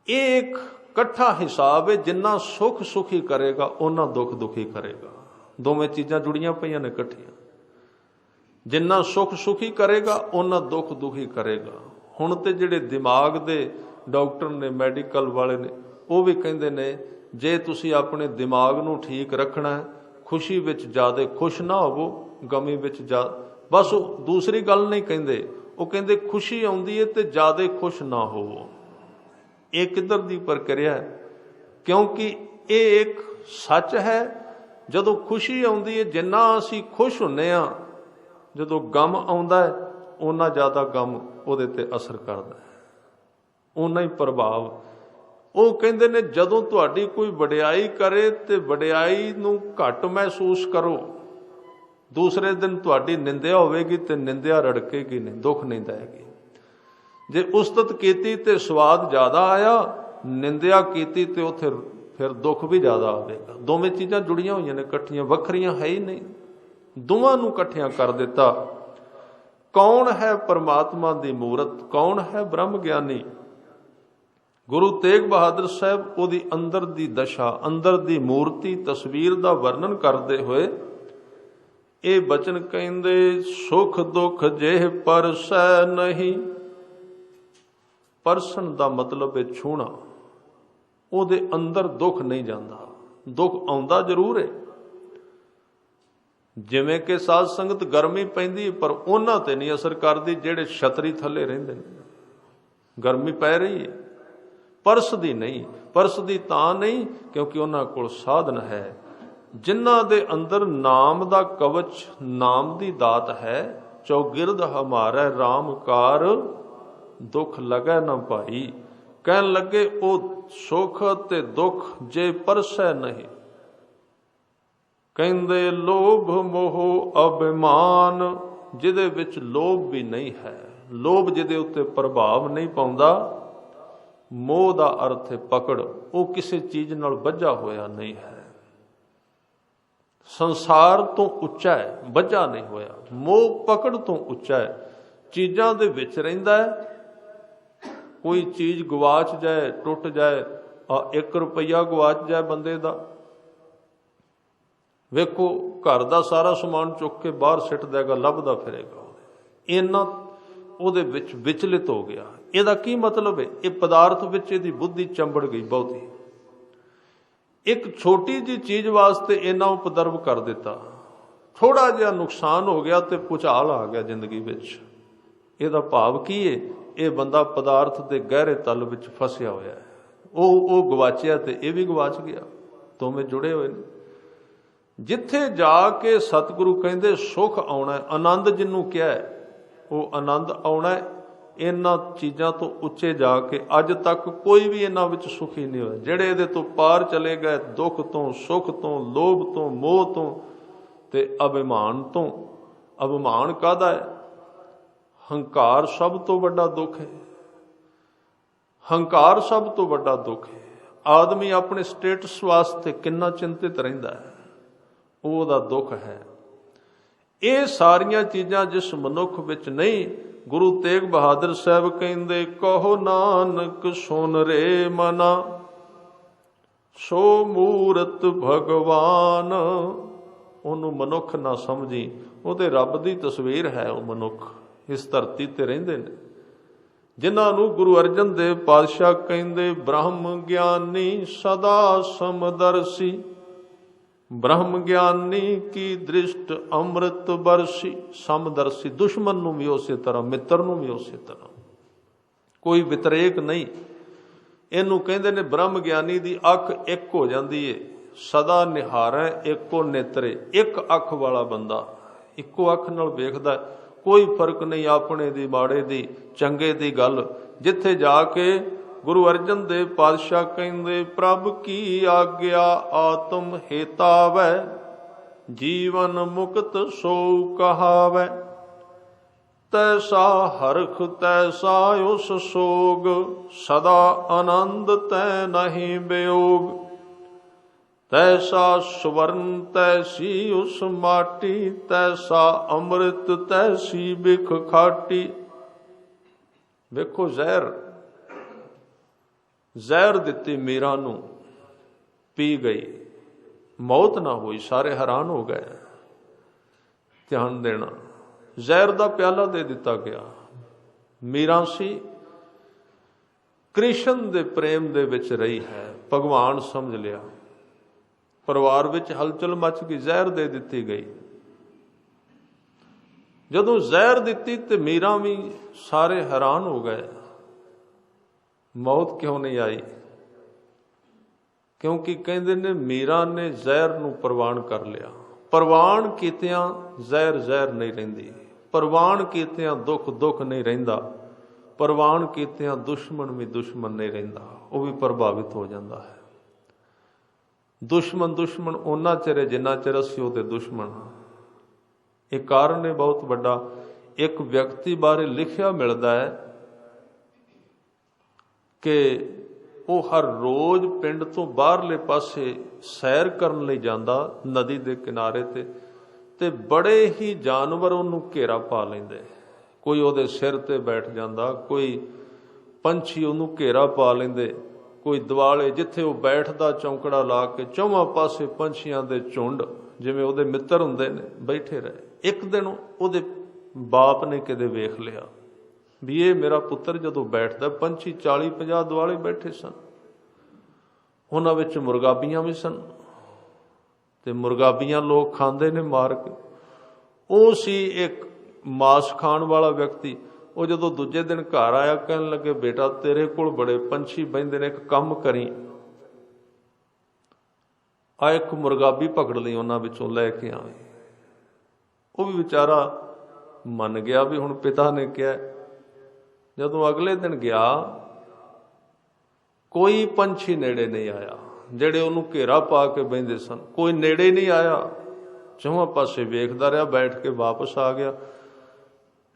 ਇਹ ਇੱਕ ਇਕੱਠਾ ਹਿਸਾਬ ਹੈ, ਜਿੰਨਾ ਸੁਖ ਸੁਖੀ ਕਰੇਗਾ ਉਹਨਾਂ ਦੁੱਖ ਦੁਖੀ ਕਰੇਗਾ। ਦੋਵੇਂ ਚੀਜ਼ਾਂ ਜੁੜੀਆਂ ਪਈਆਂ ਨੇ ਇਕੱਠੀਆਂ। ਜਿੰਨਾ ਸੁਖ ਸੁਖੀ ਕਰੇਗਾ ਉਹਨਾਂ ਦੁੱਖ ਦੁਖੀ ਕਰੇਗਾ। ਹੁਣ ਤੇ ਜਿਹੜੇ ਦਿਮਾਗ ਦੇ ਡਾਕਟਰ ਨੇ, ਮੈਡੀਕਲ ਵਾਲੇ ਨੇ, ਉਹ ਵੀ ਕਹਿੰਦੇ ਨੇ ਜੇ ਤੁਸੀਂ ਆਪਣੇ ਦਿਮਾਗ ਨੂੰ ਠੀਕ ਰੱਖਣਾ ਹੈ, ਖੁਸ਼ੀ ਵਿੱਚ ਜ਼ਿਆਦਾ ਖੁਸ਼ ਨਾ ਹੋਵੋ, ਗਮੀ ਵਿੱਚ ਬਸ ਉਹ ਦੂਸਰੀ ਗੱਲ ਨਹੀਂ ਕਹਿੰਦੇ। ਉਹ ਕਹਿੰਦੇ ਖੁਸ਼ੀ ਆਉਂਦੀ ਹੈ ਤੇ ਜ਼ਿਆਦਾ ਖੁਸ਼ ਨਾ ਹੋਵੋ। ਇਹ ਕਿੱਧਰ ਦੀ ਪ੍ਰਕਿਰਿਆ ਹੈ? ਕਿਉਂਕਿ ਇਹ ਇੱਕ ਸੱਚ ਹੈ। ਜਦੋਂ ਖੁਸ਼ੀ ਆਉਂਦੀ ਹੈ, ਜਿੰਨਾ ਅਸੀਂ ਖੁਸ਼ ਹੁੰਦੇ ਹਾਂ, ਜਦੋਂ ਗਮ ਆਉਂਦਾ ਹੈ ਓਨਾ ਜ਼ਿਆਦਾ ਗਮ ਉਹਦੇ ਤੇ ਅਸਰ ਕਰਦਾ ਹੈ, ਓਨਾ ਹੀ ਪ੍ਰਭਾਵ। ਉਹ ਕਹਿੰਦੇ ਨੇ ਜਦੋਂ ਤੁਹਾਡੀ ਕੋਈ ਵਡਿਆਈ ਕਰੇ ਤੇ ਵਡਿਆਈ ਨੂੰ ਘੱਟ ਮਹਿਸੂਸ ਕਰੋ, ਦੂਸਰੇ ਦਿਨ ਤੁਹਾਡੀ ਨਿੰਦਿਆ ਹੋਵੇਗੀ ਤੇ ਨਿੰਦਿਆ ਰੜਕੇਗੀ ਨਹੀਂ, ਦੁੱਖ ਨਹੀਂ ਦੇਗੀ। ਜੇ ਉਸਤਤ ਕੀਤੀ ਤੇ ਸਵਾਦ ਜ਼ਿਆਦਾ ਆਇਆ, ਨਿੰਦਿਆ ਕੀਤੀ ਤੇ ਉੱਥੇ ਫਿਰ ਦੁੱਖ ਵੀ ਜ਼ਿਆਦਾ ਆਵੇਗਾ। ਦੋਵੇਂ ਚੀਜ਼ਾਂ ਜੁੜੀਆਂ ਹੋਈਆਂ ਨੇ, ਇਕੱਠੀਆਂ, ਵੱਖਰੀਆਂ ਹੈ ਹੀ ਨਹੀਂ। ਦੋਵਾਂ ਨੂੰ ਇਕੱਠਿਆਂ ਕਰ ਦਿੱਤਾ। ਕੌਣ ਹੈ ਪਰਮਾਤਮਾ ਦੀ ਮੂਰਤ? ਕੌਣ ਹੈ ਬ੍ਰਹਮ ਗਿਆਨੀ? ਗੁਰੂ ਤੇਗ ਬਹਾਦਰ ਸਾਹਿਬ ਉਹਦੀ ਅੰਦਰ ਦੀ ਦਸ਼ਾ, ਅੰਦਰ ਦੀ ਮੂਰਤੀ, ਤਸਵੀਰ ਦਾ ਵਰਣਨ ਕਰਦੇ ਹੋਏ ਇਹ ਬਚਨ ਕਹਿੰਦੇ, ਸੁਖ ਦੁੱਖ ਜਿਹੇ ਪਰਸੈ ਨਹੀਂ। ਪਰਸਨ ਦਾ ਮਤਲਬ ਹੈ ਛੂਹਣਾ। ਉਹਦੇ ਅੰਦਰ ਦੁੱਖ ਨਹੀਂ ਜਾਂਦਾ। ਦੁੱਖ ਆਉਂਦਾ ਜ਼ਰੂਰ ਹੈ, ਜਿਵੇਂ ਕਿ ਸਾਧ ਸੰਗਤ ਗਰਮੀ ਪੈਂਦੀ, ਪਰ ਉਹਨਾਂ ਤੇ ਨਹੀਂ ਅਸਰ ਕਰਦੀ ਜਿਹੜੇ ਛਤਰੀ ਥੱਲੇ ਰਹਿੰਦੇ ਨੇ। ਗਰਮੀ ਪੈ ਰਹੀ ਹੈ, ਪਰਸ ਦੀ ਨਹੀਂ। ਪਰਸ ਦੀ ਤਾਂ ਨਹੀਂ ਕਿਉਂਕਿ ਉਹਨਾਂ ਕੋਲ ਸਾਧਨ ਹੈ। ਜਿਨ੍ਹਾਂ ਦੇ ਅੰਦਰ ਨਾਮ ਦਾ ਕਵਚ, ਨਾਮ ਦੀ ਦਾਤ ਹੈ, ਚੌਗਿਰਦ ਹਮਾਰਾ ਰਾਮ ਕਾਰ ਦੁੱਖ ਲਗੈ ਨਾ ਭਾਈ। ਕਹਿਣ ਲੱਗੇ ਉਹ ਸੁਖ ਤੇ ਦੁੱਖ ਜੇ ਪਰਸੈ ਨਹੀਂ। ਕਹਿੰਦੇ ਲੋਭ ਮੋਹ ਅਭਿਮਾਨ, ਜਿਹਦੇ ਵਿੱਚ ਲੋਭ ਵੀ ਨਹੀਂ ਹੈ, ਲੋਭ ਜਿਹਦੇ ਉੱਤੇ ਪ੍ਰਭਾਵ ਨਹੀਂ ਪਾਉਂਦਾ। ਮੋਹ ਦਾ ਅਰਥ ਹੈ ਪਕੜ, ਉਹ ਕਿਸੇ ਚੀਜ਼ ਨਾਲ ਬੱਝਾ ਹੋਇਆ ਨਹੀਂ ਹੈ। ਸੰਸਾਰ ਤੋਂ ਉੱਚਾ ਹੈ, ਬੱਝਾ ਨਹੀਂ ਹੋਇਆ। ਮੋਹ ਪਕੜ ਤੋਂ ਉੱਚਾ ਹੈ, ਚੀਜ਼ਾਂ ਦੇ ਵਿੱਚ ਰਹਿੰਦਾ ਹੈ। ਕੋਈ ਚੀਜ਼ ਗਵਾਚ ਜਾਏ, ਟੁੱਟ ਜਾਏ, 1 ਰੁਪਈਆ ਗਵਾਚ ਜਾਏ ਬੰਦੇ ਦਾ, ਵੇਖੋ ਘਰ ਦਾ ਸਾਰਾ ਸਮਾਨ ਚੁੱਕ ਕੇ ਬਾਹਰ ਸਿੱਟ ਦੇਗਾ, ਲੱਭਦਾ ਫਿਰੇਗਾ। ਇੰਨਾ ਉਹਦੇ ਵਿੱਚ ਵਿਚਲਿਤ ਹੋ ਗਿਆ। ਇਹਦਾ ਕੀ ਮਤਲਬ ਹੈ? ਇਹ ਪਦਾਰਥ ਵਿੱਚ ਇਹਦੀ ਬੁੱਧੀ ਚੰਬੜ ਗਈ ਬਹੁਤੀ। ਇੱਕ ਛੋਟੀ ਜਿਹੀ ਚੀਜ਼ ਵਾਸਤੇ ਇੰਨਾ ਉਪਦਰਵ ਕਰ ਦਿੱਤਾ, ਥੋੜਾ ਜਿਹਾ ਨੁਕਸਾਨ ਹੋ ਗਿਆ ਤੇ ਭੁਚਾਲ ਆ ਗਿਆ ਜ਼ਿੰਦਗੀ ਵਿੱਚ। ਇਹਦਾ ਭਾਵ ਕੀ ਹੈ? ਇਹ ਬੰਦਾ ਪਦਾਰਥ ਦੇ ਗਹਿਰੇ ਤਲ ਵਿੱਚ ਫਸਿਆ ਹੋਇਆ ਹੈ। ਉਹ ਗਵਾਚਿਆ ਤੇ ਇਹ ਵੀ ਗਵਾਚ ਗਿਆ, ਦੋਵੇਂ ਜੁੜੇ ਹੋਏ ਨੇ। ਜਿੱਥੇ ਜਾ ਕੇ ਸਤਿਗੁਰੂ ਕਹਿੰਦੇ ਸੁਖ ਆਉਣਾ, ਆਨੰਦ ਜਿਹਨੂੰ ਕਿਹਾ ਹੈ, ਉਹ ਆਨੰਦ ਆਉਣਾ। ਇਹਨਾਂ ਚੀਜ਼ਾਂ ਤੋਂ ਉੱਚੇ ਜਾ ਕੇ ਅੱਜ ਤੱਕ ਕੋਈ ਵੀ ਇਹਨਾਂ ਵਿੱਚ ਸੁਖੀ ਨਹੀਂ ਹੋਇਆ। ਜਿਹੜੇ ਇਹਦੇ ਤੋਂ ਪਾਰ ਚਲੇ ਗਏ, ਦੁੱਖ ਤੋਂ, ਸੁਖ ਤੋਂ, ਲੋਭ ਤੋਂ, ਮੋਹ ਤੋਂ ਤੇ ਅਭਿਮਾਨ ਤੋਂ। ਅਭਿਮਾਨ ਕਾਹਦਾ ਹੈ? ਹੰਕਾਰ ਸਭ ਤੋਂ ਵੱਡਾ ਦੁੱਖ ਹੈ। ਹੰਕਾਰ ਸਭ ਤੋਂ ਵੱਡਾ ਦੁੱਖ ਹੈ। ਆਦਮੀ ਆਪਣੇ ਸਟੇਟਸ ਵਾਸਤੇ ਕਿੰਨਾ ਚਿੰਤਿਤ ਰਹਿੰਦਾ ਹੈ, ਉਹਦਾ ਦੁੱਖ ਹੈ। ਇਹ ਸਾਰੀਆਂ ਚੀਜ਼ਾਂ ਜਿਸ ਮਨੁੱਖ ਵਿੱਚ ਨਹੀਂ, ਗੁਰੂ ਤੇਗ ਬਹਾਦਰ ਸਾਹਿਬ ਕਹਿੰਦੇ, ਕਹੋ ਨਾਨਕ ਸੁਨ ਰੇ ਮਨਾ ਸੋ ਮੂਰਤ ਭਗਵਾਨ। ਉਹਨੂੰ ਮਨੁੱਖ ਨਾ ਸਮਝੀ, ਉਹ ਤੇ ਰੱਬ ਦੀ ਤਸਵੀਰ ਹੈ। ਉਹ ਮਨੁੱਖ ਇਸ ਧਰਤੀ ਤੇ ਰਹਿੰਦੇ ਨੇ, ਜਿਨ੍ਹਾਂ ਨੂੰ ਗੁਰੂ ਅਰਜਨ ਦੇਵ ਪਾਤਸ਼ਾਹ ਕਹਿੰਦੇ, ਬ੍ਰਹਮ ਗਿਆਨੀ ਸਦਾ ਸਮਦਰਸੀ। ਬ੍ਰਹਮ ਗਿਆਨੀ ਕੀ ਦ੍ਰਿਸ਼ਟ ਅੰਮ੍ਰਿਤ ਬਰਸੀ। ਸਮਦਰਸੀ, ਦੁਸ਼ਮਣ ਨੂੰ ਵੀ ਉਸੇ ਤਰ੍ਹਾਂ, ਮਿੱਤਰ ਨੂੰ ਵੀ ਉਸੇ ਤਰ੍ਹਾਂ, ਕੋਈ ਵਿਤਰੇਕ ਨਹੀਂ। ਇਹਨੂੰ ਕਹਿੰਦੇ ਨੇ ਬ੍ਰਹਮ ਗਿਆਨੀ ਦੀ ਅੱਖ ਇੱਕ ਹੋ ਜਾਂਦੀ ਏ, ਸਦਾ ਨਿਹਾਰੈ ਇੱਕੋ ਨੇਤਰੇ। ਇੱਕ ਅੱਖ ਵਾਲਾ ਬੰਦਾ ਇੱਕੋ ਅੱਖ ਨਾਲ ਵੇਖਦਾ, ਕੋਈ ਫਰਕ ਨਹੀਂ ਆਪਣੇ ਦੀ, ਮਾੜੇ ਦੀ, ਚੰਗੇ ਦੀ ਗੱਲ। ਜਿੱਥੇ ਜਾ ਕੇ ਗੁਰੂ ਅਰਜਨ ਦੇਵ ਪਾਤਸ਼ਾਹ ਕਹਿੰਦੇ, ਪ੍ਰਭ ਕੀ ਆਗਿਆ ਆਤਮ ਹੇਤਾਵੈ, ਜੀਵਨ ਮੁਕਤ ਸੋ ਕਹਾਵੈ। तैसा हरख तैसा उस सोग, सदा आनंद तै नहीं वियोग। तैसा स्वर्ण तैसी उस माटी, तैसा अमृत तैसी बिख खाटी। ਵੇਖੋ ਜ਼ਹਿਰ ਦਿੱਤੀ ਮੀਰਾ ਨੂੰ, ਪੀ ਗਈ, ਮੌਤ ਨਾ ਹੋਈ। ਸਾਰੇ ਹੈਰਾਨ ਹੋ ਗਏ। ਧਿਆਨ ਦੇਣਾ, ਜ਼ਹਿਰ ਦਾ ਪਿਆਲਾ ਦੇ ਦਿੱਤਾ ਗਿਆ। ਮੀਰਾ ਸੀ ਕ੍ਰਿਸ਼ਨ ਦੇ ਪ੍ਰੇਮ ਦੇ ਵਿੱਚ ਰਹੀ ਹੈ, ਭਗਵਾਨ ਸਮਝ ਲਿਆ। ਪਰਿਵਾਰ ਵਿੱਚ ਹਲਚਲ ਮਚ ਗਈ, ਜ਼ਹਿਰ ਦੇ ਦਿੱਤੀ ਗਈ। ਜਦੋਂ ਜ਼ਹਿਰ ਦਿੱਤੀ ਤੇ ਮੀਰਾ ਵੀ ਸਾਰੇ ਹੈਰਾਨ ਹੋ ਗਏ, ਮੌਤ ਕਿਉਂ ਨਹੀਂ ਆਈ? ਕਿਉਂਕਿ ਕਹਿੰਦੇ ਨੇ ਮੀਰਾ ਨੇ ਜ਼ਹਿਰ ਨੂੰ ਪ੍ਰਵਾਨ ਕਰ ਲਿਆ। ਪ੍ਰਵਾਨ ਕੀਤਿਆਂ ਜ਼ਹਿਰ ਨਹੀਂ ਰਹਿੰਦੀ, ਪ੍ਰਵਾਨ ਕੀਤਿਆਂ ਦੁੱਖ ਨਹੀਂ ਰਹਿੰਦਾ, ਪ੍ਰਵਾਨ ਕੀਤਿਆਂ ਦੁਸ਼ਮਣ ਵੀ ਦੁਸ਼ਮਣ ਨਹੀਂ ਰਹਿੰਦਾ, ਉਹ ਵੀ ਪ੍ਰਭਾਵਿਤ ਹੋ ਜਾਂਦਾ ਹੈ। ਦੁਸ਼ਮਣ ਉਹਨਾਂ ਚਿਰ ਜਿੰਨਾ ਚਿਰ ਅਸੀਂ ਉਹਦੇ ਦੁਸ਼ਮਣ ਹਾਂ। ਇਹ ਕਾਰਨ ਹੈ ਬਹੁਤ ਵੱਡਾ। ਇੱਕ ਵਿਅਕਤੀ ਬਾਰੇ ਲਿਖਿਆ ਮਿਲਦਾ ਹੈ ਕਿ ਉਹ ਹਰ ਰੋਜ਼ ਪਿੰਡ ਤੋਂ ਬਾਹਰਲੇ ਪਾਸੇ ਸੈਰ ਕਰਨ ਲਈ ਜਾਂਦਾ, ਨਦੀ ਦੇ ਕਿਨਾਰੇ ਤੇ ਬੜੇ ਹੀ ਜਾਨਵਰ ਉਹਨੂੰ ਘੇਰਾ ਪਾ ਲੈਂਦੇ। ਕੋਈ ਉਹਦੇ ਸਿਰ ਤੇ ਬੈਠ ਜਾਂਦਾ, ਕੋਈ ਪੰਛੀ ਉਹਨੂੰ ਘੇਰਾ ਪਾ ਲੈਂਦੇ, ਕੋਈ ਦੁਆਲੇ ਜਿੱਥੇ ਉਹ ਬੈਠਦਾ ਚੌਂਕੜਾ ਲਾ ਕੇ ਚੌਵਾਂ ਪਾਸੇ ਪੰਛੀਆਂ ਦੇ ਝੁੰਡ, ਜਿਵੇਂ ਉਹਦੇ ਮਿੱਤਰ ਹੁੰਦੇ ਨੇ, ਬੈਠੇ ਰਹੇ। ਇੱਕ ਦਿਨ ਉਹਦੇ ਬਾਪ ਨੇ ਕਿਤੇ ਵੇਖ ਲਿਆ ਵੀ ਇਹ ਮੇਰਾ ਪੁੱਤਰ ਜਦੋਂ ਬੈਠਦਾ, ਪੰਛੀ 40-50 ਦੁਆਲੇ ਬੈਠੇ ਸਨ। ਉਹਨਾਂ ਵਿੱਚ ਮੁਰਗਾਬੀਆਂ ਵੀ ਸਨ, ਤੇ ਮੁਰਗਾਬੀਆਂ ਲੋਕ ਖਾਂਦੇ ਨੇ ਮਾਰ ਕੇ। ਉਹ ਸੀ ਇੱਕ ਮਾਸ ਖਾਣ ਵਾਲਾ ਵਿਅਕਤੀ। ਉਹ ਜਦੋਂ ਦੂਜੇ ਦਿਨ ਘਰ ਆਇਆ, ਕਹਿਣ ਲੱਗੇ, ਬੇਟਾ ਤੇਰੇ ਕੋਲ ਬੜੇ ਪੰਛੀ ਬਹਿੰਦੇ ਨੇ, ਇੱਕ ਕੰਮ ਕਰੀ, ਆ ਇੱਕ ਮੁਰਗਾਬੀ ਪਕੜ ਲਈ, ਉਹਨਾਂ ਵਿੱਚੋਂ ਲੈ ਕੇ ਆਵੇਂ। ਉਹ ਵੀ ਵਿਚਾਰਾ ਮੰਨ ਗਿਆ ਵੀ ਹੁਣ ਪਿਤਾ ਨੇ ਕਿਹਾ। ਜਦੋਂ ਅਗਲੇ ਦਿਨ ਗਿਆ, ਕੋਈ ਪੰਛੀ ਨੇੜੇ ਨਹੀਂ ਆਇਆ। ਜਿਹੜੇ ਉਹਨੂੰ ਘੇਰਾ ਪਾ ਕੇ ਬਹਿੰਦੇ ਸਨ, ਕੋਈ ਨੇੜੇ ਨਹੀਂ ਆਇਆ। ਚੌਹਾਂ ਪਾਸੇ ਵੇਖਦਾ ਰਿਹਾ, ਬੈਠ ਕੇ ਵਾਪਸ ਆ ਗਿਆ।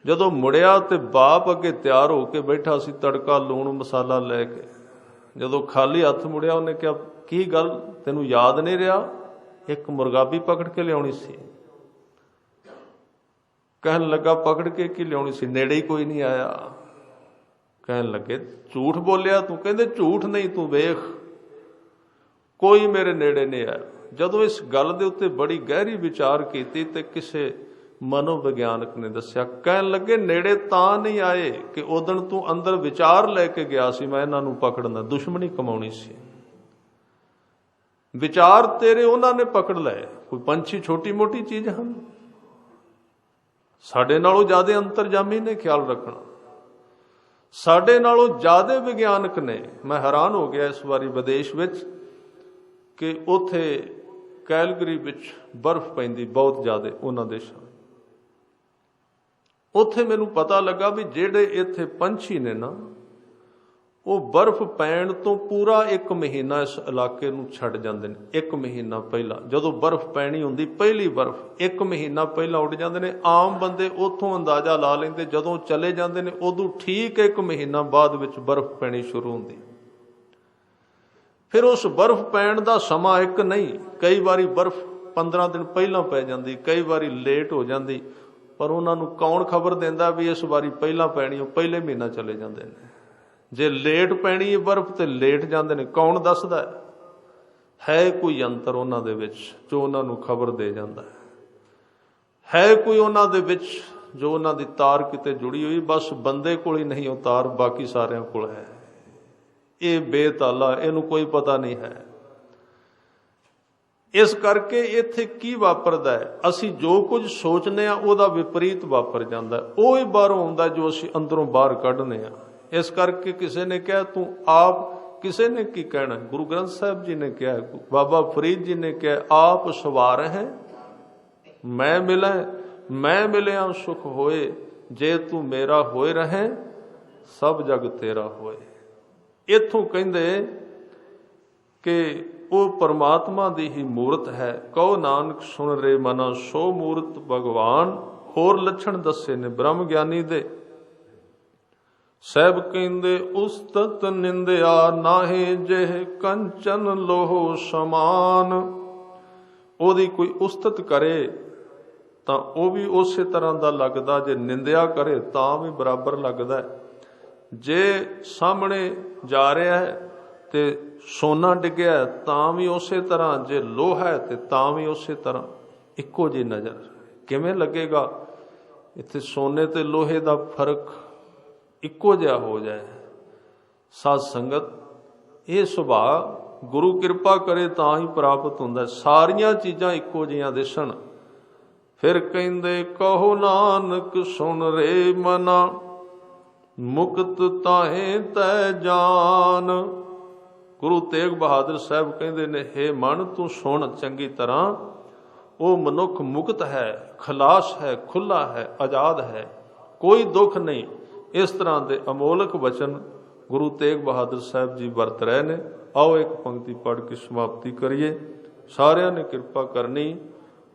ਜਦੋਂ ਮੁੜਿਆ ਤੇ ਬਾਪ ਅੱਗੇ ਤਿਆਰ ਹੋ ਕੇ ਬੈਠਾ ਸੀ, ਤੜਕਾ ਲੂਣ ਮਸਾਲਾ ਲੈ ਕੇ। ਜਦੋਂ ਖਾਲੀ ਹੱਥ ਮੁੜਿਆ, ਉਹਨੇ ਕਿਹਾ, ਕੀ ਗੱਲ ਤੈਨੂੰ ਯਾਦ ਨਹੀਂ ਰਿਹਾ? ਇੱਕ ਮੁਰਗਾਬੀ ਪਕੜ ਕੇ ਲਿਆਉਣੀ ਸੀ। ਕਹਿਣ ਲੱਗਾ, ਪਕੜ ਕੇ ਕੀ ਲਿਆਉਣੀ ਸੀ, ਨੇੜੇ ਹੀ ਕੋਈ ਨਹੀਂ ਆਇਆ। ਕਹਿਣ ਲੱਗੇ, ਝੂਠ ਬੋਲਿਆ ਤੂੰ? ਕਹਿੰਦੇ, ਝੂਠ ਨਹੀਂ, ਤੂੰ ਵੇਖ, ਕੋਈ ਮੇਰੇ ਨੇੜੇ ਨਹੀਂ ਆਇਆ। ਜਦੋਂ ਇਸ ਗੱਲ ਦੇ ਉੱਤੇ ਬੜੀ ਗਹਿਰੀ ਵਿਚਾਰ ਕੀਤੀ ਤੇ ਕਿਸੇ ਮਨੋਵਿਗਿਆਨਕ ਨੇ ਦੱਸਿਆ, ਕਹਿਣ ਲੱਗੇ, ਨੇੜੇ ਤਾਂ ਨਹੀਂ ਆਏ ਕਿ ਉਦਣ ਤੂੰ ਅੰਦਰ ਵਿਚਾਰ ਲੈ ਕੇ ਗਿਆ ਸੀ ਮੈਂ ਇਹਨਾਂ ਨੂੰ ਪਕੜਨਾ, ਦੁਸ਼ਮਣੀ ਕਮਾਉਣੀ ਸੀ। ਵਿਚਾਰ ਤੇਰੇ ਉਹਨਾਂ ਨੇ ਪਕੜ ਲਏ। ਕੋਈ ਪੰਛੀ ਛੋਟੀ ਮੋਟੀ ਚੀਜ਼ ਹਨ? ਸਾਡੇ ਨਾਲੋਂ ਜ਼ਿਆਦਾ ਅੰਤਰਜਾਮੀ ਨੇ ਖਿਆਲ ਰੱਖਣਾ, ਸਾਡੇ ਨਾਲੋਂ ਜ਼ਿਆਦਾ ਵਿਗਿਆਨਕ ਨੇ। ਮੈਂ ਹੈਰਾਨ ਹੋ ਗਿਆ ਇਸ ਵਾਰੀ ਵਿਦੇਸ਼ ਵਿੱਚ ਕਿ ਉੱਥੇ ਕੈਲਗਰੀ ਵਿੱਚ ਬਰਫ਼ ਪੈਂਦੀ ਬਹੁਤ ਜ਼ਿਆਦਾ, ਉਹਨਾਂ ਦੇਸ਼ਾਂ। ਉੱਥੇ ਮੈਨੂੰ ਪਤਾ ਲੱਗਾ ਵੀ ਜਿਹੜੇ ਇੱਥੇ ਪੰਛੀ ਨੇ ਨਾ, ਉਹ ਬਰਫ਼ ਪੈਣ ਤੋਂ ਪੂਰਾ 1 ਮਹੀਨਾ ਇਸ ਇਲਾਕੇ ਨੂੰ ਛੱਡ ਜਾਂਦੇ ਨੇ। 1 ਮਹੀਨਾ ਪਹਿਲਾਂ ਜਦੋਂ ਬਰਫ਼ ਪੈਣੀ ਹੁੰਦੀ, ਪਹਿਲੀ ਬਰਫ਼, 1 ਮਹੀਨਾ ਪਹਿਲਾਂ ਉੱਡ ਜਾਂਦੇ ਨੇ। ਆਮ ਬੰਦੇ ਉੱਥੋਂ ਅੰਦਾਜ਼ਾ ਲਾ ਲੈਂਦੇ, ਜਦੋਂ ਚਲੇ ਜਾਂਦੇ ਨੇ ਉਦੋਂ ਠੀਕ 1 ਮਹੀਨਾ ਬਾਅਦ ਵਿੱਚ ਬਰਫ਼ ਪੈਣੀ ਸ਼ੁਰੂ ਹੁੰਦੀ। ਫਿਰ ਉਸ ਬਰਫ਼ ਪੈਣ ਦਾ ਸਮਾਂ ਇੱਕ ਨਹੀਂ, ਕਈ ਵਾਰੀ ਬਰਫ਼ 15 ਦਿਨ ਪਹਿਲਾਂ ਪੈ ਜਾਂਦੀ, ਕਈ ਵਾਰੀ ਲੇਟ ਹੋ ਜਾਂਦੀ। ਪਰ ਉਹਨਾਂ ਨੂੰ ਕੌਣ ਖਬਰ ਦਿੰਦਾ ਵੀ ਇਸ ਵਾਰੀ ਪਹਿਲਾਂ ਪੈਣੀ? ਉਹ ਪਹਿਲੇ ਮਹੀਨਾ ਚਲੇ ਜਾਂਦੇ ਨੇ। ਜੇ ਲੇਟ ਪੈਣੀ ਹੈ ਬਰਫ਼ ਤੇ ਲੇਟ ਜਾਂਦੇ ਨੇ। ਕੌਣ ਦੱਸਦਾ ਹੈ? ਕੋਈ ਯੰਤਰ ਉਹਨਾਂ ਦੇ ਵਿੱਚ ਜੋ ਉਹਨਾਂ ਨੂੰ ਖਬਰ ਦੇ ਜਾਂਦਾ ਹੈ। ਕੋਈ ਉਹਨਾਂ ਦੇ ਵਿੱਚ ਜੋ ਉਹਨਾਂ ਦੀ ਤਾਰ ਕਿਤੇ ਜੁੜੀ ਹੋਈ, ਬਸ ਬੰਦੇ ਕੋਲ ਹੀ ਨਹੀਂ ਉਹ ਤਾਰ, ਬਾਕੀ ਸਾਰਿਆਂ ਕੋਲ ਹੈ। ਇਹ ਬੇਤਾਲਾ, ਇਹਨੂੰ ਕੋਈ ਪਤਾ ਨਹੀਂ ਹੈ। ਇਸ ਕਰਕੇ ਇੱਥੇ ਕੀ ਵਾਪਰਦਾ ਹੈ, ਅਸੀਂ ਜੋ ਕੁਝ ਸੋਚਦੇ ਹਾਂ ਉਹਦਾ ਵਿਪਰੀਤ ਵਾਪਰ ਜਾਂਦਾ। ਉਹ ਹੀ ਬਾਹਰੋਂ ਆਉਂਦਾ ਜੋ ਅਸੀਂ ਅੰਦਰੋਂ ਬਾਹਰ ਕੱਢਦੇ ਹਾਂ। ਇਸ ਕਰਕੇ ਕਿਸੇ ਨੇ ਕਿਹਾ ਤੂੰ ਆਪ, ਕਿਸੇ ਨੇ ਕੀ ਕਹਿਣਾ, ਗੁਰੂ ਗ੍ਰੰਥ ਸਾਹਿਬ ਜੀ ਨੇ ਕਿਹਾ, ਬਾਬਾ ਫਰੀਦ ਜੀ ਨੇ ਕਿਹਾ, ਆਪ ਸਵਾਰ ਹੈ ਮੈਂ ਮਿਲਿਆ ਸੁਖ ਹੋਏ, ਜੇ ਤੂੰ ਮੇਰਾ ਹੋਏ ਰਹੇ ਸਭ ਜਗ ਤੇਰਾ ਹੋਏ। ਇੱਥੋਂ ਕਹਿੰਦੇ ਕਿ ਉਹ ਪਰਮਾਤਮਾ ਦੀ ਹੀ ਮੂਰਤ ਹੈ। ਕਹੋ ਨਾਨਕ ਸੁਣ ਰੇ ਮਨਾ, ਸੋ ਮੂਰਤ ਭਗਵਾਨ होर लक्षण दसे ने ब्रह्म ज्ञानी दे। सैब कहंदे उस्तत निंदिया नाहे जेह कंचन लोह समान। ओदी कोई उस्तत करे ਤਾਂ ਉਹ ਵੀ ਉਸੇ ਤਰ੍ਹਾਂ ਦਾ ਲੱਗਦਾ, ਜੇ ਨਿੰਦਿਆ ਕਰੇ ਤਾਂ ਵੀ ਬਰਾਬਰ ਲੱਗਦਾ। ਜੇ ਸਾਹਮਣੇ ਜਾ ਰਿਹਾ ਹੈ ਤੇ ਸੋਨਾ ਡਿੱਗਿਆ ਤਾਂ ਵੀ ਉਸੇ ਤਰ੍ਹਾਂ, ਜੇ ਲੋਹਾ ਹੈ ਤੇ ਤਾਂ ਵੀ ਉਸੇ ਤਰ੍ਹਾਂ, ਇੱਕੋ ਜਿਹੀ ਨਜ਼ਰ ਕਿਵੇਂ ਲੱਗੇਗਾ? ਇੱਥੇ ਸੋਨੇ ਤੇ ਲੋਹੇ ਦਾ ਫਰਕ ਇੱਕੋ ਜਿਹਾ ਹੋ ਜਾਏ। ਸਾਧ ਸੰਗਤ, ਇਹ ਸੁਭਾਅ ਗੁਰੂ ਕਿਰਪਾ ਕਰੇ ਤਾਂ ਹੀ ਪ੍ਰਾਪਤ ਹੁੰਦਾ। ਸਾਰੀਆਂ ਚੀਜ਼ਾਂ ਇੱਕੋ ਜਿਹੀਆਂ ਦਿਸਣ। फिर कहंदे कहो नानक सुन रे मना मुक्त ताहे तै जान। गुरु तेग बहादुर साहब कहंदे ने हे मन तू सुन चंगी तरह, वो मनुख मुक्त है, खलास है, खुला है, आजाद है, कोई दुख नहीं। इस तरह के अमोलक वचन गुरु तेग बहादुर साहब जी वरत रहे ने। आओ एक पंक्ति पढ़ के समाप्ति करिए। सारिਆਂ ने कृपा करनी।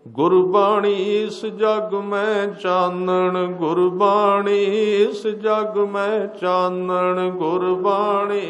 गुरबाणी इस जग में चानण, गुरबाणी इस जग में चानण, गुरबाणी